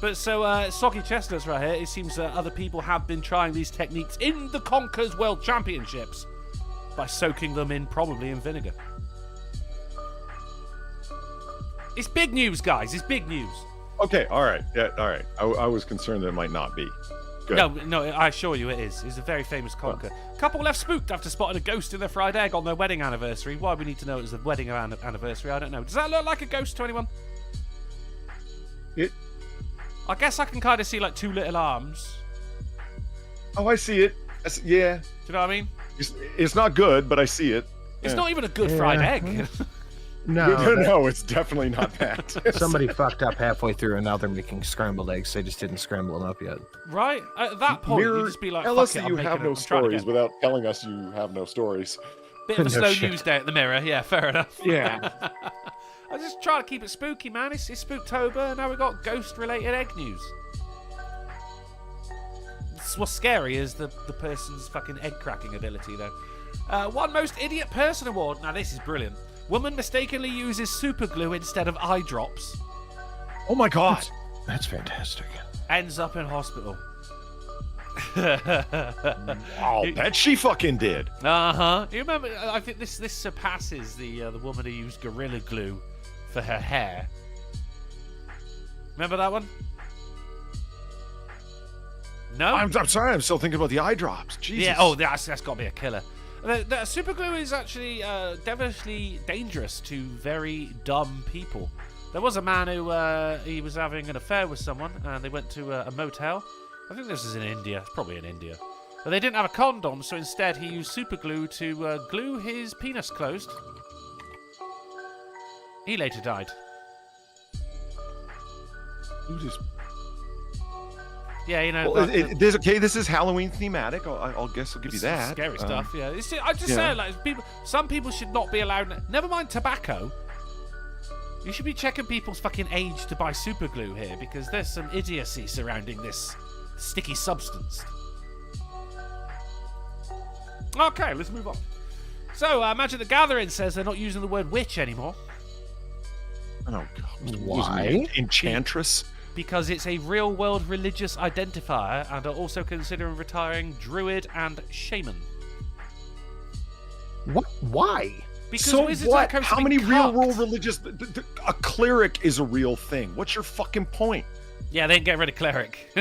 But so, soggy chestnuts right here. It seems other people have been trying these techniques in the Conkers World Championships by soaking them probably in vinegar. It's big news, guys. It's big news. Okay, all right. Yeah, all right. I was concerned that it might not be. Good. No, I assure you it is. It's a very famous conker. Couple left spooked after spotting a ghost in their fried egg on their wedding anniversary. Why we need to know it was a wedding anniversary, I don't know. Does that look like a ghost to anyone? I guess I can kind of see like two little arms. Oh, I see it. Yeah. Do you know what I mean? It's not good, but I see it. It's not even a good fried egg. No, it's definitely not that. Somebody fucked up halfway through, and now they're making scrambled eggs. They just didn't scramble them up yet. Right? At that point, you just be like, tell fuck us it, that I'm you making have it. no I'm trying stories again. without telling us you have no stories. Bit of a No slow shit. news day at the mirror. Yeah, fair enough. Yeah. I just try to keep it spooky, man. It's Spooktober, and now we've got ghost-related egg news. What's scary is the person's fucking egg-cracking ability, though. One Most Idiot Person Award. Now, this is brilliant. Woman mistakenly uses super glue instead of eye drops. Oh my god. That's fantastic. Ends up in hospital. I'll bet she fucking did. Uh-huh. You remember, I think this surpasses the woman who used Gorilla Glue for her hair. Remember that one? No? I'm sorry, I'm still thinking about the eye drops. Jesus. Yeah, that's got to be a killer. The super glue is actually devilishly dangerous to very dumb people. There was a man who he was having an affair with someone, and they went to a motel. I think this is in India. It's probably in India. But they didn't have a condom, so instead he used super glue to glue his penis closed. He later died. You just... Yeah, you know. Well, this is Halloween thematic. I'll guess I'll give you that. Scary stuff. Yeah, I just say like some people should not be allowed. Never mind tobacco. You should be checking people's fucking age to buy super glue here because there's some idiocy surrounding this sticky substance. Okay, let's move on. So, Magic the Gathering says they're not using the word witch anymore. Oh god. Why? Enchantress. Because it's a real-world religious identifier and are also considering retiring druid and shaman. What? Why? Because So wizards are what? supposed to How be many real cucked. world religious... A cleric is a real thing. What's your fucking point? Yeah, they didn't get rid of cleric.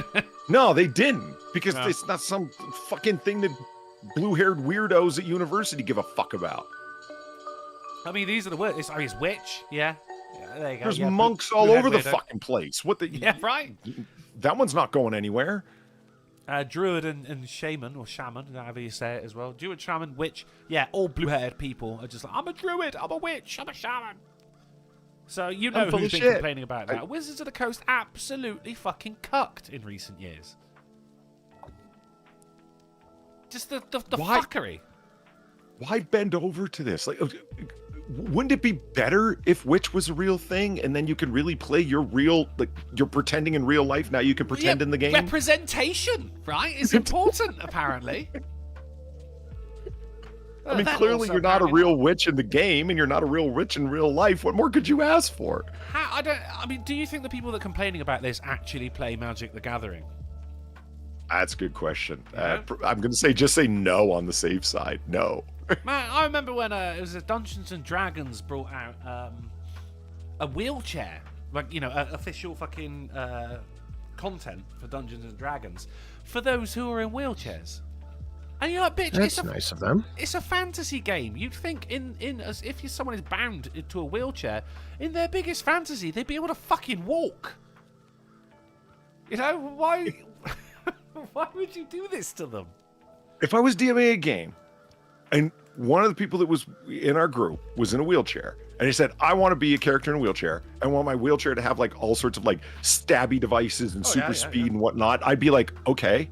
No, they didn't. Because No. it's not some fucking thing that blue-haired weirdos at university give a fuck about. I mean, these are the words. It's witch. Yeah. There you go. There's yeah, monks all blue-haired over the weirdo. fucking place. What the... Yeah, right. That one's not going anywhere. Druid and shaman, or shaman, however you say it as well. Druid, shaman, witch. Yeah, all blue-haired people are just like, I'm a druid, I'm a witch, I'm a shaman. So you know I'm full who's of been shit. complaining about that. Wizards of the Coast absolutely fucking cucked in recent years. Just the Why? fuckery. Why bend over to this? Like, wouldn't it be better if witch was a real thing, and then you can really play your real, like you're pretending in real life. Now you can pretend in the game. Representation, right, is important apparently. I mean, clearly you're not a real witch in the game, and you're not a real witch in real life. What more could you ask for? I mean, do you think the people that are complaining about this actually play Magic the Gathering? That's a good question. Yeah. I'm going to just say no on the safe side. No. Man, I remember when it was Dungeons and Dragons brought out a wheelchair, like, you know, official fucking content for Dungeons and Dragons for those who are in wheelchairs. And you're like, bitch, That's nice of them. It's a fantasy game. You'd think if someone is bound to a wheelchair, in their biggest fantasy, they'd be able to fucking walk. You know, why why would you do this to them? If I was DMing a game, and one of the people that was in our group was in a wheelchair, and he said, I want to be a character in a wheelchair. I want my wheelchair to have like all sorts of like stabby devices and super speed and whatnot. I'd be like, okay.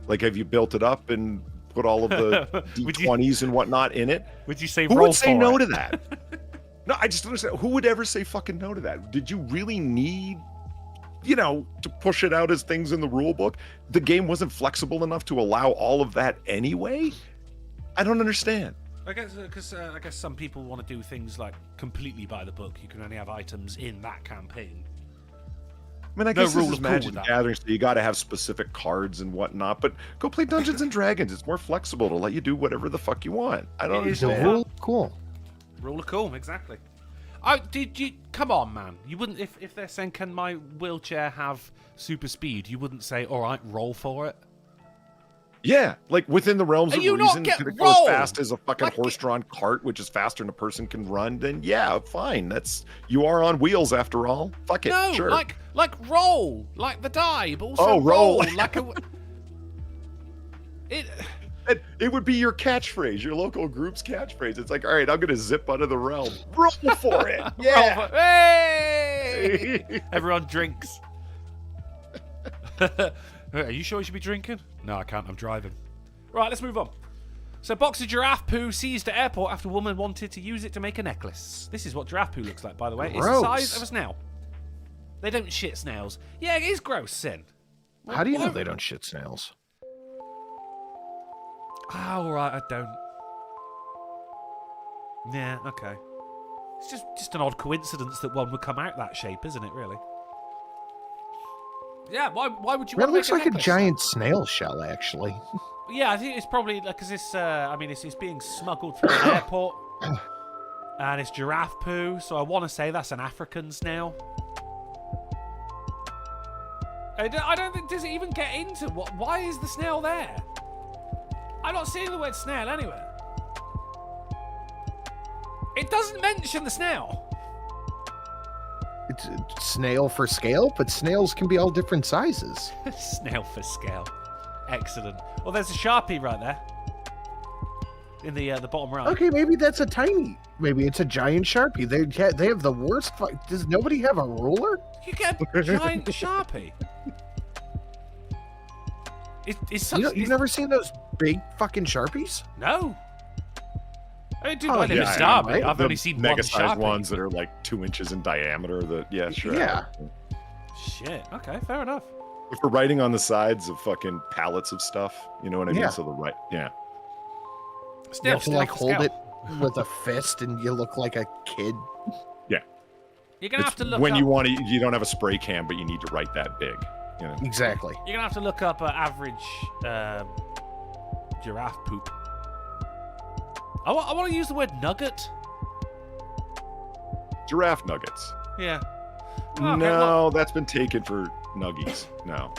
Like, have you built it up and put all of the D20s and whatnot in it? Would you say who roll would say for no it? to that? No, I just don't understand. Who would ever say fucking no to that? Did you really need, you know, to push it out as things in the rule book? The game wasn't flexible enough to allow all of that anyway? I don't understand. I guess because I guess some people want to do things like completely by the book. You can only have items in that campaign. I mean, I guess this is Magic the Gathering, so you got to have specific cards and whatnot. But go play Dungeons and Dragons. It's more flexible to let you do whatever the fuck you want. I don't understand. Rule cool. Rule of cool, exactly. Oh, did you come on, man? You wouldn't if they're saying, can my wheelchair have super speed? You wouldn't say, all right, roll for it. Yeah, like within the realms Are of you not reason, get could it go as rolled? fast as a fucking horse-drawn cart, which is faster than a person can run? Then yeah, fine. You are on wheels after all. Fuck it, No, sure. like roll, like the die, but also roll. like a. It would be your catchphrase, your local group's catchphrase. It's like, all right, I'm gonna zip out of the realm. Roll for it. Yeah. Roll for- hey! Everyone drinks. Are you sure you should be drinking? No, I can't. I'm driving. Right, let's move on. So, box of giraffe poo seized at airport after woman wanted to use it to make a necklace. This is what giraffe poo looks like, by the way. It's the size of a snail. They don't shit snails. Yeah, it is gross, Sin. How do you know they don't shit snails? Oh, all right, I don't. Yeah, okay. It's just an odd coincidence that one would come out that shape, isn't it, really? Yeah, why would you That want to looks make like a necklace? giant snail shell, actually. Yeah, I think it's probably because it's. I mean, it's being smuggled through an airport, and it's giraffe poo. So I want to say that's an African snail. I don't think. Does it even get into what? Why is the snail there? I'm not seeing the word snail anywhere. It doesn't mention the snail. It's snail for scale, but snails can be all different sizes. Snail for scale. Excellent. Well, there's a Sharpie right there. In the bottom right. Okay, maybe that's a tiny. Maybe it's a giant Sharpie. They have the worst. Does nobody have a ruler? You get a giant Sharpie. It's such. You've never seen those big fucking Sharpies? No. I mean, dude, Oh, I live in yeah, Derby. right? I've only seen one mega-sized Sharpie. ones that are like 2 inches in diameter. Yeah, sure. Yeah. Shit. Okay, fair enough. If we're writing on the sides of fucking pallets of stuff, you know what I mean? Yeah. So the right, yeah. Still, You have to like for hold scale. it with a fist, and you look like a kid. Yeah. You're gonna have to look when up. you want to, you don't have a spray can, but you need to write that big. You know. Exactly. You're gonna have to look up average giraffe poop. I want to use the word nugget. Giraffe nuggets. Yeah. Okay, No, that's been taken for nuggies. No.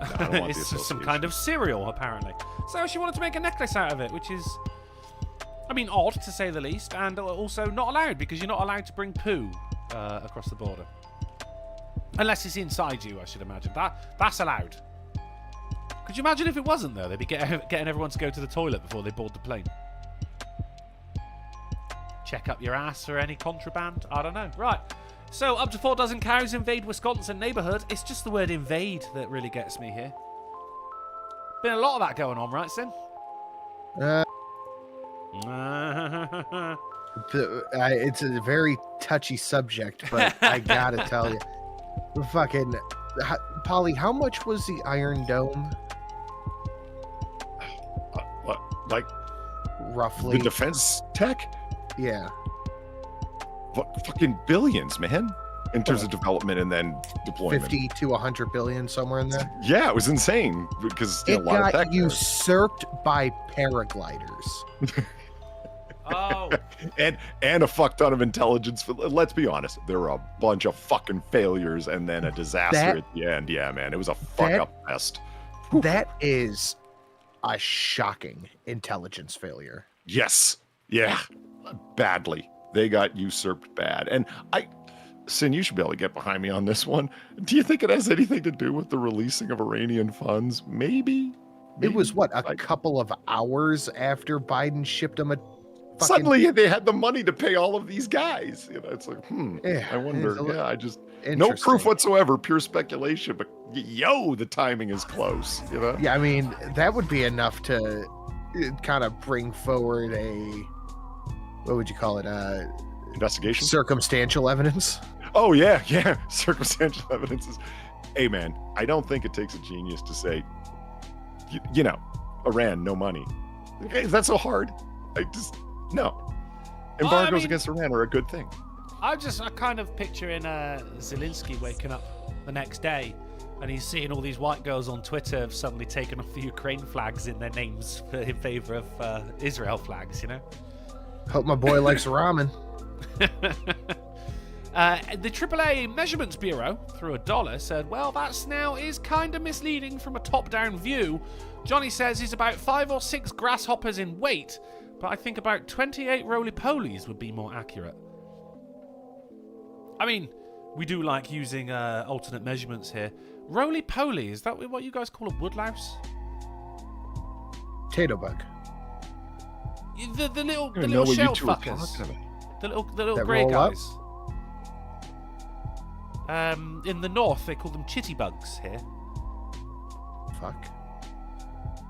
I don't want the it's just some association. kind of cereal, apparently. So she wanted to make a necklace out of it, which is, I mean, odd to say the least, and also not allowed because you're not allowed to bring poo across the border, unless it's inside you. I should imagine that's allowed. Could you imagine if it wasn't though? They'd be getting everyone to go to the toilet before they board the plane. Check up your ass for any contraband. I don't know. Right. So, up to 4 dozen cows invade Wisconsin neighborhood. It's just the word invade that really gets me here. Been a lot of that going on, right, Sin? It's a very touchy subject, but I gotta tell you, fucking Polly, how much was the Iron Dome? What? Like Roughly the defense tech? Yeah. What, fucking billions, man. In terms of development and then deployment. 50 to 100 billion, somewhere in there. Yeah, it was insane because It a lot of got tech there. usurped by paragliders. Oh, and a fuck ton of intelligence. Let's be honest, there were a bunch of fucking failures and then a disaster at the end. Yeah, man, it was a fuck up fest. That is a shocking intelligence failure. Yes, yeah, badly. They got usurped bad. And Sin, you should be able to get behind me on this one. Do you think it has anything to do with the releasing of Iranian funds? Maybe. It was what, a couple of hours after Biden shipped them a fucking... Suddenly they had the money to pay all of these guys. You know, it's like, Yeah, I wonder. Yeah, I just no interesting. proof whatsoever, pure speculation. But the timing is close. You know. Yeah, I mean, that would be enough to kind of bring forward a, what would you call it? Investigation? Circumstantial evidence. Oh yeah. Circumstantial evidence is. Hey man, I don't think it takes a genius to say, you know, Iran, no money. Okay, is that so hard? No. Embargoes against Iran are a good thing. I kind of picturing Zelensky waking up the next day and he's seeing all these white girls on Twitter have suddenly taken off the Ukraine flags in their names in favor of Israel flags, you know? Hope my boy likes ramen. The AAA Measurements Bureau, through $1, said, well, that snail is kind of misleading from a top-down view. Johnny says he's about 5 or 6 grasshoppers in weight, but I think about 28 roly-polies would be more accurate. I mean, we do like using alternate measurements here. Roly-poly, is that what you guys call a woodlouse? Potato bug. The little shell fuckers. The little grey guys. In the north, they call them chitty bugs here. Fuck.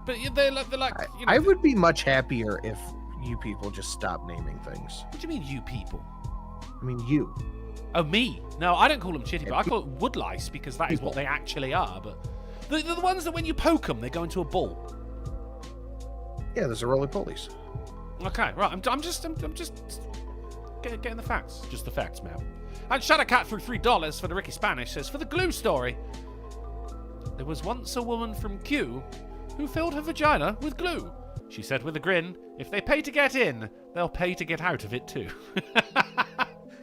But they're like you know, I would be much happier if you people just stopped naming things. What do you mean, you people? I mean, you. Oh, me? No, I don't call them chitty bugs. I call it woodlice because that is what they actually are. But they're the ones that when you poke them, they go into a ball. Yeah, there's the roly-polies. Okay, right. I'm just getting the facts. Just the facts, man. And Shadowcat through $3 for the Ricky Spanish says, for the glue story, there was once a woman from Q who filled her vagina with glue. She said with a grin, if they pay to get in, they'll pay to get out of it too.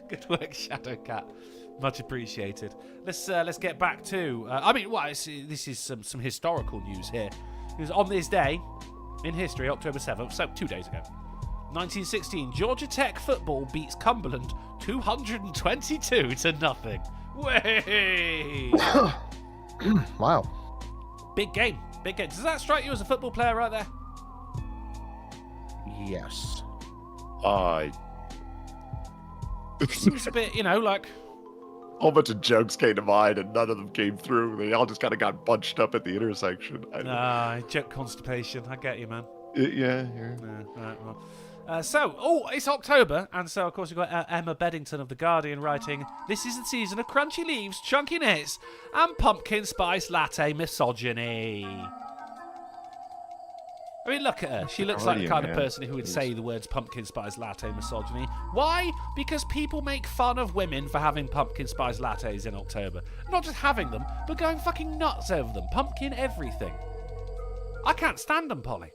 Good work, Shadowcat. Much appreciated. Let's get back to... this is some historical news here. Because on this day, in history, October 7th, so 2 days ago, 1916, Georgia Tech football beats Cumberland 222 to nothing. Way! Wow. Big game. Big game. Does that strike you as a football player right there? Yes. Seems a bit, like... A whole bunch of jokes came to mind and none of them came through. They all just kind of got bunched up at the intersection. Joke constipation. I get you, man. Yeah. Right, well. It's October, and so, of course, we've got Emma Beddington of The Guardian writing, this is the season of crunchy leaves, chunky nits, and pumpkin spice latte misogyny. I mean, look at her. She looks like the kind of person who would say the words pumpkin spice latte misogyny. Why? Because people make fun of women for having pumpkin spice lattes in October. Not just having them, but going fucking nuts over them. Pumpkin everything. I can't stand them, Polly.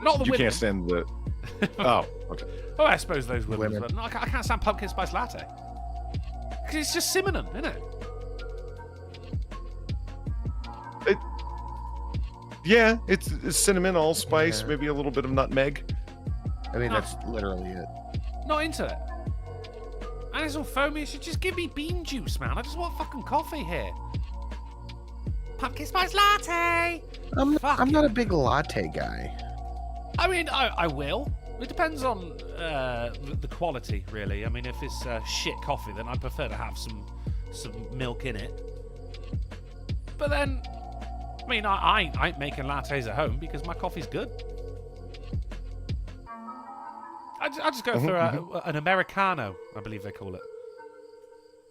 Not the women. You can't stand the... Oh, okay. Oh, I suppose those women. But no, I can't stand pumpkin spice latte. Because it's just cinnamon, isn't it? Yeah, it's cinnamon, allspice, maybe a little bit of nutmeg. I mean, that's literally it. Not into it. And it's all foamy. You should just give me bean juice, man. I just want fucking coffee here. Pumpkin spice latte! I'm not a big latte guy. I mean, I will. It depends on the quality, really. I mean, if it's shit coffee, then I prefer to have some milk in it. But then, I mean, I ain't making lattes at home because my coffee's good. I just go for an Americano, I believe they call it.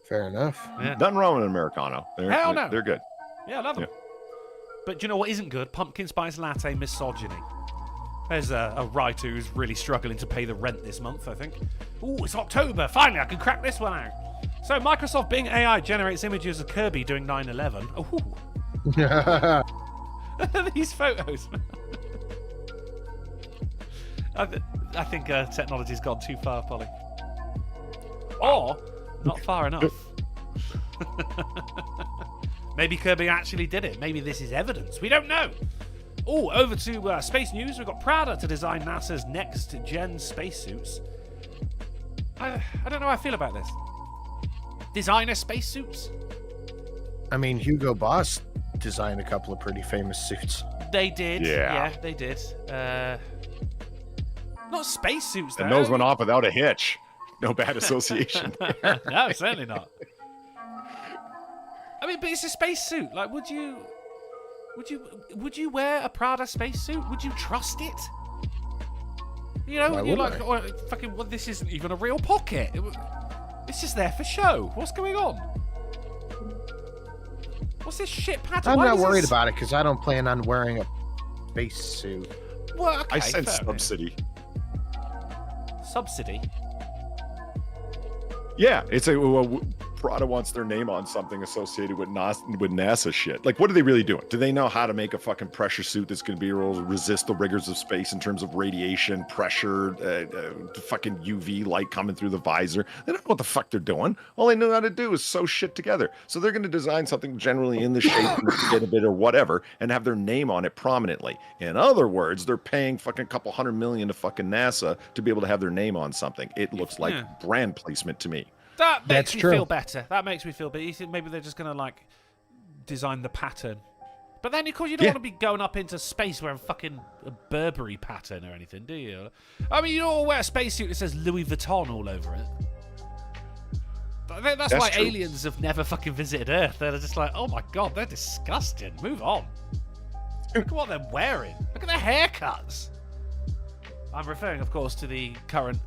Fair enough. Yeah. Nothing wrong with an Americano. Hell no. They're good. Yeah, I love them. Yeah. But do you know what isn't good? Pumpkin spice latte misogyny. There's a writer who's really struggling to pay the rent this month, I think. Ooh, it's October. Finally, I can crack this one out. So, Microsoft Bing AI generates images of Kirby doing 9/11. Ooh. These photos. I think technology's gone too far, Polly. Or, not far enough. Maybe Kirby actually did it. Maybe this is evidence. We don't know. Oh, over to space news. We've got Prada to design NASA's next-gen spacesuits. I don't know how I feel about this. Designer spacesuits? I mean, Hugo Boss designed a couple of pretty famous suits. They did. Yeah. They did. Not spacesuits, though. And those went off without a hitch. No bad association. No, certainly not. I mean, but it's a spacesuit. Like, would you wear a Prada spacesuit? Would you trust it? You know, Why you're would like, I? oh, fucking, well, this isn't even a real pocket. It's just there for show. What's going on? What's this shit pattern? I'm Why not does worried this- about it because I don't plan on wearing a spacesuit. Well, okay, I sense fair enough. subsidy. Subsidy. Yeah, it's Prada wants their name on something associated with NASA shit. Like, what are they really doing? Do they know how to make a fucking pressure suit that's going to be able to resist the rigors of space in terms of radiation, pressure, fucking UV light coming through the visor? They don't know what the fuck they're doing. All they know how to do is sew shit together. So they're going to design something generally in the shape and get a bit or whatever and have their name on it prominently. In other words, they're paying fucking couple $100 million to fucking NASA to be able to have their name on something. It looks like Yeah. brand placement to me. That makes That's me true. feel better. That makes me feel better. You think maybe they're just going to, like, design the pattern. But then, of course, you don't Yeah. want to be going up into space wearing fucking a Burberry pattern or anything, do you? I mean, you don't wear a spacesuit that says Louis Vuitton all over it. I think that's why That's true. aliens have never fucking visited Earth. They're just like, oh my god, they're disgusting. Move on. Look at what they're wearing. Look at their haircuts. I'm referring, of course, to the current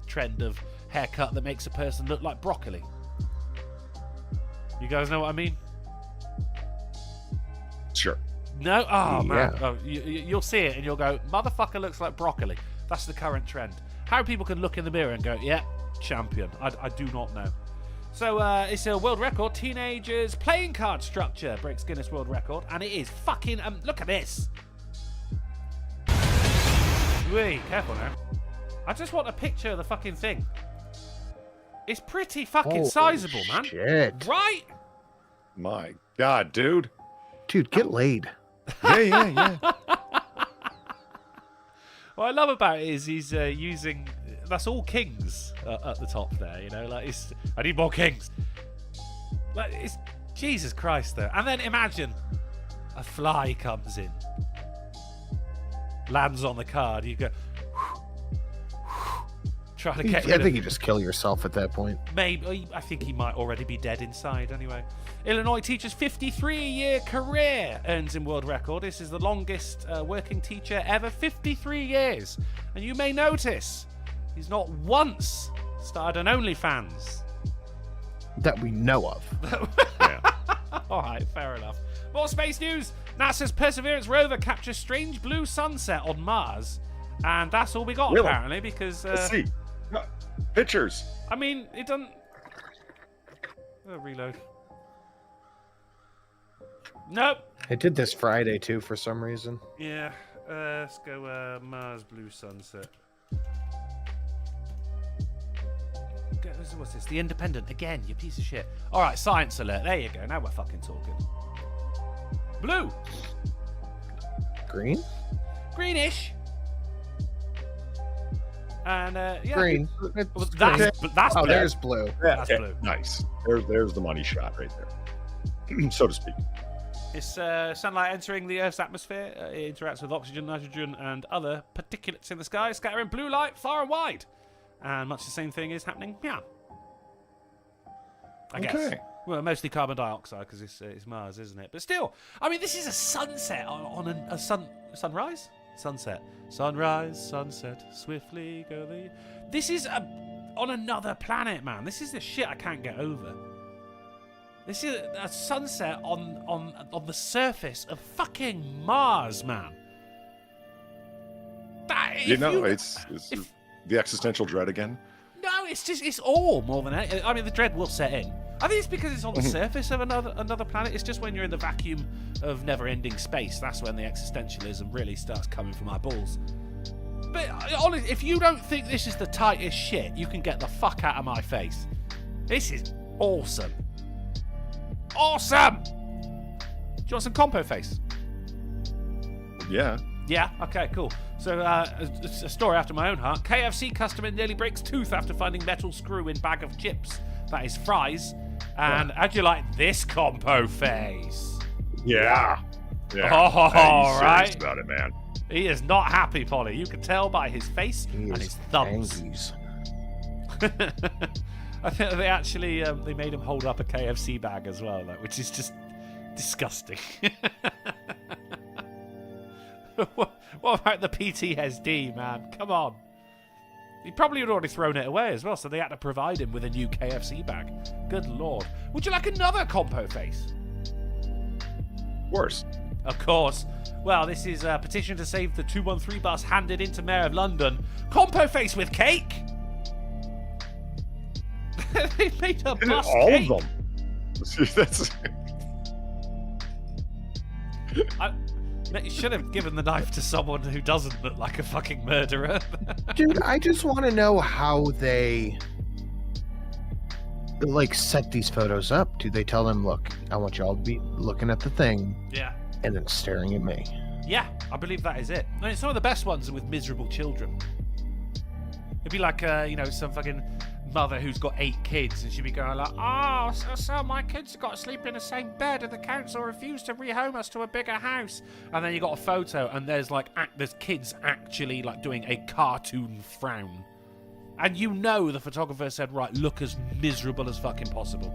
trend of haircut that makes a person look like broccoli. You guys know what I mean? Sure. No? Oh, man. Yeah. Oh, you'll see it and you'll go, motherfucker looks like broccoli. That's the current trend. How people can look in the mirror and go, yeah, champion. I do not know. So it's a world record. Teenagers playing card structure breaks Guinness World Record. And it is fucking... look at this. Wait, careful now. I just want a picture of the fucking thing. It's pretty fucking Holy sizable, man. shit. Right? My God, dude. Dude, get laid. Yeah. What I love about it is he's using... That's all kings at the top there, you know? Like, I need more kings. Like, it's... Jesus Christ, though. And then imagine a fly comes in. Lands on the card. You go... Trying to get I rid of think you just kill yourself at that point. Maybe. I think he might already be dead inside anyway. Illinois teacher's 53-year career earns him world record. This is the longest working teacher ever, 53 years. And you may notice he's not once started an OnlyFans. That we know of. All right, fair enough. More space news. NASA's Perseverance rover captures strange blue sunset on Mars. And that's all we got, Really? apparently, because... Let's see. Pictures. I mean, it doesn't... reload. Nope. It did this Friday, too, for some reason. Yeah. Let's go Mars blue sunset. What's this? The Independent. Again, you piece of shit. All right, science alert. There you go. Now we're fucking talking. Blue. Green? Greenish. And, yeah. Green. Well, It's that's green. that's Oh, blue. there's blue. That's blue. Nice. There's the money shot right there, so to speak. It's sunlight entering the Earth's atmosphere. It interacts with oxygen, nitrogen, and other particulates in the sky, scattering blue light far and wide. And much the same thing is happening here. I guess. Okay. Well, mostly carbon dioxide because it's Mars, isn't it? But still, I mean, this is a sunset on a sunrise. Sunset. Sunrise, sunset, swiftly go the... This is on another planet, man. This is the shit I can't get over. This is a sunset on the surface of fucking Mars, man. It's the existential dread again. No, it's awe more than anything. I mean, the dread will set in. I think it's because it's on the surface of another planet. It's just when you're in the vacuum of never-ending space, that's when the existentialism really starts coming from my balls. But honestly, if you don't think this is the tightest shit, you can get the fuck out of my face. This is awesome. Awesome! Do you want some compo face? Yeah. Yeah? Okay, cool. So, a story after my own heart. KFC customer nearly breaks tooth after finding metal screw in bag of chips. That is fries. And how'd you like this compo face? Yeah. Yeah. Oh, He's right. serious about it, man. He is not happy, Polly. You can tell by his face and his thumbs. I think they actually they made him hold up a KFC bag as well, which is just disgusting. What about the PTSD, man? Come on. He probably had already thrown it away as well, so they had to provide him with a new KFC bag. Good lord. Would you like another compo face? Worse. Of course. Well, this is a petition to save the 213 bus handed in to Mayor of London. Compo face with cake? They made a bus All cake. of them. That's... You should have given the knife to someone who doesn't look like a fucking murderer. Dude, I just want to know how they set these photos up. Do they tell them, look, I want y'all to be looking at the thing, Yeah. and then staring at me? Yeah, I believe that is it. I mean, some of the best ones are with miserable children. It'd be like, some fucking mother who's got 8 kids, and she'd be going like, oh, so my kids have got to sleep in the same bed, and the council refused to rehome us to a bigger house. And then you got a photo, and there's there's kids actually doing a cartoon frown. And the photographer said, right, look as miserable as fucking possible.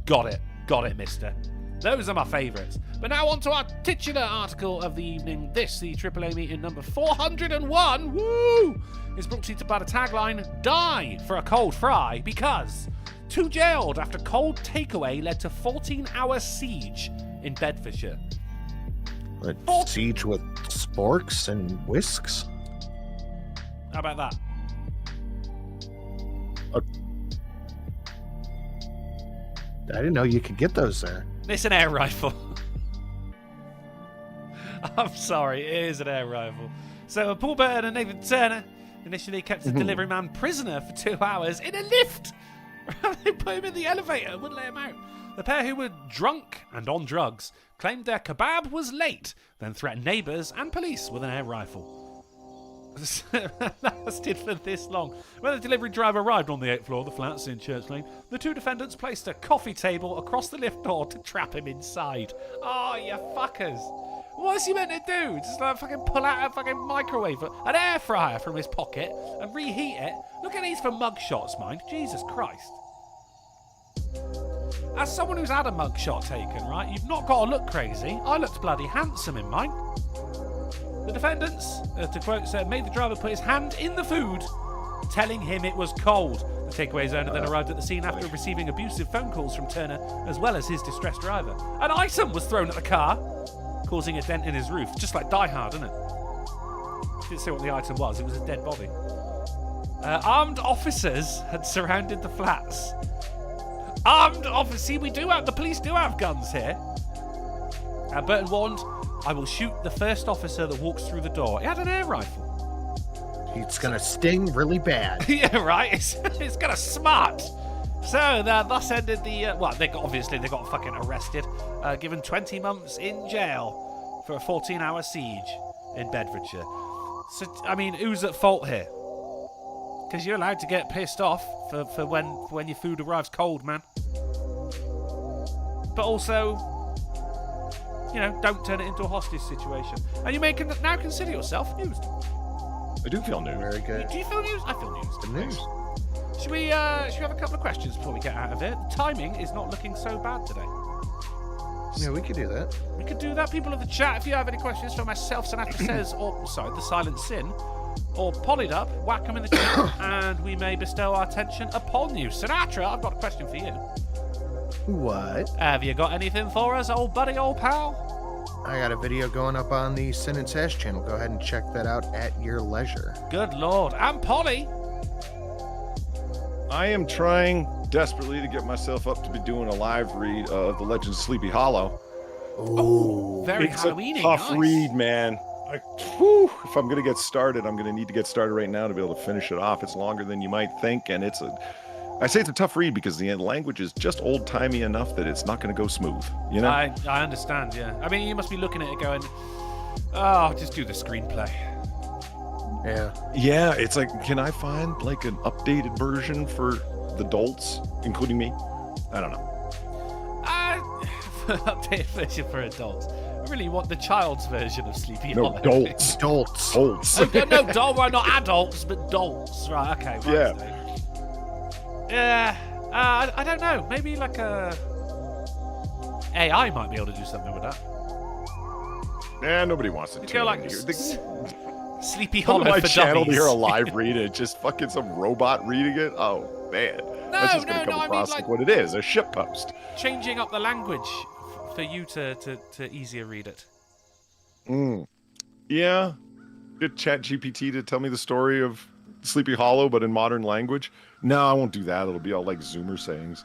Got it, mister. Those are my favourites. But now on to our titular article of the evening. This, the AAA meeting number 401, woo, is brought to you by the tagline, die for a cold fry, because 2 jailed after cold takeaway led to 14-hour siege in Bedfordshire. Siege with sporks and whisks? How about that? I didn't know you could get those there. It's an air rifle. I'm sorry, it is an air rifle. So Paul Burton and Nathan Turner initially kept the delivery man prisoner for 2 hours in a lift. They put him in the elevator and wouldn't let him out. The pair, who were drunk and on drugs, claimed their kebab was late, then threatened neighbours and police with an air rifle. That lasted for this long. When the delivery driver arrived on the 8th floor of the flats in Church Lane, the 2 defendants placed a coffee table across the lift door to trap him inside. Oh, you fuckers. What's he meant to do? Just fucking pull out a fucking microwave, an air fryer from his pocket and reheat it? Look at these for mug shots, mind. Jesus Christ. As someone who's had a mug shot taken, right, you've not got to look crazy. I looked bloody handsome in mine. The defendants, to quote, said, made the driver put his hand in the food, telling him it was cold. The takeaway owner then arrived at the scene after receiving abusive phone calls from Turner, as well as his distressed driver. An item was thrown at the car, causing a dent in his roof, just like Die Hard, isn't it? Didn't say what the item was. It was a dead body. Armed officers had surrounded the flats. Armed officers. See, the police do have guns here. Burton warned, I will shoot the first officer that walks through the door. He had an air rifle. It's gonna sting really bad. Yeah, right. It's gonna smart. So thus ended the. They got fucking arrested, given 20 months in jail for a 14-hour siege in Bedfordshire. So I mean, who's at fault here? Because you're allowed to get pissed off for when your food arrives cold, man. But also, don't turn it into a hostage situation. And you may now consider yourself amused. I do feel new. Very good. Do you feel amused? I feel amused. The news. Should we have a couple of questions before we get out of here? The timing is not looking so bad today. Yeah, we could do that. We could do that. People of the chat, if you have any questions for myself, Sinatra Says, or, sorry, The Silent Sin, or Polydub, whack them in the chat, and we may bestow our attention upon you. Sinatra, I've got a question for you. What? Have you got anything for us, old buddy, old pal? I got a video going up on the Sin and Sash channel. Go ahead and check that out at your leisure. Good lord. And Polly? I am trying desperately to get myself up to be doing a live read of The Legend of Sleepy Hollow. Ooh. Very It's Halloween-y. a tough Nice. read, man. If I'm going to get started, I'm going to need to get started right now to be able to finish it off. It's longer than you might think, and I say it's a tough read because the language is just old-timey enough that it's not going to go smooth, you know? I understand, yeah. I mean, you must be looking at it going, oh, just do the screenplay. Yeah. Yeah, it's like, can I find like an updated version for the adults, including me? I don't know. Updated version for adults. I really want the child's version of Sleepy No, Hollow. adults. Adults. Adults. No, well, not adults, but dolts. Right, okay. Right, Yeah. so- Yeah, I don't know. Maybe like a AI might be able to do something with that. Yeah, nobody wants to Go tune like in here. Sleepy Come Hollow to my for channel to dummies. hear a live read and it's just fucking some robot reading it. Oh man, that's just gonna come I mean, across like- like what it is, a shitpost. Changing up the language for you to easier read it. Yeah, get ChatGPT to tell me the story of Sleepy Hollow, but in modern language. No, I won't do that. It'll be all like Zoomer sayings.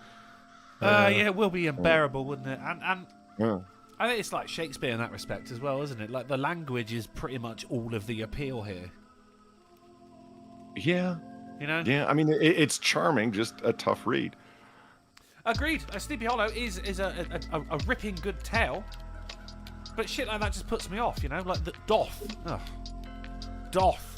Yeah, it will be unbearable, wouldn't it? And Yeah. I think it's like Shakespeare in that respect as well, isn't it? Like the language is pretty much all of the appeal here. Yeah. You know? Yeah. I mean, it's charming, just a tough read. Agreed. Sleepy Hollow is a ripping good tale, but shit like that just puts me off. You know, like the doff. Ugh. Doff.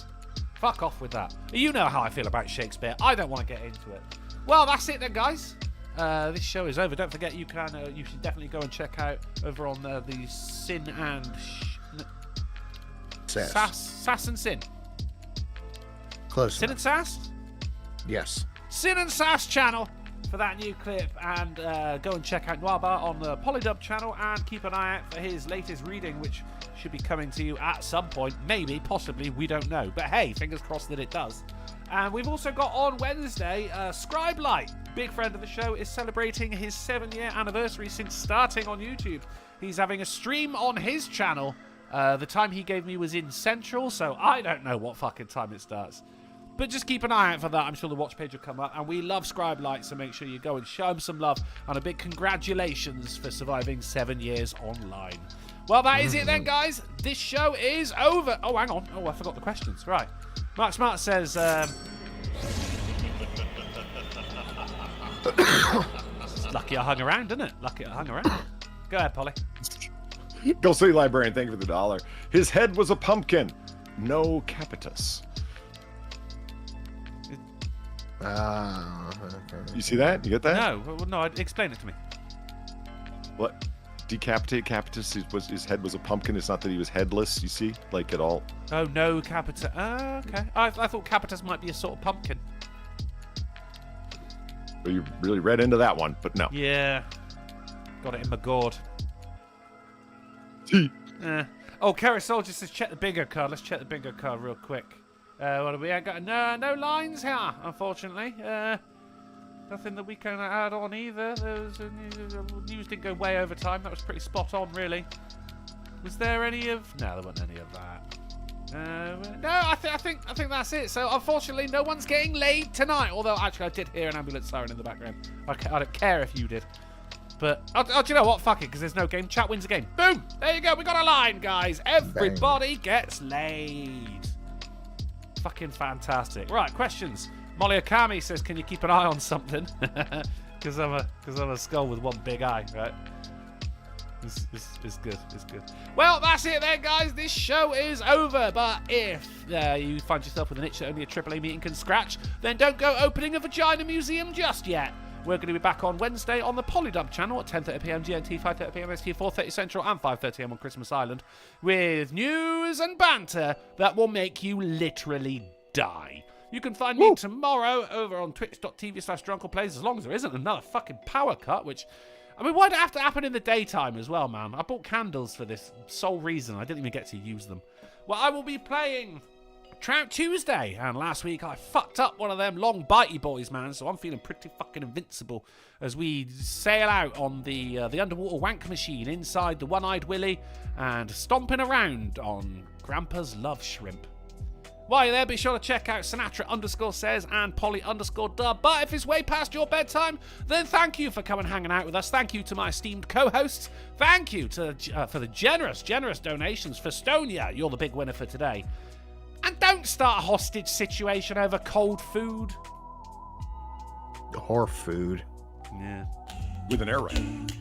Fuck off with that. You know how I feel about Shakespeare. I don't want to get into it. Well, that's it then, guys. This show is over. Don't forget, you should definitely go and check out over on the Sin and Sass and Sin. Close Sin enough. and Sass? Yes. Sin and Sass channel for that new clip, and go and check out Noirbar on the Polydub channel, and keep an eye out for his latest reading, which should be coming to you at some point. Maybe, possibly, we don't know. But hey, fingers crossed that it does. And we've also got on Wednesday, Scribelight, big friend of the show, is celebrating his 7-year anniversary since starting on YouTube. He's having a stream on his channel. The time he gave me was in Central, so I don't know what fucking time it starts. But just keep an eye out for that. I'm sure the watch page will come up. And we love Scribelight, so make sure you go and show him some love. And a big congratulations for surviving 7 years online. Well, that is it then, guys. This show is over. Oh, hang on. Oh, I forgot the questions. Right. Mark Smart says... lucky I hung around, isn't it? Lucky I hung around. Go ahead, Polly. Go City Librarian, thank you for the $1. His head was a pumpkin. No capitus. Okay. You see that? You get that? No, explain it to me. What? Decapitate capitus, his head was a pumpkin. It's not that he was headless, you see? Like at all. Oh, no capitus. Okay. I thought capitus might be a sort of pumpkin. Well, you really read into that one, but no. Yeah. Got it in my gourd. Oh, Carousel just says check the bingo card. Let's check the bingo card real quick. What have we got? No lines here, unfortunately. Nothing that we can add on either. There was news didn't go way over time. That was pretty spot on, really. Was there any of? No, there wasn't any of that. No, I think that's it. So unfortunately, no one's getting laid tonight. Although actually, I did hear an ambulance siren in the background. I don't care if you did. But do you know what? Fuck it, because there's no game. Chat wins a game. Boom! There you go. We got a line, guys. Everybody gets laid. Fucking fantastic. Right, questions. Molly Okami says, "Can you keep an eye on something?" Because I'm a skull with one big eye, right? It's good. It's good. Well, that's it then, guys. This show is over. But if you find yourself with an itch that only a AAA meeting can scratch, then don't go opening a vagina museum just yet. We're going to be back on Wednesday on the Polydub channel at 10:30pm GMT, 5:30pm ST, 4:30 Central, and 5:30am on Christmas Island, with news and banter that will make you literally die. You can find me tomorrow over on twitch.tv/drunkleplays, as long as there isn't another fucking power cut, which I mean, why'd it have to happen in the daytime as well, man? I bought candles for this sole reason. I didn't even get to use them. Well, I will be playing Trout Tuesday, and last week I fucked up one of them long bitey boys, man, so I'm feeling pretty fucking invincible as we sail out on the underwater wank machine inside the One-Eyed Willy and stomping around on Grandpa's love shrimp. While you're there, be sure to check out Sinatra_says and Polly_dub. But if it's way past your bedtime, then thank you for coming and hanging out with us. Thank you to my esteemed co-hosts. Thank you to for the generous donations. For Stonia, you're the big winner for today. And don't start a hostage situation over cold food. Or food. Yeah. With an air raid.